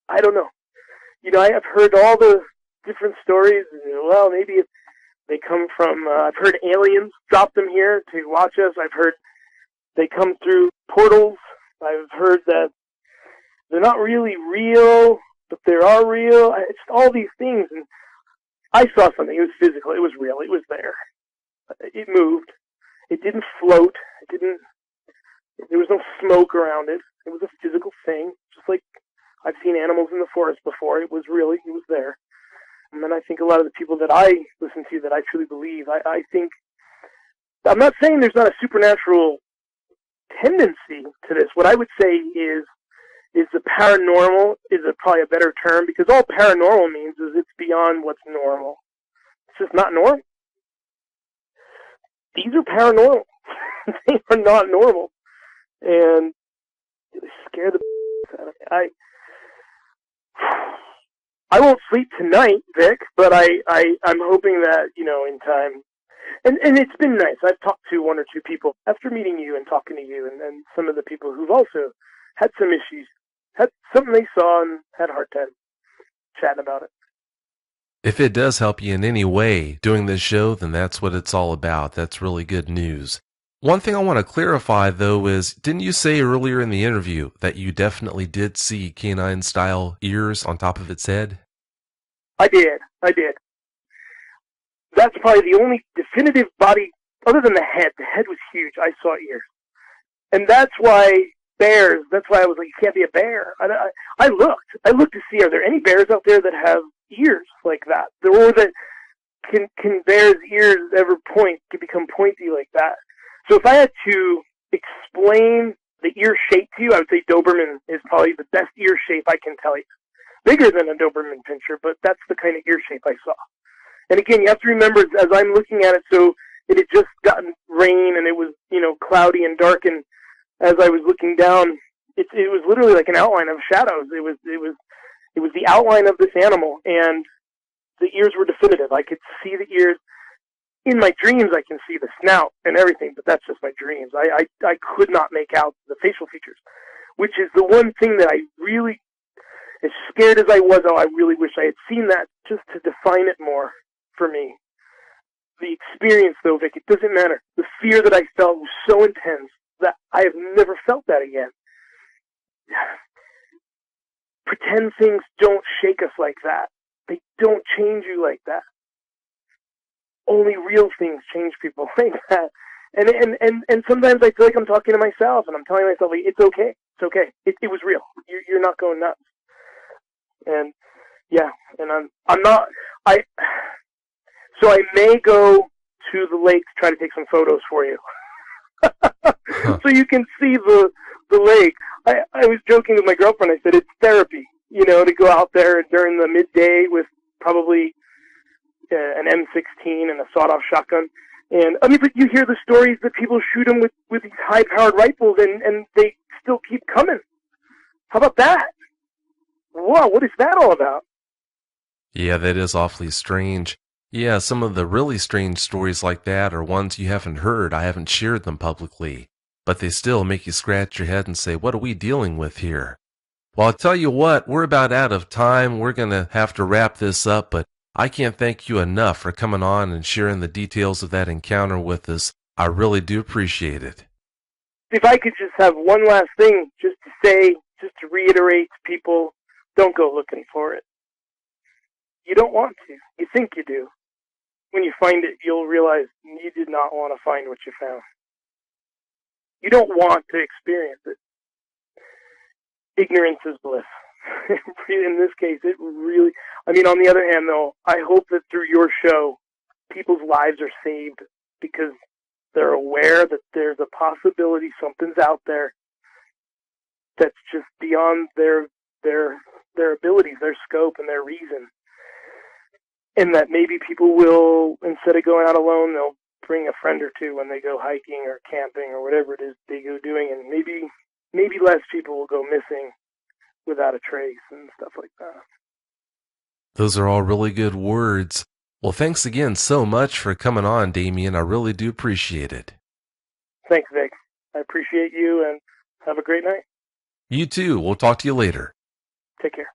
I have heard all the different stories. Well, maybe they come from, I've heard aliens drop them here to watch us. I've heard they come through portals. I've heard that they're not really real, but they are real. It's all these things. And I saw something. It was physical. It was real. It was there. It moved. It didn't float. There was no smoke around it. It was a physical thing, just like I've seen animals in the forest before. It was there. And then I think a lot of the people that I listen to that I truly believe, I think, I'm not saying there's not a supernatural tendency to this. What I would say is the paranormal is probably a better term, because all paranormal means is it's beyond what's normal. It's just not normal. These are paranormal. They are not normal. And they scare the out of me. I won't sleep tonight, Vic, but I'm hoping that, in time. And it's been nice. I've talked to 1 or 2 people after meeting you and talking to you, and some of the people who've also had some issues, had something they saw and had a hard time chatting about it. If it does help you in any way doing this show, then that's what it's all about. That's really good news. One thing I want to clarify, though, is didn't you say earlier in the interview that you definitely did see canine-style ears on top of its head? I did. That's probably the only definitive body, other than the head. The head was huge. I saw ears. And that's why I was like, you can't be a bear. I looked to see, are there any bears out there that have ears like that? Or that can bears' ears ever become pointy like that? So if I had to explain the ear shape to you, I would say Doberman is probably the best ear shape I can tell you. Bigger than a Doberman Pinscher, but that's the kind of ear shape I saw. And again, you have to remember, as I'm looking at it, so it had just gotten rain and it was, cloudy and dark, and as I was looking down, it was literally like an outline of shadows. It was the outline of this animal, and the ears were definitive. I could see the ears. in my dreams, I can see the snout and everything, but that's just my dreams. I could not make out the facial features, which is the one thing that I really, as scared as I was, I really wish I had seen that just to define it more for me. The experience, though, Vic, it doesn't matter. The fear that I felt was so intense that I have never felt that again. Pretend things don't shake us like that. They don't change you like that. Only real things change people like that. And sometimes I feel like I'm talking to myself, and I'm telling myself, like, it's okay. It's okay. It was real. You're not going nuts. And yeah, and I'm not. So I may go to the lake to try to take some photos for you, so you can see the lake. I was joking with my girlfriend. I said it's therapy, to go out there during the midday with probably an M16 and a sawed-off shotgun. And I mean, but you hear the stories that people shoot them with these high-powered rifles, and they still keep coming. How about that? Whoa, what is that all about? Yeah, that is awfully strange. Yeah, some of the really strange stories like that are ones you haven't heard. I haven't shared them publicly, but they still make you scratch your head and say, what are we dealing with here? Well, I'll tell you what, we're about out of time. We're going to have to wrap this up, but I can't thank you enough for coming on and sharing the details of that encounter with us. I really do appreciate it. If I could just have one last thing just to reiterate to people, don't go looking for it. You don't want to. You think you do. When you find it, you'll realize you did not want to find what you found. You don't want to experience it. Ignorance is bliss. In this case, it really... I mean, on the other hand, though, I hope that through your show, people's lives are saved because they're aware that there's a possibility something's out there that's just beyond their abilities, their scope, and their reason. And that maybe people will, instead of going out alone, they'll bring a friend or two when they go hiking or camping or whatever it is they go doing, and maybe less people will go missing without a trace and stuff like that. Those are all really good words. Well, thanks again so much for coming on, Damien. I really do appreciate it. Thanks, Vic. I appreciate you, and have a great night. You too. We'll talk to you later. Take care.